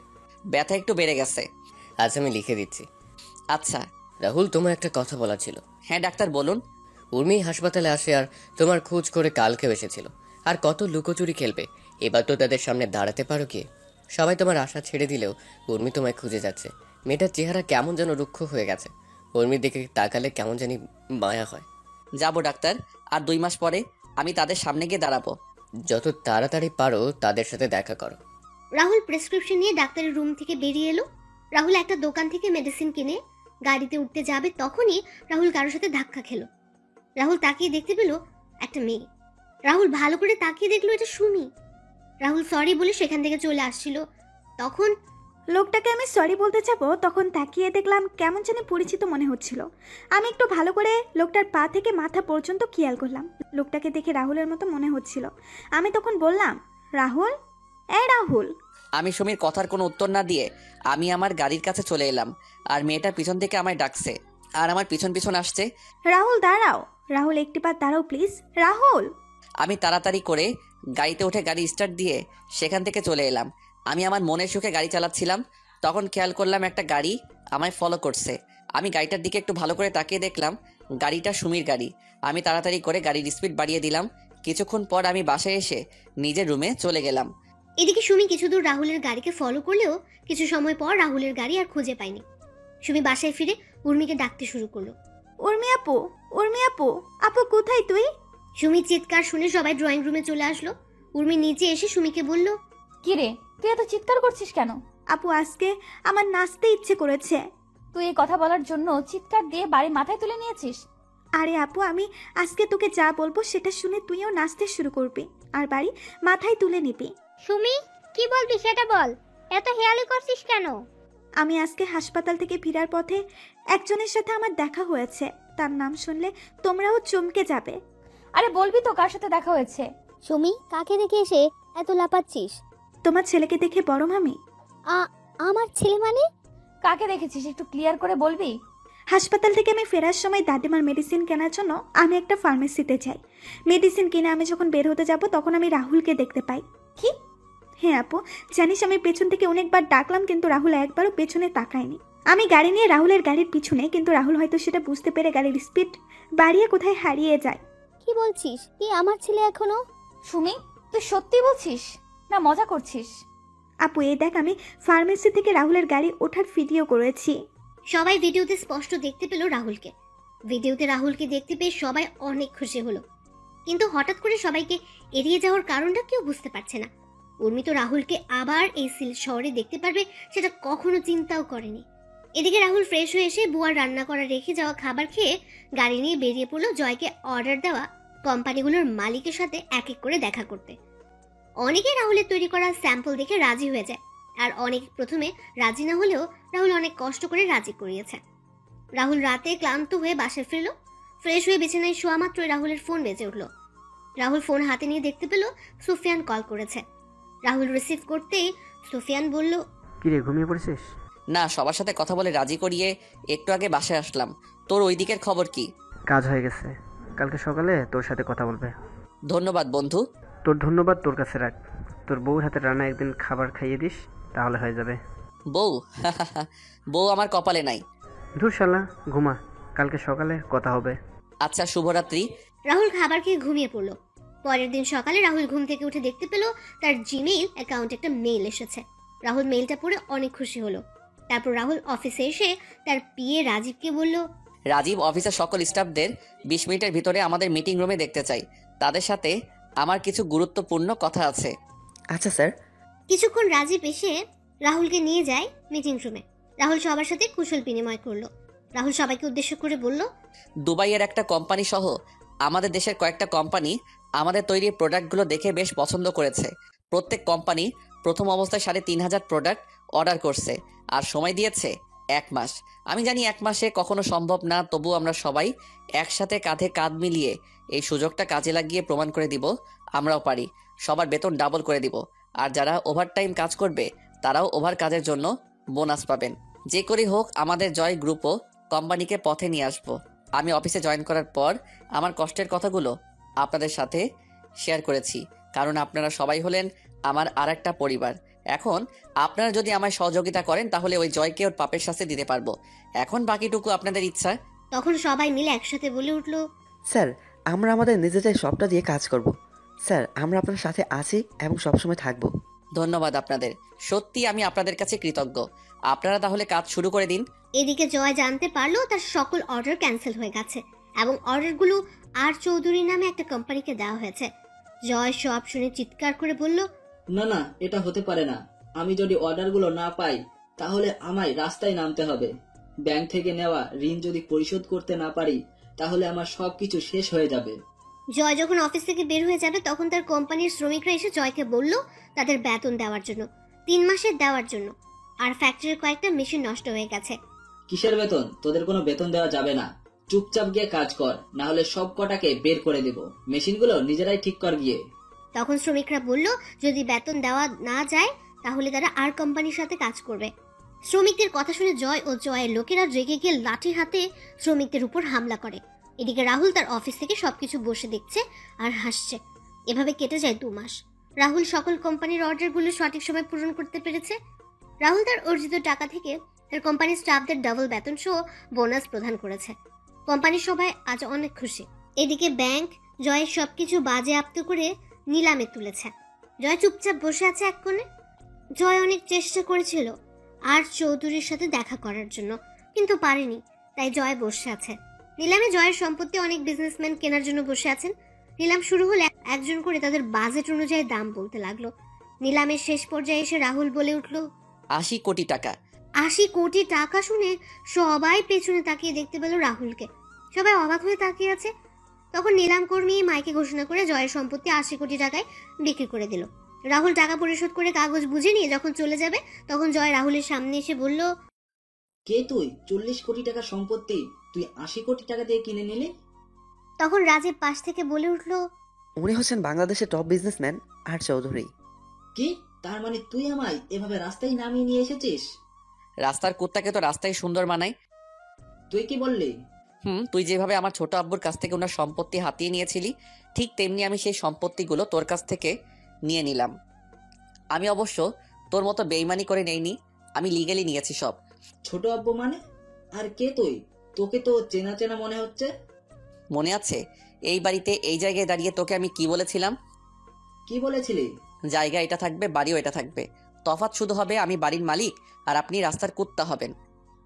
ব্যথা একটু বেড়ে গেছে। আচ্ছা, আমি লিখে দিচ্ছি। আচ্ছা। রাহুল, তোমার একটা কথা বলা ছিল। হ্যাঁ ডাক্তার বলুন। উর্মি হাসপাতালে আসে আর তোমার খোঁজ করে কালকেও এসেছিল। আর কত লুকোচুরি খেলবে, এবার তো তাদের সামনে দাঁড়াতে পারো কি? সবাই তোমার আশা ছেড়ে দিলেও উর্মি তোমায় খুঁজে যাচ্ছে। মেয়েটার চেহারা কেমন যেন রুক্ষ হয়ে গেছে। উর্মির দিকে তাকালে কেমন জানি মায়া হয়। যাবো ডাক্তার, আর 2 মাস পরে আমি তাদের সামনে গিয়ে দাঁড়াবো। যত তাড়াতাড়ি পারো তাদের সাথে দেখা করো। রাহুল প্রেসক্রিপশন নিয়ে ডাক্তারের রুম থেকে বেরিয়ে এলো। রাহুল একটা দোকান থেকে মেডিসিন কিনে গাড়িতে উঠতে যাবে, তখনই রাহুল কারোর সাথে ধাক্কা খেলো। রাহুল তাকিয়ে দেখতে পেল একটা মেয়ে। রাহুল ভালো করে তাকিয়ে দেখলো এটা সুমি। রাহুল সরি বলে সেখান থেকে চলে আসছিল। তখন লোকটাকে আমি সরি বলতে যাবো, তখন তাকিয়ে দেখলাম কেমন জানি পরিচিত মনে হচ্ছিল। আমি একটু ভালো করে লোকটার পা থেকে মাথা পর্যন্ত খেয়াল করলাম। লোকটাকে দেখে রাহুলের মতো মনে হচ্ছিল। আমি তখন বললাম, রাহুল, এই রাহুল। আমি সুমির কথার কোনো উত্তর না দিয়ে আমি আমার গাড়ির কাছে চলে এলাম, আর মেয়েটা পিছন থেকে আমায় ডাকছে আর আমার পিছন পিছন আসছে। রাহুল দাঁড়াও, রাহুল একটিবার দাঁড়াও প্লিজ, রাহুল। আমি তাড়াতাড়ি করে গাড়িতে উঠে গাড়ি স্টার্ট দিয়ে সেখান থেকে চলে এলাম। আমি আমার মনের সুখে গাড়ি চালাচ্ছিলাম, তখন খেয়াল করলাম একটা গাড়ি আমায় ফলো করছে। আমি গাড়িটার দিকে একটু ভালো করে তাকিয়ে দেখলাম গাড়িটা সুমির গাড়ি। আমি তাড়াতাড়ি করে গাড়ির স্পিড বাড়িয়ে দিলাম। কিছুক্ষণ পর আমি বাসায় এসে নিজের রুমে চলে গেলাম। এদিকে সুমি কিছু দূর রাহুলের গাড়িকে ফলো করলেও কিছু সময় পর রাহুলের গাড়ি আর খুঁজে পায়নি। সুমি বাসায় ফিরে উর্মিকে ডাকতে শুরু করলো। উর্মি আপু, উর্মি আপু, আপু কোথায় তুই? সুমির চিৎকার শুনে সবাই ড্রয়িং রুমে চলে আসলো। উর্মি নিচে এসে সুমিকে বলল, কি রে, তুই এত চিৎকার করছিস কেন? আপু আজকে আমার নাচতে ইচ্ছে করেছে। তুই এই কথা বলার জন্য চিৎকার দিয়ে বাড়ি মাথায় তুলে নিয়েছিস? আরে আপু, আমি আজকে তোকে যা বলবো সেটা শুনে তুইও নাচতে শুরু করবি আর বাড়ি মাথায় তুলে নিবি। সুমি, কি বলবি সেটা বল, এত হেয়ালি করছিস কেন? আমি আজকে হাসপাতাল থেকে ফেরার পথে একজনের সাথে আমার দেখা হয়েছে। তার নাম শুনলে তোমরাও চমকে যাবে। আরে বলবি তো কার সাথে দেখা হয়েছে? সুমি, কাকে দেখে এসে এত লাপাচ্ছিস? তোমার ছেলেকে দেখে বড় মামি। আমার ছেলে মানে? কাকে দেখেছিস একটু ক্লিয়ার করে বলবি? হাসপাতাল থেকে আমি ফেরার সময় দাদিমার মেডিসিন কেনার জন্য আমি একটা ফার্মেসিতে যাই। মেডিসিন কিনে আমি যখন বের হতে যাব তখন আমি রাহুলকে দেখতে পাই। কি? হ্যাঁ আপু, জানিস আমি পেছন থেকে অনেকবার ডাকলাম কিন্তু রাহুল একবারও পেছনে তাকায়নি। আমি গাড়ি নিয়ে রাহুলের গাড়ির পিছনে, কিন্তু রাহুল হয়তো সেটা বুঝতে পেরে গাড়ির স্পিড বাড়িয়ে কোথায় হারিয়ে যায়। কি বলছিস? কি আমার ছেলে এখনো? সুমি, তুই সত্যি বলছিস না মজা করছিস? আপু এই দেখ, আমি ফার্মেসি থেকে রাহুলের গাড়ি ওঠার ভিডিও করেছি। সবাই ভিডিওতে স্পষ্ট দেখতে পেল রাহুলকে। ভিডিওতে রাহুলকে দেখতে পেয়ে সবাই অনেক খুশি হলো, কিন্তু হঠাৎ করে সবাইকে এড়িয়ে যাওয়ার কারণটা কেউ বুঝতে পারছে না। উর্মি তো রাহুলকে আবার এই শহরে দেখতে পারবে সেটা কখনো চিন্তাও করেনি। এদিকে রাহুল ফ্রেশ হয়ে এসে বুয়ার রান্না করা রেখে যাওয়া খাবার খেয়ে গাড়ি নিয়ে বেরিয়ে পড়লো জয়কে অর্ডার দেওয়া কোম্পানিগুলোর মালিকের সাথে এক এক করে দেখা করতে। অনেকে রাহুলের তৈরি করা স্যাম্পল দেখে রাজি হয়ে যায়, আর অনেক প্রথমে রাজি না হলেও রাহুল অনেক কষ্ট করে রাজি করিয়েছে। রাহুল রাতে ক্লান্ত হয়ে বাসায় ফিরল। ফ্রেশ হয়ে বিছানায় শোয়া মাত্রই রাহুলের ফোন বেজে উঠল। রাহুল ফোন হাতে নিয়ে দেখতে পেল সুফিয়ান কল করেছে। রাহুল রিসিভ করতেই সুফিয়ান বলল, কি রে, ঘুমিয়ে পড়েছিস? না, সবার সাথে কথা বলে রাজি করিয়ে একটু আগে বাসায় আসলাম। তোর ওই দিকের খবর কি? কাজ হয়ে গেছে, কালকে সকালে তোর সাথে কথা বলবে। ধন্যবাদ বন্ধু। তোর ধন্যবাদ তোর কাছে রাখ। তোর বউর হাতে রান্না একদিন খাবার খাইয়ে দিস, তাহলে হয়ে যাবে। বউ? বউ আমার কপালে নাই। ধুর শালা, ঘুমা, কালকে সকালে কথা হবে। আচ্ছা, শুভরাত্রি। রাহুল খাবার খেয়ে ঘুমিয়ে পড়ল। পরের দিন সকালে রাহুল ঘুম থেকে উঠে দেখতে পেল তার জিমেইল অ্যাকাউন্টে একটা মেইল এসেছে। রাহুল মেইলটা পড়ে অনেক খুশি হলো। তারপর রাহুল অফিসে এসে তার পিএ রাজীবকে বলল, রাজীব অফিসের সকল স্টাফদের 20 মিনিটের ভিতরে আমাদের মিটিং রুমে দেখতে চাই। তাদের সাথে আমার কিছু গুরুত্বপূর্ণ কথা আছে। আচ্ছা স্যার। কিছুক্ষণ রাজীব এসে রাহুলকে নিয়ে যায় মিটিং রুমে। রাহুল সবার সাথে কুশল বিনিময় করলো। রাহুল সবাইকে উদ্দেশ্য করে বলল, দুবাইয়ের একটা কোম্পানি সহ আমাদের দেশের কয়েকটা কোম্পানি আমাদের তৈরি প্রোডাক্টগুলো দেখে বেশ পছন্দ করেছে। প্রত্যেক কোম্পানি প্রথম অবস্থায় 3,500 প্রোডাক্ট অর্ডার করছে আর সময় দিয়েছে 1 মাস। আমি জানি 1 মাসে কখনো সম্ভব না, তবু আমরা সবাই একসাথে কাঁধে কাঁধ মিলিয়ে এই সুযোগটা কাজে লাগিয়ে প্রমাণ করে দিব আমরাও পারি। সবার বেতন ডাবল করে দিব, আর যারা ওভারটাইম কাজ করবে তারাও ওভার কাজের জন্য বোনাস পাবেন। যে করেই হোক আমাদের জয় গ্রুপও কোম্পানিকে পথে নিয়ে আসবো। আমি অফিসে জয়েন করার পর আমার কষ্টের কথাগুলো আপনাদের সাথে শেয়ার করেছি, কারণ আপনারা সবাই হলেন আমার আরেকটা পরিবার। এখন আপনারা যদি আমায় সহযোগিতা করেন তাহলে ওই জয়কে ওর পাপের শাস্তি দিতে পারবো। এখন বাকিটুকু আপনাদের ইচ্ছা। তখন সবাই মিলে একসাথে বলে উঠল, স্যার আমরা আমাদের নিজেদের সবটা দিয়ে কাজ করব। স্যার আমরা আপনার সাথে আছি এবং সবসময় থাকবো। ধন্যবাদ আপনাদের, সত্যি আমি আপনাদের কাছে কৃতজ্ঞ। আপনারা তাহলে কাজ শুরু করে দিন। এদিকে জয় জানতে পারলো তার সকল অর্ডার ক্যান্সেল হয়ে গেছে এবং অর্ডারগুলো আর চৌধুরী নামে একটা কোম্পানিকে দেওয়া হয়েছে। জয় সব শুনে চিৎকার করে বলল, না না, এটা হতে পারে না। আমি যদি অর্ডারগুলো না পাই তাহলে আমায় রাস্তায় নামতে হবে। ব্যাংক থেকে নেওয়া ঋণ যদি পরিশোধ করতে না পারি তাহলে আমার সবকিছু শেষ হয়ে যাবে। জয় যখন অফিস থেকে বের হয়ে যাবে তখন তার কোম্পানির শ্রমিকরা এসে জয়কে বলল তাদের বেতন দেওয়ার জন্য, 3 মাসের দেওয়ার জন্য। আর ফ্যাক্টরির কয়েকটা মেশিন নষ্ট হয়ে গেছে। কিসের বেতন? তোদের কোনো বেতন দেওয়া যাবে না। চুপচাপ গিয়ে কাজ কর, না হলে সব কটাকে বের করে দেব। মেশিনগুলো নিজেরাই ঠিক কর গিয়ে। তখন শ্রমিকরা বলল যদি বেতন দেওয়া না যায় তাহলে তারা আর কোম্পানির সাথে কাজ করবে। শ্রমিকদের কথা শুনে জয় ও জয়ের লোকেরা রেগে গিয়ে লাঠি হাতে শ্রমিকদের উপর হামলা করে। এদিকে রাহুল তার অফিস থেকে সবকিছু বসে দেখছে আর হাসছে। এভাবে কেটে যায় 2 মাস। রাহুল সকল কোম্পানির অর্ডারগুলো সঠিক সময় পূরণ করতে পেরেছে। রাহুল তার অর্জিত টাকা থেকে তার কোম্পানির স্টাফদের ডাবল বেতন সহ বোনাস প্রদান করেছে। কোম্পানির সবাই আজ অনেক খুশি। এদিকে ব্যাংক জয়ের সবকিছু বাজেয়াপ্ত করে নিলামে তুলেছে। জয় চুপচাপ বসে আছে এক কোণে। জয় অনেক চেষ্টা করেছিল আর চৌধুরীর সাথে দেখা করার জন্য, কিন্তু পারেনি, তাই জয় বসে আছে। নিলামে জয়ের সম্পত্তি অনেক বিজনেসম্যান কেনার জন্য বসে আছেন। নিলাম শুরু হলে একজন করে তাদের বাজেট অনুযায়ী দাম বলতে লাগলো। নিলামের শেষ পর্যায়ে এসে রাহুল বলে উঠল, 80 কোটি টাকা। 80 কোটি টাকা শুনে সবাই পেছনে তাকিয়ে দেখতে পেল রাহুলকে। সবাই অবাক হয়ে তাকিয়ে আছে। তখন নিলাম কর্মী মাইকে ঘোষণা করে জয়ের সম্পত্তি 80 কোটি টাকায় বিক্রি করে দিল। রাহুল টাকা পরিশোধ করে কাগজ বুঝে নিয়ে যখন চলে যাবে তখন জয় রাহুলের সামনে এসে বলল, কে তুই? 40 কোটি টাকা সম্পত্তি তুই 80 কোটি টাকা দিয়ে কিনে নিলি? তখন রাজীব পাশ থেকে বলে উঠল, উনি হচ্ছেন বাংলাদেশের টপ বিজনেসম্যান আর চৌধুরী। কি? তার মানে তুই আমায় এভাবে রাস্তায় নামিয়ে নিয়ে এসেছিস? রাস্তার কুত্তাকে তো রাস্তায় সুন্দর মানায়। তুই কি বললি? তুই যেভাবে আমার ছোট আব্বুর কাছ থেকে ওনার সম্পত্তি হাতিয়ে নিয়েছিলি, ঠিক তেমনি আমি সেই সম্পত্তিগুলো তোর কাছ থেকে নিয়ে নিলাম। আমি অবশ্য তোর মতো বেইমানি করে নেইনি, আমি লিগ্যালি নিয়েছি সব। ছোট আব্বু মানে? আর কে তুই? তোকে তো চেনা চেনা মনে হচ্ছে। মনে আছে এই বাড়িতে এই জায়গায় দাঁড়িয়ে তোকে আমি কি বলেছিলাম? কি বলেছিলি? জায়গা এটা থাকবে, বাড়িও এটা থাকবে, তফাৎ শুধু হবে আমি বাড়ির মালিক আর আপনি রাস্তার কুত্তা হবেন।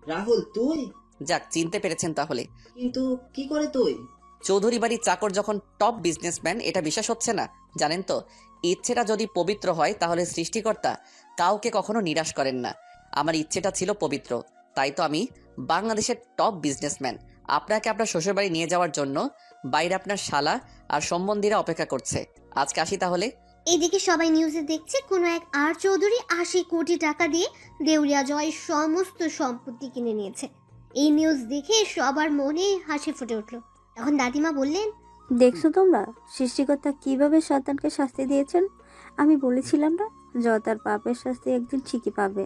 রাহুল তুই? যাক, চিনতে পেরেছেন তাহলে। কিন্তু কি করে তুই? চৌধুরী বাড়ির চাকর যখন টপ বিজনেসম্যান, এটা বিশ্বাস হচ্ছে না? জানেন তো, ইচ্ছেটা যদি পবিত্র হয় তাহলে সৃষ্টিকর্তা কাউকে কখনো নিরাশ করেন না। আমার ইচ্ছেটা ছিল পবিত্র, তাই তো আমি বাংলাদেশের টপ বিজনেসম্যান। আপনাকে আপনার শ্বশুরবাড়ি নিয়ে যাওয়ার জন্য বাইরে আপনার শালা আর সম্বন্ধীরা অপেক্ষা করছে। আজকে আসি তাহলে। এদিকে সবাই নিউজে দেখছে কোনো এক আর চৌধুরী 80 কোটি টাকা দিয়ে দেউলিয়া জয়ের সমস্ত সম্পত্তি কিনে নিয়েছে। এই নিউজ দেখে সবার মনে হাসি ফুটে উঠল। তখন দাদিমা বললেন, দেখছো তোমরা সৃষ্টিকর্তা কিভাবে শয়তানকে শাস্তি দিয়েছেন? আমি বলেছিলাম না, জয় তার পাপের শাস্তি একদিন ঠিকই পাবে।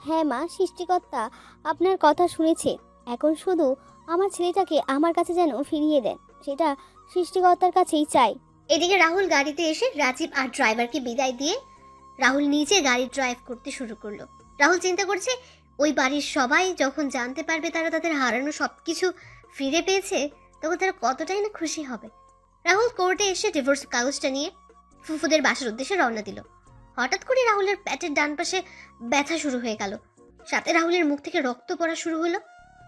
হ্যাঁ মা, সৃষ্টিকর্তা আপনার কথা শুনেছে। এখন শুধু আমার ছেলেটাকে আমার কাছে যেন ফিরিয়ে দেন, সেটা সৃষ্টিকর্তার কাছেই চাই। এদিকে রাহুল গাড়িতে এসে রাজীব আর ড্রাইভারকে বিদায় দিয়ে রাহুল নিজে গাড়ি ড্রাইভ করতে শুরু করলো। রাহুল চিন্তা করছে ওই বাড়ির সবাই যখন জানতে পারবে তারা তাদের হারানো সবকিছু ফিরে পেয়েছে তখন তারা কতটাই না খুশি হবে। রাহুল কোর্টে এসে ডিভোর্স কাগজটা নিয়ে ফুফুদের বাসার উদ্দেশ্যে রওনা দিল। হঠাৎ করে রাহুলের পেটের ডান পাশে ব্যথা শুরু হয়ে গেল, সাথে রাহুলের মুখ থেকে রক্ত পড়া শুরু হলো।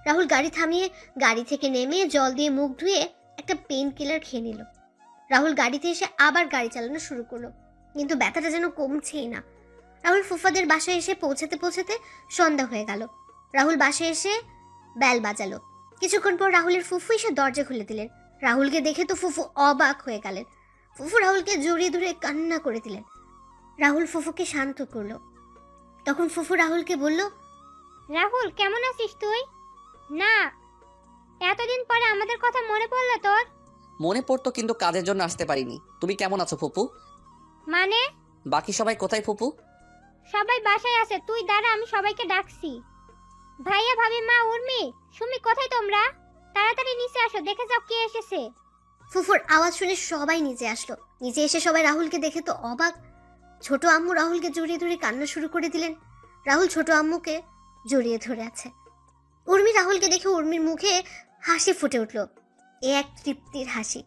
রাহুল গাড়ি থামিয়ে গাড়ি থেকে নেমে জল দিয়ে মুখ ধুয়ে একটা পেন কিলার খেয়ে নিল। রাহুল গাড়িতে এসে আবার গাড়ি চালানো শুরু করলো, কিন্তু ব্যথাটা যেন কমছেই না। রাহুল ফুফাদের বাসায় এসে পৌঁছাতে পৌঁছাতে সন্ধ্যা হয়ে গেল। রাহুল বাসায় এসে বেল বাজালো। কিছুক্ষণ পর রাহুলের ফুফু এসে দরজা খুলে দিলেন। রাহুলকে দেখে তো ফুফু অবাক হয়ে গেলেন। ফুফু রাহুলকে জড়িয়ে ধরে কান্না করে দিলেন। রাহুল ফুফুকে শান্ত করলো। তখন ফুফু রাহুলকে বলল, রাহুল কেমন আছিস তুই? না, এতদিন পরে আমাদের কথা মনে পড়লো তোর? মনে পড়তো, কিন্তু কাজের জন্য আসতে পারিনি। তুমি কেমন আছো ফুপু? মানে? বাকি সবাই কোথায় ফুপু? সবাই বাসায় আছে, তুই দাঁড়া, আমি সবাইকে ডাকছি। ভাইয়া, ভাবি, মা, উর্মি, সুমি, কোথায় তোমরা? তাড়াতাড়ি নিচে আসো, দেখে যাও কে এসেছে। ফুফুর আওয়াজ শুনে সবাই নিচে আসলো। নিচে এসে সবাই রাহুলকে দেখে তো অবাক। ছোট আম্মু রাহুলকে জড়িয়ে ধরে কান্না শুরু করে দিলেন। রাহুল ছোট আম্মুকে জড়িয়ে ধরে আছে। উর্মি রাহুলকে দেখে উর্মির মুখে হাসি ফুটে উঠল, এ এক তৃপ্তির হাসি।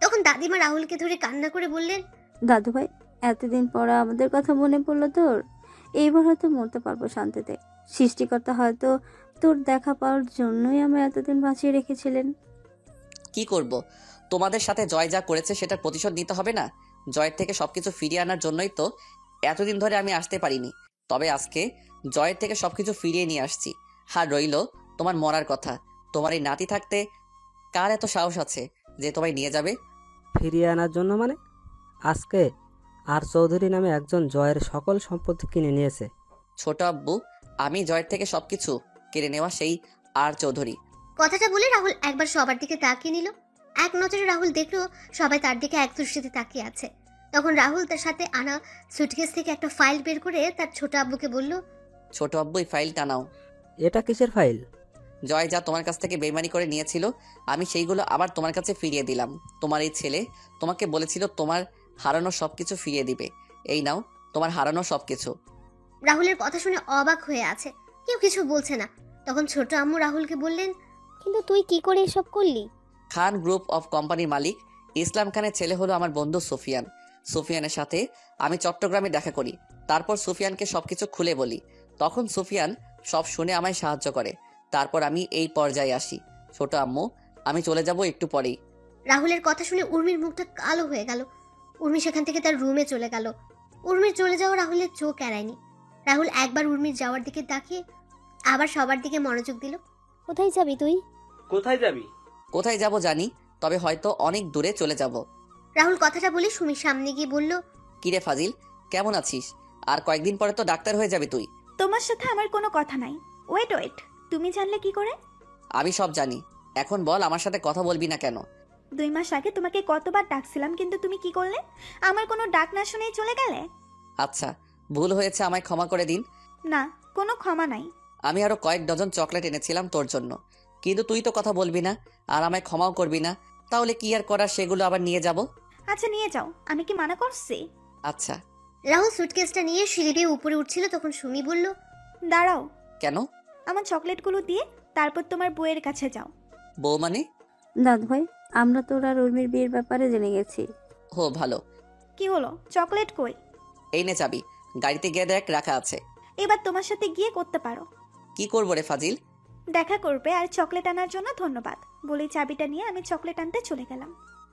তখন দাদিমা রাহুলকে ধরে কান্না করে বললেন, দাদু ভাই, এতদিন পর আমাদের কথা মনে পড়লো তোর। এইবার হয়তো মরতে পারবো শান্তিতে। সৃষ্টিকর্তা হয়তো তোর দেখা পাওয়ার জন্যই আমরা এতদিন বাঁচিয়ে রেখেছিলেন। কি করব, তোমাদের সাথে জয় যা করেছে সেটার প্রতিশোধ নিতে হবে না? জয়ের থেকে সবকিছু ফিরিয়ে আনার জন্যই তো এতদিন ধরে আমি আসতে পারিনি। তবে আজকে জয়ের থেকে সবকিছু ফিরিয়ে নিয়ে আসছি। আর রইল তোমার মরার কথা। তোমার এই নাতি থাকতে কার এত সাহস আছে যে তোমায় নিয়ে যাবে? ফিরিয়ে আনার জন্য মানে? আজকে আর চৌধুরী নামে একজন জয়ের সকল সম্পত্তি কিনে নিয়েছে। ছোট আব্বু, আমি জয়ের থেকে সবকিছু কেড়ে নেওয়া সেই আর চৌধুরী। কথাটা বলে রাহুল একবার সবার দিকে তাকিয়ে নিল। এক নজরে রাহুল দেখলো সবাই তার দিকে এক দৃষ্টিতে তাকিয়ে আছে। তখন রাহুল তার সাথে আনা সুটকেস থেকে একটা ফাইল বের করে তার ছোট আব্বুকে বলল, ছোট আব্বু, এই ফাইলটা নাও। এটা কিসের ফাইল? জয় যা তোমার কাছ থেকে বেইমানি করে নিয়েছিল, আমি সেইগুলো আবার তোমার কাছে ফিরিয়ে দিলাম। তোমার এই ছেলে তোমাকে বলেছিল তোমার হারানো সবকিছু ফিরিয়ে দিবে। এই নাও তোমার হারানো সবকিছু। রাহুলের কথা শুনে অবাক হয়ে আছে, কেউ কিছু বলছে না। তখন ছোট আম্মু রাহুলকে বললেন, কিন্তু তুই কি করে এসব করলি? খান গ্রুপ অফ কোম্পানির মালিক ইসলাম খানের ছেলে হলো আমার বন্ধু সুফিয়ান। সুফিয়ানের সাথে আমি চট্টগ্রামে দেখা করি। তারপর সুফিয়ানকে সবকিছু খুলে বলি। তখন সুফিয়ান সব শুনে আমায় সাহায্য করে। তারপর আমি এই পর্যায়ে আসি। ছোট আম্মু, আমি চলে যাব একটু পরেই। রাহুলের কথা শুনে উর্মির মুখটা কালো হয়ে গেল। উর্মি সেখান থেকে তার রুমে চলে গেল। উর্মির চলে যাওয়া রাহুলের চোখ এড়ায়নি। রাহুল একবার উর্মির যাওয়ার দিকে তাকিয়ে আবার সবার দিকে মনোযোগ দিল। কোথায় যাবি তুই? কোথায় যাবি? কোথায় যাব জানি, তবে হয়তো অনেক দূরে চলে যাব। রাহুল কথাটা বলে সুমির সামনে গিয়ে বলল, কিরে ফাজিল, কেমন আছিস? আর কয়েকদিন পরে তো ডাক্তার হয়ে যাবি তুই। তোমার সাথে আমার কোনো কথা নাই। ওয়েট, তুমি জানলে কি করে? আমি সব জানি। এখন বল, আমার সাথে কথা বলবি না কেন? 2 মাস আগে তোমাকে কতবার ডাকছিলাম, কিন্তু তুমি কি করলে? আমার কোনো ডাক না শুনেই চলে গেলে। আচ্ছা, ভুল হয়েছে, আমায় ক্ষমা করে দিন। না, কোনো ক্ষমা নাই। আমি আরো কয়েক ডজন চকলেট এনেছিলাম তোর জন্য, কিন্তু তুই তো কথা বলবি না আর আমায় ক্ষমাও করবি না। তাহলে কি আর করার, সেগুলো আবার নিয়ে যাব। আচ্ছা, নিয়ে যাও, আমি কি মানা করছি? আচ্ছা। রাহুল সুটকেসটা নিয়ে সিঁড়ি দিয়ে উপরে উঠছিল। তখন সুমি বলল, দাঁড়াও। কেন? আমার চকলেটগুলো দিয়ে তারপর তোমার বউয়ের কাছে যাও। বউ মানে? দাদু ভাই, আমরা তোর আর উর্মির বিয়ের ব্যাপারে জেনে গেছি। হো, ভালো। কি হলো? চকলেট কই? এই নে চাবি, গাড়িতে গিয়ে দেখ রাখা আছে। এবার তোমার সাথে গিয়ে করতে পারো। কি করবো রে ফাজিল? দেখা করবে আর চকলেট আনার জন্য ধন্যবাদ বলে চাবিটা নিয়ে আমি চকলেট আনতে চলে গেলাম।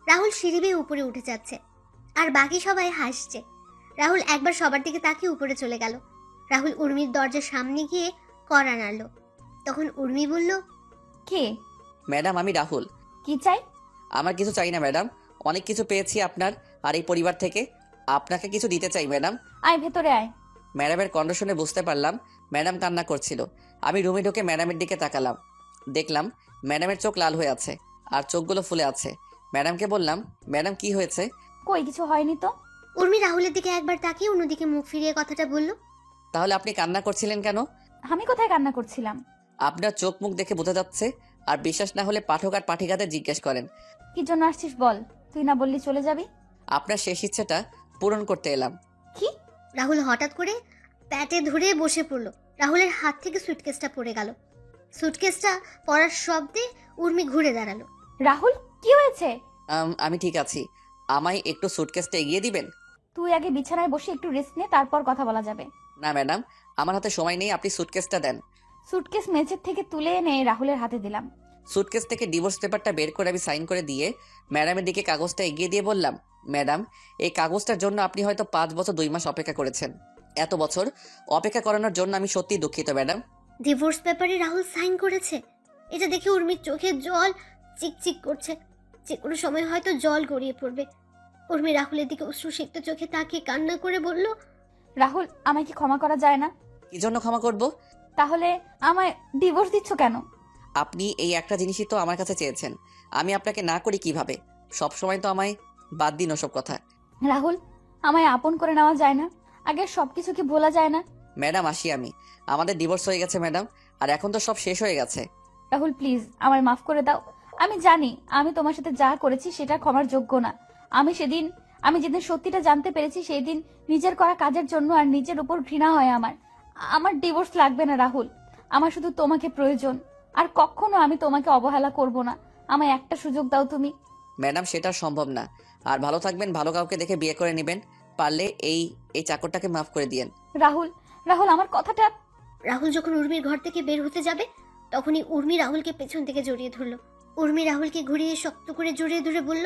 রাহুল সিঁড়ি বেয়ে উপরে উঠে যাচ্ছে আর বাকি সবাই হাসছে। রাহুল একবার সবার দিকে তাকিয়ে উপরে চলে গেল। রাহুল উর্মির দরজার সামনে গিয়ে কড়া নাড়ল। তখন উর্মি বলল, কে? ম্যাডাম, আমি রাহুল। কি চাই? আমার কিছু চাই না ম্যাডাম, অনেক কিছু পেয়েছি আপনার আর এই পরিবার থেকে। আপনাকে কিছু দিতে চাই ম্যাডাম। আয়, ভেতরে আয়। ম্যাডামের কণ্ঠ শুনে বুঝতে পারলাম ম্যাডাম কান্না করছিল। আমি রুমে ঢুকে ম্যাডামের দিকে তাকালাম। দেখলাম ম্যাডামের চোখ লাল হয়ে আছে আর চোখগুলো ফুলে আছে। ম্যাডামকে বললাম, ম্যাডাম কি হয়েছে? কই, কিছু হয়নি তো। উর্মি রাহুলের দিকে একবার তাকিয়ে অন্যদিকে মুখ ফিরিয়ে কথাটা বলল, তাহলে আপনি কান্না করছিলেন কেন? আমি কোথায় কান্না করছিলাম? আপনার চোখ মুখ দেখে বোঝা যাচ্ছে। আর বিশ্বাস না হলে পাঠক আর পাঠিকাদের জিজ্ঞেস করেন। কি জন্য আসছিস বল? তুই না বললি চলে যাবি? আপনার শেষ ইচ্ছেটা পূরণ করতে এলাম। কি? রাহুল হঠাৎ করে প্যাটে ধরে বসে পড়ল। রাহুলের হাত থেকে সুটকেসটা পড়ে গেল। সুটকেসটা পড়ার শব্দে উর্মি ঘুরে দাঁড়ালো। রাহুল, কি হয়েছে? আমি ঠিক আছি, আমায় একটু সুটকেসটা এগিয়ে দিবেন? তুই আগে বিছানায় বসে একটু রেস্ট নে, তারপর কথা বলা যাবে। না ম্যাডাম, আমার হাতে সময় নেই, আপনি সুটকেসটা দেন। সুটকেস মেঝের থেকে তুলে এনে রাহুলের হাতে দিলাম। সুটকেস থেকে ডিভোর্স পেপারটা বের করে আমি সাইন করে দিয়ে ম্যাডামের দিকে কাগজটা এগিয়ে দিয়ে বললাম, ম্যাডাম, এই কাগজটার জন্য আপনি হয়তো 5 বছর 2 মাস অপেক্ষা করেছেন। এত বছর অপেক্ষা করানোর জন্য আমি সত্যিই দুঃখিত ম্যাডাম। ডিভোর্স পেপারে রাহুল সাইন করেছে। এটা দেখে উর্মির চোখে জল চিকচিক করছে। যে কোনো সময় হয়তো জল গড়িয়ে পড়বে। উর্মি রাহুলের দিকে অশ্রুসিক্ত চোখে তাকিয়ে কান্না করে বলল, রাহুল, আমায় কি ক্ষমা করা যায় না? কি জন্য ক্ষমা করব? তাহলে আমায় ডিভোর্স দিচ্ছ কেন? আপনি এই একটা জিনিসই তো আমার কাছে চেয়েছেন, আমি আপনাকে না করি কিভাবে? সব সময় তো আমায় বাদ দিন ওসব কথা। রাহুল, আমায় আপন করে নেওয়া যায় না? আগের সবকিছু কি ভোলা যায় না? ম্যাডাম আসি আমি। আমাদের ডিভোর্স হয়ে গেছে ম্যাডাম, আর এখন তো সব শেষ হয়ে গেছে। রাহুল প্লিজ আমায় মাফ করে দাও। আমি জানি আমি তোমার সাথে যা করেছি সেটা ক্ষমার যোগ্য না। আমি যেদিন সত্যিটা জানতে পেরেছি সেই দিন নিজের করা কাজের জন্য আর নিজের উপর ঘৃণা হয় আমার ডিভোর্স লাগবে না রাহুল। আমার শুধু তোমাকে প্রয়োজন, আর কখনো আমি তোমাকে অবহেলা করব না। আমায় একটা সুযোগ দাও তুমি। ম্যাডাম সেটা সম্ভব না। আর ভালো থাকবেন, ভালো কাউকে দেখে বিয়ে করে নেবেন। পারলে এই চাকরটাকে মাফ করে দিয়েন। রাহুল আমার কথাটা। রাহুল যখন উর্মির ঘর থেকে বের হতে যাবে তখনই উর্মি রাহুলকে পেছন থেকে জড়িয়ে ধরলো। উর্মি রাহুলকে ঘুরিয়ে শক্ত করে জড়িয়ে ধরে বলল,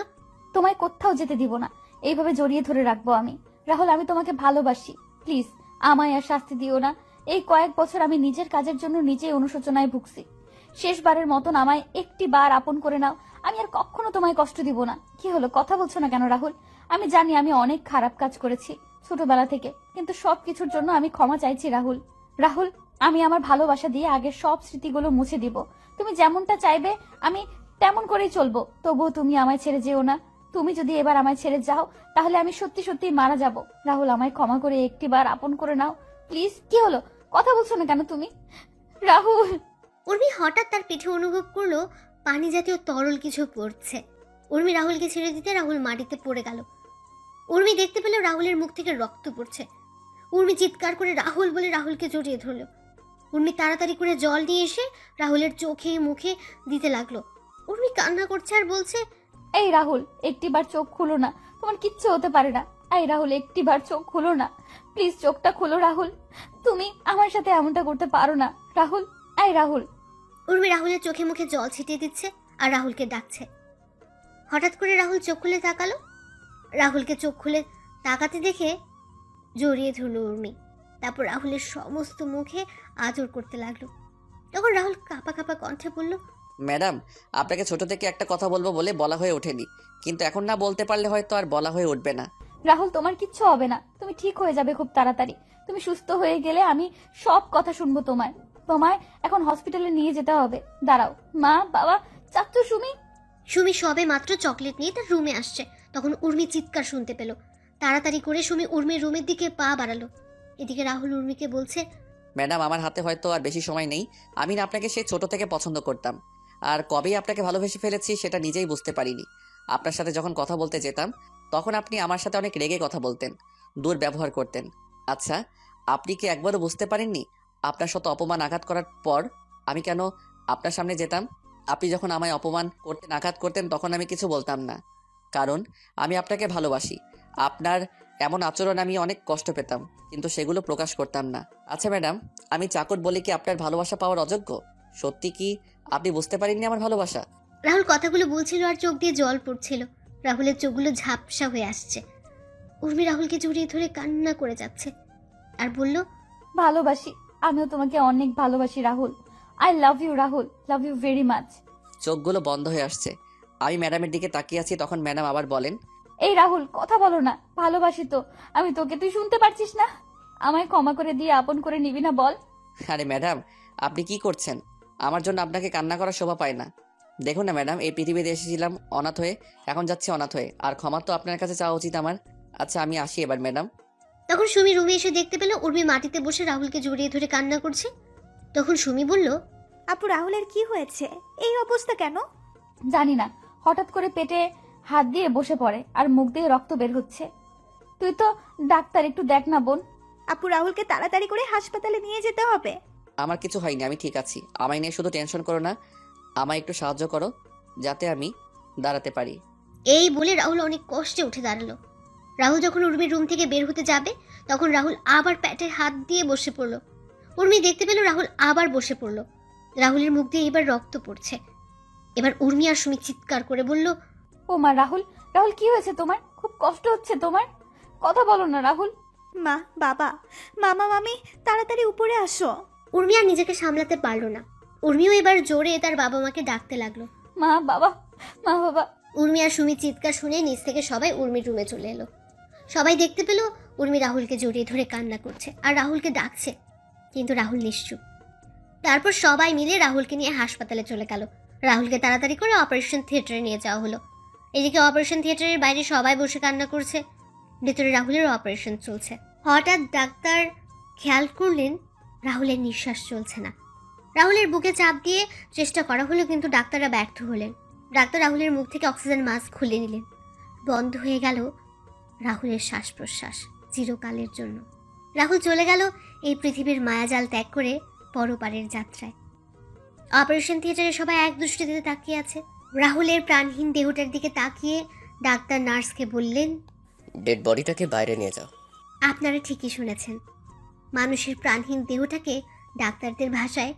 তোমায় কোথাও যেতে দিব না, এইভাবে জড়িয়ে ধরে রাখবো আমি। রাহুল আমি তোমাকে ভালোবাসি, প্লিজ আমায় আর শাস্তি দিও না। এই কয়েক বছর আমি নিজের কাজের জন্য নিজেই অনুশোচনায় ভুগছি। শেষবারের মতন আমায় একটি বার আপন করে নাও, আমি আর কখনো তোমায় কষ্ট দিব না। কি হলো, কথা বলছো না কেন রাহুল? আমি জানি আমি অনেক খারাপ কাজ করেছি ছোটবেলা থেকে, কিন্তু সবকিছুর জন্য আমি ক্ষমা চাইছি রাহুল। রাহুল আমি আমার ভালোবাসা দিয়ে আগের সব স্মৃতিগুলো মুছে দিব। তুমি যেমনটা চাইবে আমি তেমন করেই চলবো, তবুও তুমি আমায় ছেড়ে যেও না। তুমি যদি এবার আমায় ছেড়ে যাও তাহলে আমি সত্যি সত্যি মারা যাব। রাহুল আমায় ক্ষমা করে একটি বার আপন করে নাও প্লিজ। কি হলো, কথা বলছো না কেন তুমি রাহুল? উর্মি হঠাৎ তার পিঠে অনুভব করলো পানি জাতীয় তরল কিছু পড়ছে। উর্মি রাহুলকে ছেড়ে দিতে রাহুল মাটিতে পড়ে গেল। উর্মি দেখতে পেল রাহুলের মুখ থেকে রক্ত পড়ছে। উর্মি চিৎকার করে রাহুল বলে রাহুলকে জড়িয়ে ধরলো। উর্মি তাড়াতাড়ি করে জল নিয়ে এসে রাহুলের চোখে মুখে দিতে লাগলো। উর্মি কান্না করছে আর বলছে, এই রাহুল একটিবার চোখ খুলো না, তোমার কিচ্ছু হতে পারে না। এই রাহুল একটিবার চোখ খুলো না, প্লিজ চোখটা খুলো রাহুল। তুমি আমার সাথে এমনটা করতে পারো না রাহুল। এই রাহুল। উর্মি রাহুলের চোখে মুখে জল ছিটিয়ে দিচ্ছে আর রাহুলকে ডাকছে। হঠাৎ করে রাহুল চোখ খুলে তাকালো। রাহুলকে চোখ খুলে তাকাতে দেখে জড়িয়ে ধরল উর্মি। তারপর রাহুলের সমস্ত মুখে আদর করতে লাগলো। তখন রাহুল কাঁপা কাঁপা কণ্ঠে বলল, ম্যাডাম আপনাকে ছোট থেকে একটা কথা বলবো বলে বলা হয়ে ওঠেনি, কিন্তু এখন না বলতে পারলে হয়তো আর বলা হয়ে উঠবে না। রাহুল তোমার কিচ্ছু হবে না, তুমি ঠিক হয়ে যাবে খুব তাড়াতাড়ি। তুমি সুস্থ হয়ে গেলে আমি সব কথা শুনবো তোমায় এখন হসপিটালে নিয়ে যেতে হবে। দাঁড়াও, মা বাবা চাচ্চু সুমি সবে মাত্র চকলেট নিয়ে তার রুমে আসছে। তখন উর্মি চিৎকার শুনতে পেল। তাড়াতাড়ি করে সুমি উর্মির রুমের দিকে পা বাড়ালো। এদিকে রাহুল উর্মিকে বলছে, ম্যাডাম আমার হাতে হয়তো আর বেশি সময় নেই। আমি না আপনাকে সেই ছোট থেকে পছন্দ করতাম, আর কবেই আপনাকে ভালোবেসে ফেলেছি সেটা নিজেই বুঝতে পারিনি। আপনার সাথে যখন কথা বলতে যেতাম তখন আপনি আমার সাথে অনেক রেগে কথা বলতেন, ব্যবহার করতেন। আচ্ছা, আপনি কি একবারও বুঝতে পারেননি আপনার সাথে অপমান আঘাত করার পর আমি কেন আপনার সামনে যেতাম? আপনি যখন আমায় অপমান করতেন, আঘাত করতেন, তখন আমি কিছু বলতাম না, কারণ আমি আপনাকে ভালোবাসি। আপনার এমন আচরণ আমি অনেক কষ্ট পেতাম, কিন্তু সেগুলো প্রকাশ করতাম না। আচ্ছা ম্যাডাম, আমি চাকর বলে কি আপনার ভালোবাসা পাওয়ার অযোগ্য? সত্যি কি আপনি বুঝতে পারেননি আমার ভালোবাসা? রাহুল কথাগুলো বলছিল আর চোখ দিয়ে জল পড়ছিল। রাহুলের চোখগুলো ঝাপসা হয়ে আসছে। উর্মি রাহুলকে জড়িয়ে ধরে কান্না করে যাচ্ছে আর বলল, ভালোবাসি, আমিও তোমাকে অনেক ভালোবাসি Rahul. I love you Rahul, love you very much. চোখগুলো বন্ধ হয়ে আসছে। আমি ম্যাডামের দিকে তাকিয়ে আছি, তখন ম্যাডাম আবার বলেন, এই রাহুল কথা বলো না, ভালোবাসি তো আমি তোকে, তুই শুনতে পারছিস না? আমায় ক্ষমা করে দিয়ে আপন করে নিবি না বল? আরে ম্যাডাম আপনি কি করছেন? আমার জন্য আপনাকে কান্না করার শোভা পায় না। দেখুন না ম্যাডাম, এই পৃথিবীতে এসেছিলাম অনাথ হয়ে, এখন যাচ্ছি অনাথ হয়ে, আর ক্ষমা তো আপনার কাছে চাওয়া উচিত আমার। আচ্ছা আমি আসি এবার ম্যাডাম। তখন সুমি রুমে এসে দেখতে পেল উর্মি মাটিতে বসে রাহুলকে জড়িয়ে ধরে কান্না করছে। তখন সুমি বলল, আপু রাহুলের কি হয়েছে, এই অবস্থা কেন? জানি না, হঠাৎ করে পেটে হাত দিয়ে বসে পড়ে আর মুখ দিয়ে রক্ত বের হচ্ছে। তুই তো ডাক্তার, একটু দেখ না বোন। আপু রাহুলকে তাড়াতাড়ি করে হাসপাতালে নিয়ে যেতে হবে। আমার কিছু হয়নি, আমি ঠিক আছি। আমায় নিয়ে শুধু টেনশন করো না, আমায় একটু সাহায্য করো যাতে আমি দাঁড়াতে পারি। এই বলে রাহুল অনেক কষ্টে উঠে দাঁড়ালো। রাহুল যখন উর্মির রুম থেকে বের হতে যাবে তখন রাহুল আবার পেটে হাত দিয়ে বসে পড়ল। উর্মি দেখতে পেল রাহুল আবার বসে পড়ল। রাহুলের মুখ দিয়ে এবার রক্ত পড়ছে। এবার উর্মি আর সুমি চিৎকার করে বলল, ও মা রাহুল, রাহুল কি হয়েছে তোমার? খুব কষ্ট হচ্ছে তোমার, কথা বলো না রাহুল। মা, বাবা, মামা, মামি তাড়াতাড়ি উপরে আসো। উর্মি আর নিজেকে সামলাতে পারলো না। উর্মিও এবার জোরে তার বাবা মাকে ডাকতে লাগলো, মা বাবা, মা বাবা। উর্মি আর সুমি চিৎকার শুনে নিচ থেকে সবাই উর্মির রুমে চলে এলো। সবাই দেখতে পেল উর্মি রাহুলকে জড়িয়ে ধরে কান্না করছে আর রাহুলকে ডাকছে, কিন্তু রাহুল নিশ্চুপ। তারপর সবাই মিলে রাহুলকে নিয়ে হাসপাতালে চলে গেল। রাহুলকে তাড়াতাড়ি করে অপারেশন থিয়েটারে নিয়ে যাওয়া হলো। এদিকে অপারেশন থিয়েটারের বাইরে সবাই বসে কান্না করছে। ভেতরে রাহুলের অপারেশন চলছে। হঠাৎ ডাক্তার খেয়াল করলেন রাহুলের নিঃশ্বাস চলছে না। রাহুলের বুকে চাপ দিয়ে চেষ্টা করা হলো, কিন্তু ডাক্তাররা ব্যর্থ হলেন। ডাক্তার রাহুলের মুখ থেকে অক্সিজেন মাস্ক খুলে নিলেন। বন্ধ হয়ে গেল রাহুলের শ্বাস প্রশ্বাস চিরকালের জন্য। রাহুল চলে গেল এই পৃথিবীর মায়াজাল ত্যাগ করে পরপারের যাত্রায়। অপারেশন থিয়েটারে সবাই এক দৃষ্টিতে তাকিয়ে আছে। রাহুলের প্রাণহীন দেহটার দিকে তাকিয়ে ডাক্তার নার্সকে বললেন, ডেড বডিটাকে বাইরে নিয়ে যাও। আপনারা ঠিকই শুনেছেন, মানুষের প্রাণহীন দেহটাকে ডাক্তারদের ভাষায়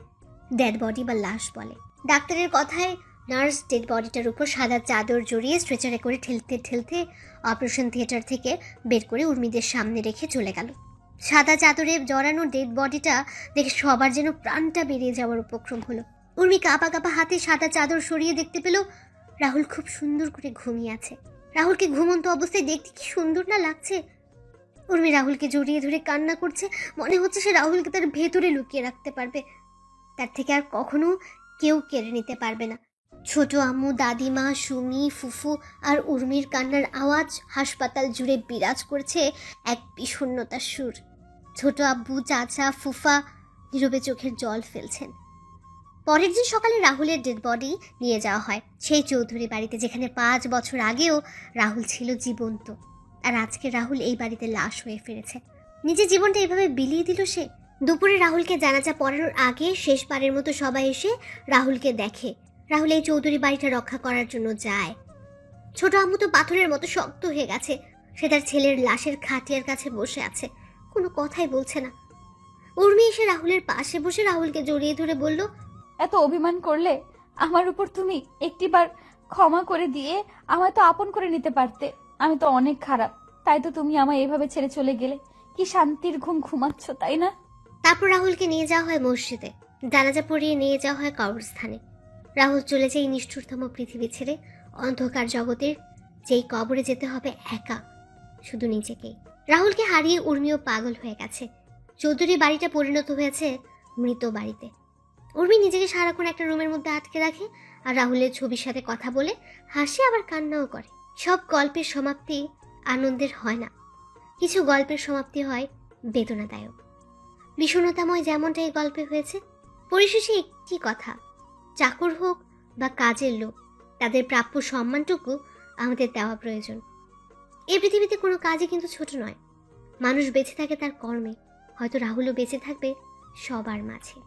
ডেড বডি বা লাশ বলে। ডাক্তারের কথায় নার্স ডেড বডিটার উপর সাদা চাদর জড়িয়ে স্ট্রেচারে করে ঠেলতে ঠেলতে অপারেশন থিয়েটার থেকে বের করে উর্মিদের সামনে রেখে চলে গেল। সাদা চাদরে জড়ানো ডেড বডিটা দেখে সবার যেন প্রাণটা বেরিয়ে যাওয়ার উপক্রম হলো। উর্মি কাঁপা কাঁপা হাতে সাদা চাদর সরিয়ে দেখতে পেল রাহুল খুব সুন্দর করে ঘুমিয়ে আছে। রাহুলকে ঘুমন্ত অবস্থায় দেখতে কি সুন্দর না লাগছে। উর্মি রাহুলকে জড়িয়ে ধরে কান্না করছে। মনে হচ্ছে সে রাহুলকে তার ভেতরে লুকিয়ে রাখতে পারবে, তার থেকে আর কখনো কেউ কেড়ে নিতে পারবে না। ছোট আম্মু, দাদিমা, সুমি, ফুফু আর উর্মির কান্নার আওয়াজ হাসপাতাল জুড়ে বিরাজ করছে এক বিষণ্ণতার সুর। ছোট আব্বু, চাচা, ফুফা নীরবে চোখের জল ফেলছেন। পরের দিন সকালে রাহুলের ডেড বডি নিয়ে যাওয়া হয় সেই চৌধুরী বাড়িতে, যেখানে 5 বছর আগেও রাহুল ছিল জীবন্ত। আর আজকে রাহুল এই বাড়িতে লাশ হয়ে ফিরেছে। নিজের জীবনটা এভাবে বিলিয়ে দিল সে। দুপুরে রাহুলকে জানাজা পড়ানোর আগে শেষবারের মতো সবাই এসে রাহুলকে দেখে। রাহুল এই চৌধুরী বাড়িটা রক্ষা করার জন্য যায়। ছোট আম্মু তো পাথরের মতো শক্ত হয়ে গেছে। সে তার ছেলের লাশের খাটিয়ার কাছে বসে আছে, কোনো কথাই বলছে না। উর্মি এসে রাহুলের পাশে বসে রাহুলকে জড়িয়ে ধরে বলল, এত অভিমান করলে আমার উপর তুমি একটিবার ক্ষমা করে দিয়ে আমায় তো আপন করে নিতে পারতে। আমি তো অনেক খারাপ, তাই তো তুমি আমায় এভাবে ছেড়ে চলে গেলে। কি শান্তির ঘুম ঘুমাচ্ছ, তাই না? তারপর রাহুলকে নিয়ে যাওয়া হয় মসজিদে, জানাজা পড়িয়ে নিয়ে যাওয়া হয় কবরস্থানে। রাহুল চলে যায় নিষ্ঠুরতম পৃথিবী ছেড়ে অন্ধকার জগতের, যেই কবরে যেতে হবে একা, শুধু নিজেকেই। রাহুলকে হারিয়ে উর্মিও পাগল হয়ে গেছে। চৌধুরী বাড়িটা পরিণত হয়েছে মৃত বাড়িতে। উর্মি নিজেকে সারাক্ষণ একটা রুমের মধ্যে আটকে রাখে আর রাহুলের ছবির সাথে কথা বলে হাসে, আবার কান্নাও করে। সব গল্পের সমাপ্তি আনন্দের হয় না, কিছু গল্পের সমাপ্তি হয় বেদনাদায়ক, বিষণ্ণতাময়, যেমনটা এই গল্পে হয়েছে। পরিশেষে একটি কথা, চাকর হোক বা কাজের লোক, তাদের প্রাপ্য সম্মানটুকু আমাদের দেওয়া প্রয়োজন। এই পৃথিবীতে কোনো কাজই কিন্তু ছোট নয়। মানুষ বেঁচে থাকে তার কর্মে, হয়তো রাহুলও বেঁচে থাকবে সবার মাঝে।